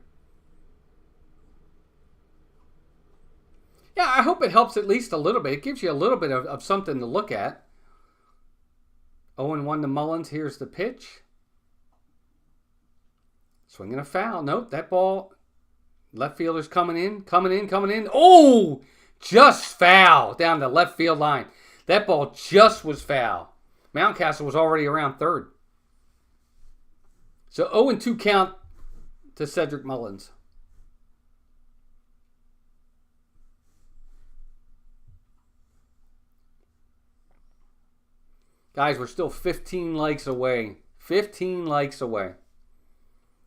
Yeah, I hope it helps at least a little bit. It gives you a little bit of something to look at. 0-1 to Mullins. Here's the pitch. Swinging a foul. Nope, that ball. Left fielder's coming in. Oh! Just foul down the left field line. That ball just was foul. Mountcastle was already around third. So 0-2 count to Cedric Mullins. Guys, we're still 15 likes away. 15 likes away.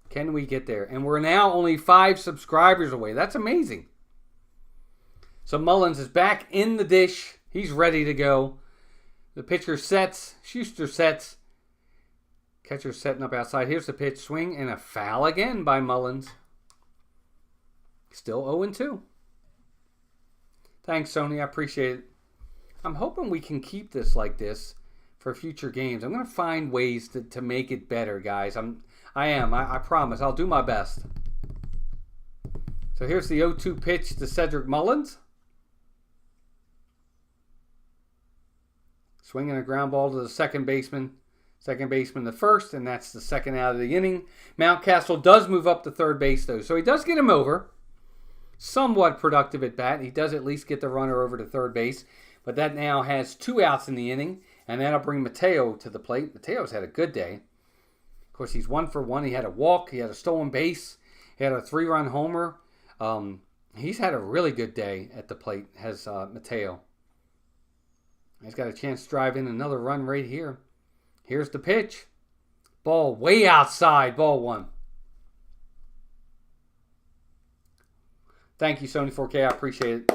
Can we get there? And we're now only 5 subscribers away. That's amazing. So Mullins is back in the dish. He's ready to go. The pitcher sets. Schuster sets. Catcher setting up outside. Here's the pitch. Swing and a foul again by Mullins. Still 0-2. Thanks, Sony. I appreciate it. I'm hoping we can keep this like this for future games. I'm going to find ways to make it better, guys. I promise. I'll do my best. So here's the 0-2 pitch to Cedric Mullins. Swinging a ground ball to the second baseman. Second baseman the first, and that's the 2nd out of the inning. Mountcastle does move up to third base, though. So he does get him over. Somewhat productive at bat. He does at least get the runner over to third base. But that now has 2 outs in the inning. And that'll bring Mateo to the plate. Mateo's had a good day. Of course, he's 1 for 1. He had a walk. He had a stolen base. He had a 3-run homer. He's had a really good day at the plate, has Mateo. He's got a chance to drive in another run right here. Here's the pitch. Ball way outside. Ball 1. Thank you, Sony 4K. I appreciate it.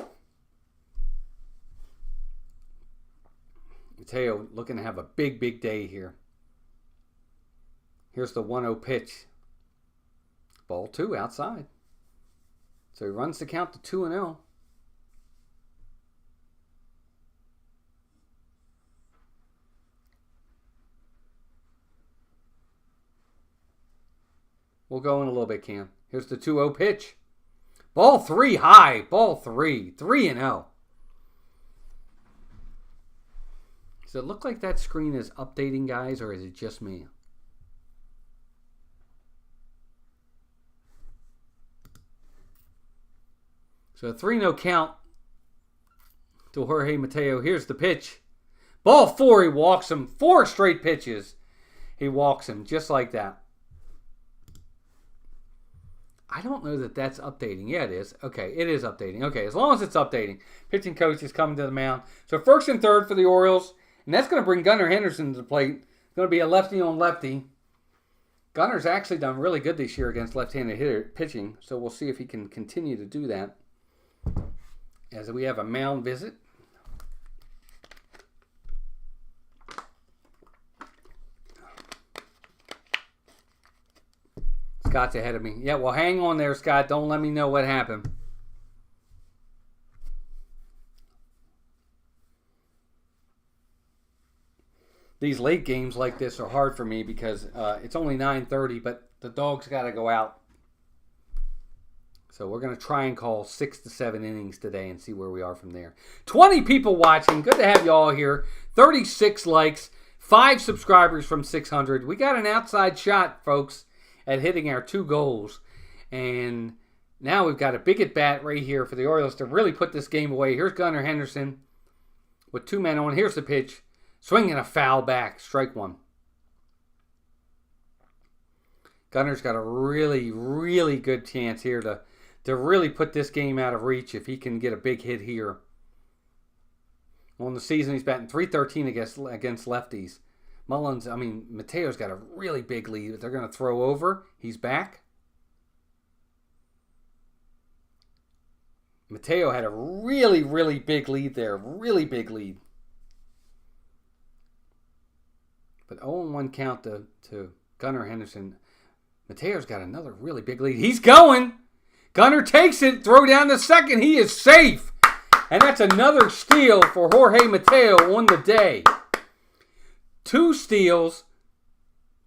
Mateo looking to have a big, big day here. Here's the 1-0 pitch. Ball 2 outside. So he runs the count to 2-0. We'll go in a little bit, Cam. Here's the 2-0 pitch. Ball 3 high. Ball 3. 3-0. Does it look like that screen is updating, guys, or is it just me? So a 3-0 count to Jorge Mateo. Here's the pitch. Ball 4, he walks him. 4 straight pitches. He walks him just like that. I don't know that that's updating. Yeah, it is. Okay, it is updating. Okay, as long as it's updating. Pitching coach is coming to the mound. So first and third for the Orioles. And that's going to bring Gunnar Henderson to the plate. It's going to be a lefty on lefty. Gunnar's actually done really good this year against left-handed hitter pitching. So we'll see if he can continue to do that. As we have a mound visit. Scott's ahead of me. Yeah, well, hang on there, Scott. Don't let me know what happened. These late games like this are hard for me because it's only 9:30, but the dog's got to go out. So we're going to try and call 6 to 7 innings today and see where we are from there. 20 people watching. Good to have you all here. 36 likes. 5 subscribers from 600. We got an outside shot, folks, at hitting our 2 goals. And now we've got a big at bat right here for the Orioles to really put this game away. Here's Gunnar Henderson with 2 men on. Here's the pitch. Swinging a foul back. Strike 1. Gunnar's got a really, really good chance here to really put this game out of reach if he can get a big hit here. On the season, he's batting .313 against lefties. Mateo's got a really big lead, but they're going to throw over. He's back. Mateo had a really, really big lead there. Really big lead. But 0-1 count to Gunnar Henderson. Mateo's got another really big lead. He's going! Gunnar takes it, throw down to second. He is safe. And that's another steal for Jorge Mateo on the day. 2 steals,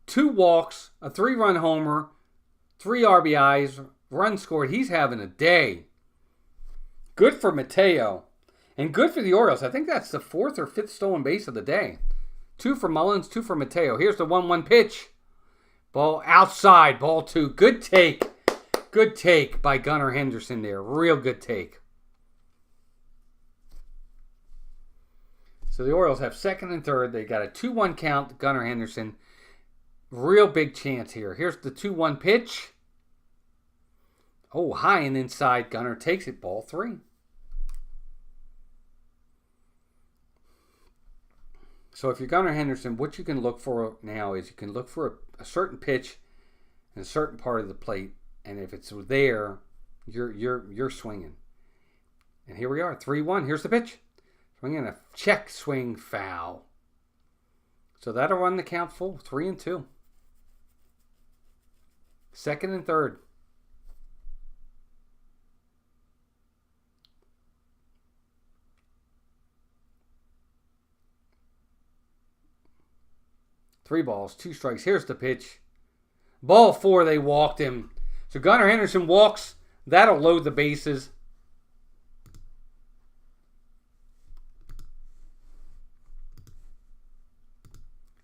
2 walks, a 3-run homer, 3 RBIs, run scored. He's having a day. Good for Mateo. And good for the Orioles. I think that's the 4th or 5th stolen base of the day. 2 for Mullins, 2 for Mateo. Here's the 1-1 pitch. Ball outside, ball 2. Good take. Good take by Gunnar Henderson there. Real good take. So the Orioles have second and third. They got a 2-1 count to Gunnar Henderson. Real big chance here. Here's the 2-1 pitch. Oh, high and inside. Gunnar takes it. Ball 3. So if you're Gunnar Henderson, what you can look for now is you can look for a certain pitch in a certain part of the plate. And if it's there, you're swinging. And here we are, 3-1. Here's the pitch. Swinging a check swing foul. So that'll run the count full, 3-2. Second and third. Three balls, 2 strikes. Here's the pitch. Ball 4, they walked him. So Gunnar Henderson walks. That'll load the bases.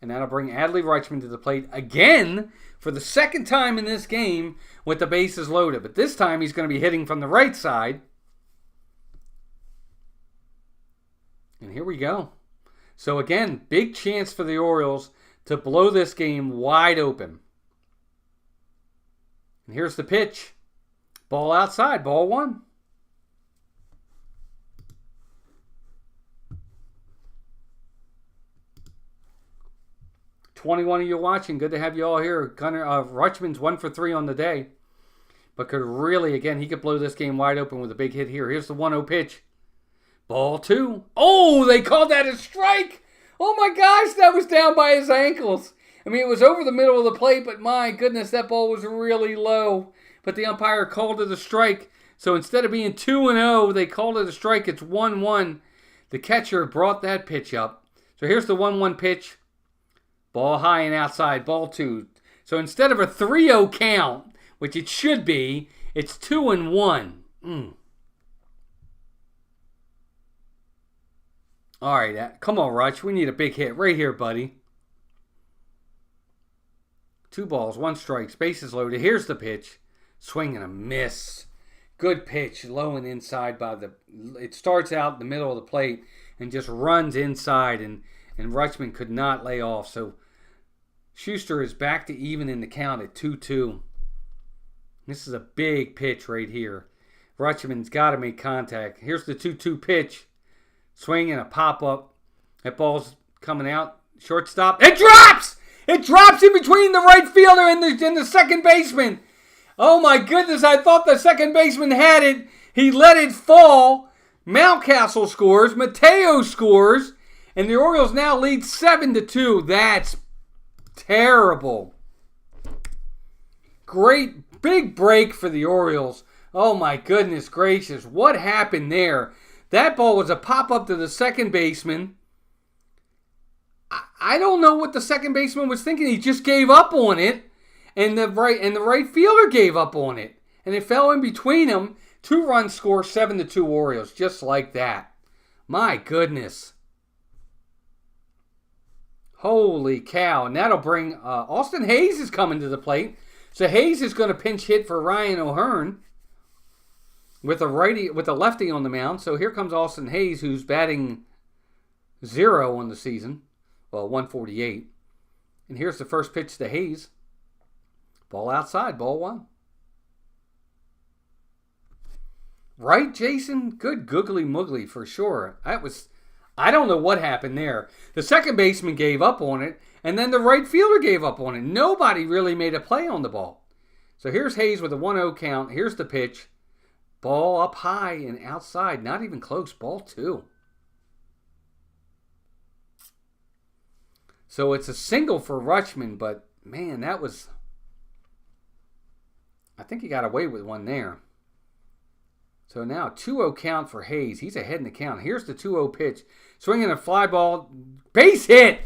And that'll bring Adley Rutschman to the plate again for the second time in this game with the bases loaded. But this time he's going to be hitting from the right side. And here we go. So again, big chance for the Orioles to blow this game wide open. And here's the pitch. Ball outside. Ball 1. $21 of you watching. Good to have you all here. Gunnar Rutschman's 1 for 3 on the day. But could really, again, he could blow this game wide open with a big hit here. Here's the 1-0 pitch. Ball 2. Oh, they called that a strike. Oh my gosh, that was down by his ankles. I mean, it was over the middle of the plate, but my goodness, that ball was really low. But the umpire called it a strike. So instead of being 2-0, they called it a strike. It's 1-1. The catcher brought that pitch up. So here's the 1-1 pitch. Ball high and outside, ball 2. So instead of a 3-0 count, which it should be, it's 2-1. All right, come on, Rutsch. We need a big hit right here, buddy. 2 balls, 1 strike, bases loaded. Here's the pitch. Swing and a miss. Good pitch, low and inside by the... It starts out in the middle of the plate and just runs inside, and Rutschman could not lay off. So Schuster is back to even in the count at 2-2. This is a big pitch right here. Rutschman's got to make contact. Here's the 2-2 pitch. Swing and a pop-up. That ball's coming out. Shortstop. It drops! It drops in between the right fielder and the second baseman. Oh my goodness, I thought the second baseman had it. He let it fall. Mountcastle scores. Mateo scores. And the Orioles now lead 7-2. That's terrible. Great big break for the Orioles. Oh my goodness gracious. What happened there? That ball was a pop-up to the second baseman. I don't know what the second baseman was thinking. He just gave up on it. And the right fielder gave up on it. And it fell in between them. 2-run score, 7-2 Orioles. Just like that. My goodness. Holy cow. And that'll bring... Austin Hayes is coming to the plate. So Hayes is going to pinch hit for Ryan O'Hearn. With a lefty on the mound. So here comes Austin Hayes, who's batting 0 on the season. Well, 148. And here's the first pitch to Hayes. Ball outside, ball 1. Right, Jason? Good googly moogly for sure. I don't know what happened there. The second baseman gave up on it, and then the right fielder gave up on it. Nobody really made a play on the ball. So here's Hayes with a 1-0 count. Here's the pitch. Ball up high and outside. Not even close. Ball 2. So it's a single for Rutschman, but man, that was... I think he got away with one there. So now 2-0 count for Hayes. He's ahead in the count. Here's the 2-0 pitch. Swinging a fly ball. Base hit!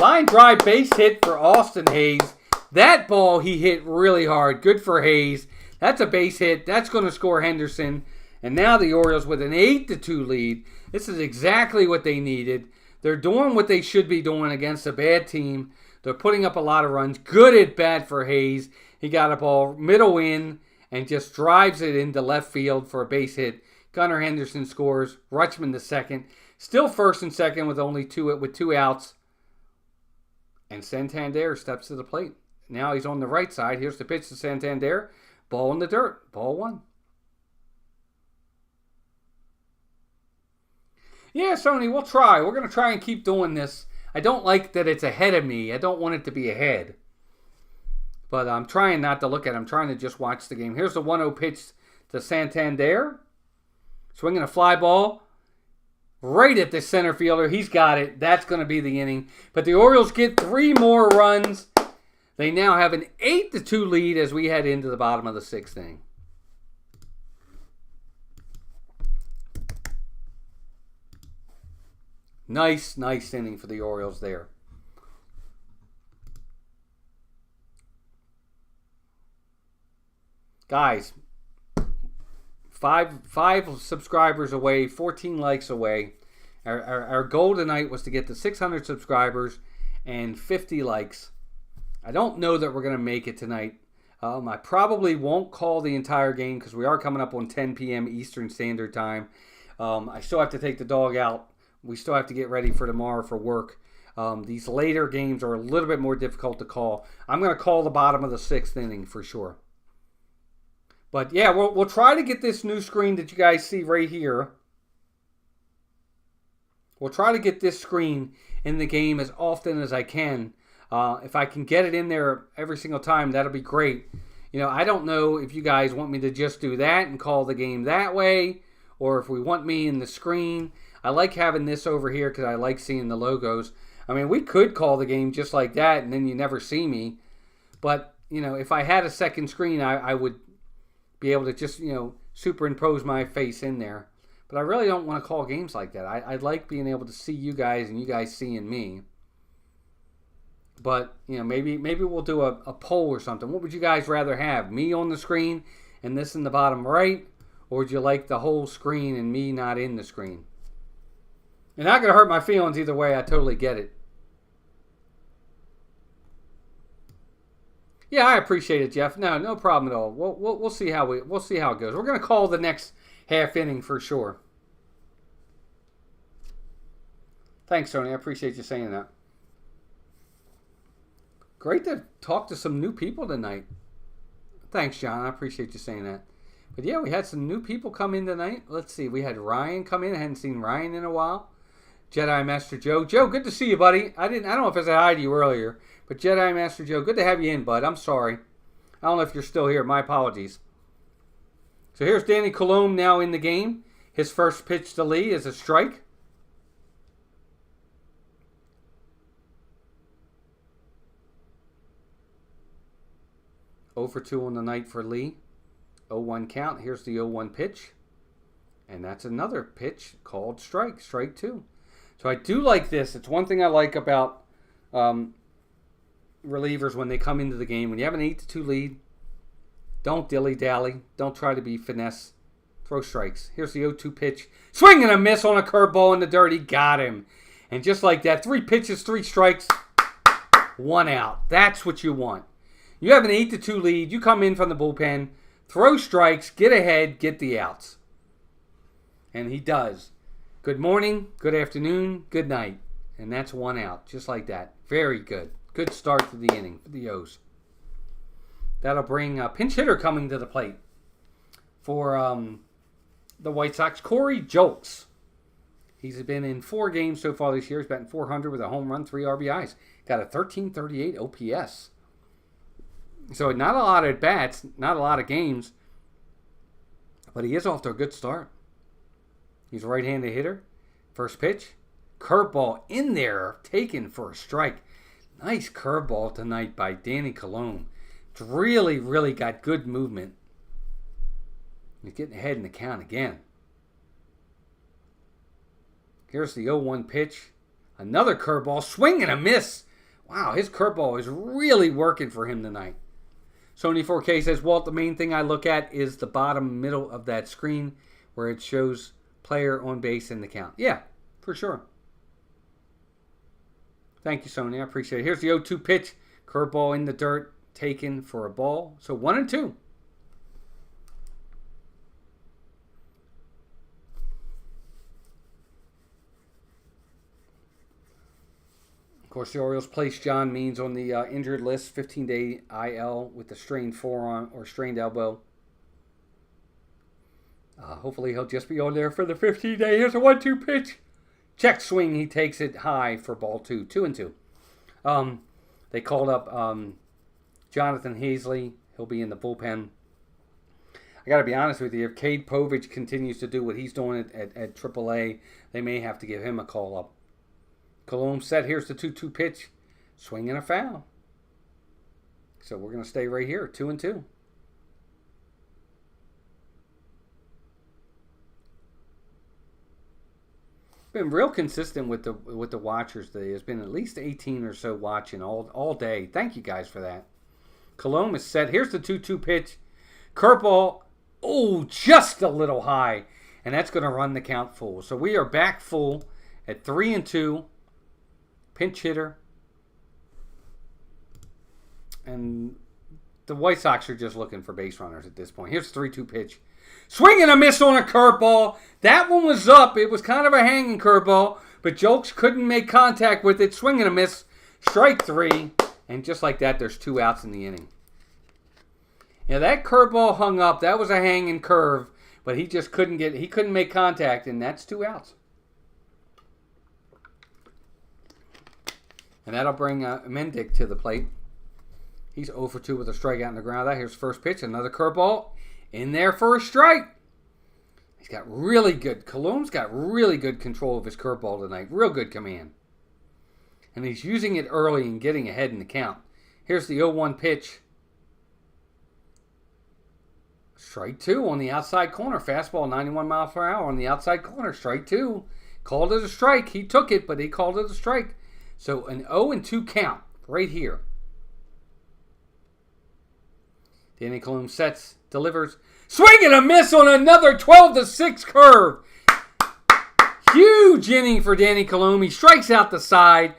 Line drive base hit for Austin Hayes. That ball he hit really hard. Good for Hayes. That's a base hit. That's going to score Henderson. And now the Orioles with an 8-2 lead. This is exactly what they needed. They're doing what they should be doing against a bad team. They're putting up a lot of runs. Good at bat for Hayes. He got a ball middle in and just drives it into left field for a base hit. Gunnar Henderson scores. Rutschman the second. Still first and second with two outs. And Santander steps to the plate. Now he's on the right side. Here's the pitch to Santander. Ball in the dirt. Ball 1. Yeah, Sony, we'll try. We're going to try and keep doing this. I don't like that it's ahead of me. I don't want it to be ahead. But I'm trying not to look at it. I'm trying to just watch the game. Here's the 1-0 pitch to Santander. Swinging a fly ball right at the center fielder. He's got it. That's going to be the inning. But the Orioles get 3 more runs. They now have an 8-2 lead as we head into the bottom of the 6th inning. Nice inning for the Orioles there. Guys, five subscribers away, 14 likes away. Our goal tonight was to get to 600 subscribers and 50 likes. I don't know that we're going to make it tonight. I probably won't call the entire game because we are coming up on 10 p.m. Eastern Standard Time. I still have to take the dog out. We still have to get ready for tomorrow for work. These later games are a little bit more difficult to call. I'm going to call the bottom of the 6th inning for sure. But yeah, we'll try to get this new screen that you guys see right here. We'll try to get this screen in the game as often as I can. If I can get it in there every single time, that'll be great. You know, I don't know if you guys want me to just do that and call the game that way, or if we want me in the screen. I like having this over here because I like seeing the logos. I mean, we could call the game just like that and then you never see me. But, you know, if I had a second screen, I would be able to just, you know, superimpose my face in there. But I really don't want to call games like that. I like being able to see you guys and you guys seeing me. But, you know, maybe we'll do a poll or something. What would you guys rather have? Me on the screen and this in the bottom right? Or would you like the whole screen and me not in the screen? You're not going to hurt my feelings either way. I totally get it. Yeah, I appreciate it, Jeff. No problem at all. We'll see how it goes. We're going to call the next half inning for sure. Thanks, Tony. I appreciate you saying that. Great to talk to some new people tonight. Thanks, John. I appreciate you saying that. But yeah, we had some new people come in tonight. Let's see. We had Ryan come in. I hadn't seen Ryan in a while. Jedi Master Joe. Joe, good to see you, buddy. I don't know if I said hi to you earlier. But Jedi Master Joe, good to have you in, bud. I'm sorry. I don't know if you're still here. My apologies. So here's Danny Colomb now in the game. His first pitch to Lee is a strike. Oh for 2 on the night for Lee. 0-1 count. Here's the 0-1 pitch. And that's another pitch called strike. Strike 2. So I do like this. It's one thing I like about relievers when they come into the game. When you have an 8-2 lead, don't dilly-dally. Don't try to be finesse. Throw strikes. Here's the 0-2 pitch. Swing and a miss on a curveball in the dirt. He got him. And just like that, 3 pitches, 3 strikes, 1 out. That's what you want. You have an 8-2 lead. You come in from the bullpen, throw strikes, get ahead, get the outs. And he does. Good morning, good afternoon, good night. And that's 1 out, just like that. Very good. Good start to the inning for the O's. That'll bring a pinch hitter coming to the plate for the White Sox, Corey Julks. He's been in 4 games so far this year. He's batting .400 with a home run, 3 RBIs. Got a 1338 OPS. So not a lot of at-bats, not a lot of games, but he is off to a good start. He's a right-handed hitter. First pitch, curveball in there, taken for a strike. Nice curveball tonight by Danny Colomb. It's really, really got good movement. He's getting ahead in the count again. Here's the 0-1 pitch. Another curveball, swing and a miss. Wow, his curveball is really working for him tonight. Sony 4K says, Walt, the main thing I look at is the bottom middle of that screen where it shows player on base in the count. Yeah, for sure. Thank you, Sony. I appreciate it. Here's the 0-2 pitch. Curveball in the dirt, taken for a ball. So 1-2. Of course, the Orioles placed John Means on the injured list, 15-day IL with a strained forearm or strained elbow. Hopefully, he'll just be on there for the 15-day. Here's a 1-2 pitch. Check swing. He takes it high for ball 2. 2-2. They called up Jonathan Hazley. He'll be in the bullpen. I got to be honest with you. If Cade Povich continues to do what he's doing at AAA, they may have to give him a call up. Colomb set. Here's the 2-2 pitch. Swing and a foul. So we're going to stay right here. 2-2. Been real consistent with the watchers today. There's been at least 18 or so watching all day. Thank you guys for that. Colomb is set. Here's the 2-2 pitch. Curveball. Oh, just a little high. And that's going to run the count full. So we are back full at 3-2. Pinch hitter. And the White Sox are just looking for base runners at this point. Here's the 3-2 pitch. Swing and a miss on a curveball. That one was up. It was kind of a hanging curveball, but Julks couldn't make contact with it. Swing and a miss. Strike 3. And just like that, there's 2 outs in the inning. Yeah, that curveball hung up. That was a hanging curve, but he just couldn't make contact, and that's 2 outs. And that'll bring Mendick to the plate. He's 0 for 2 with a strikeout in the ground. Here's first pitch, another curveball in there for a strike. He's got really good. Colom's got really good control of his curveball tonight. Real good command. And he's using it early and getting ahead in the count. Here's the 0-1 pitch. Strike 2 on the outside corner. Fastball 91 miles per hour on the outside corner. Strike 2. Called it a strike. He took it, but he called it a strike. So an 0-2 count right here. Danny Colom sets, delivers. Swing and a miss on another 12-6 curve. Huge inning for Danny Colom. He strikes out the side.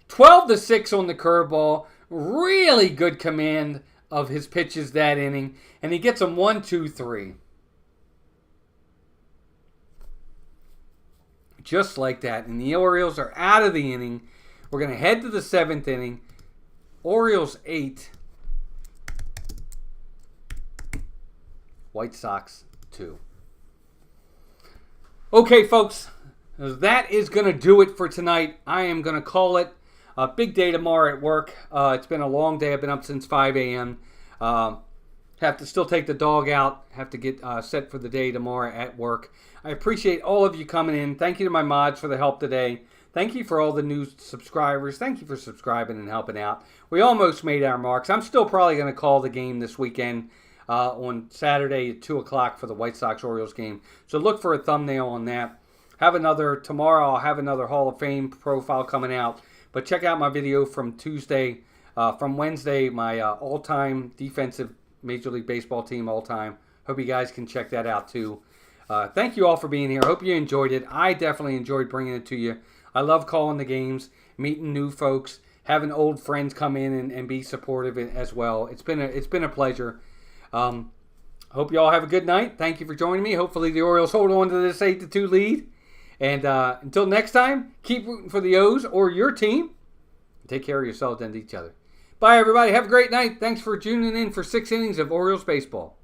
12-6 on the curveball. Really good command of his pitches that inning. And he gets them 1, 2, 3. Just like that. And the Orioles are out of the inning. We're going to head to the 7th inning. Orioles 8. White Sox 2. Okay, folks. That is going to do it for tonight. I am going to call it a big day tomorrow at work. It's been a long day. I've been up since 5 a.m. Have to still take the dog out. Have to get set for the day tomorrow at work. I appreciate all of you coming in. Thank you to my mods for the help today. Thank you for all the new subscribers. Thank you for subscribing and helping out. We almost made our marks. I'm still probably going to call the game this weekend on Saturday at 2 o'clock for the White Sox-Orioles game. So look for a thumbnail on that. Tomorrow I'll have another Hall of Fame profile coming out. But check out my video from Wednesday, my all-time defensive Major League Baseball team all-time. Hope you guys can check that out too. Thank you all for being here. Hope you enjoyed it. I definitely enjoyed bringing it to you. I love calling the games, meeting new folks, having old friends come in and be supportive as well. It's been a pleasure. Hope you all have a good night. Thank you for joining me. Hopefully the Orioles hold on to this 8-2 lead. And until next time, keep rooting for the O's or your team. Take care of yourselves and each other. Bye, everybody. Have a great night. Thanks for tuning in for 6 innings of Orioles baseball.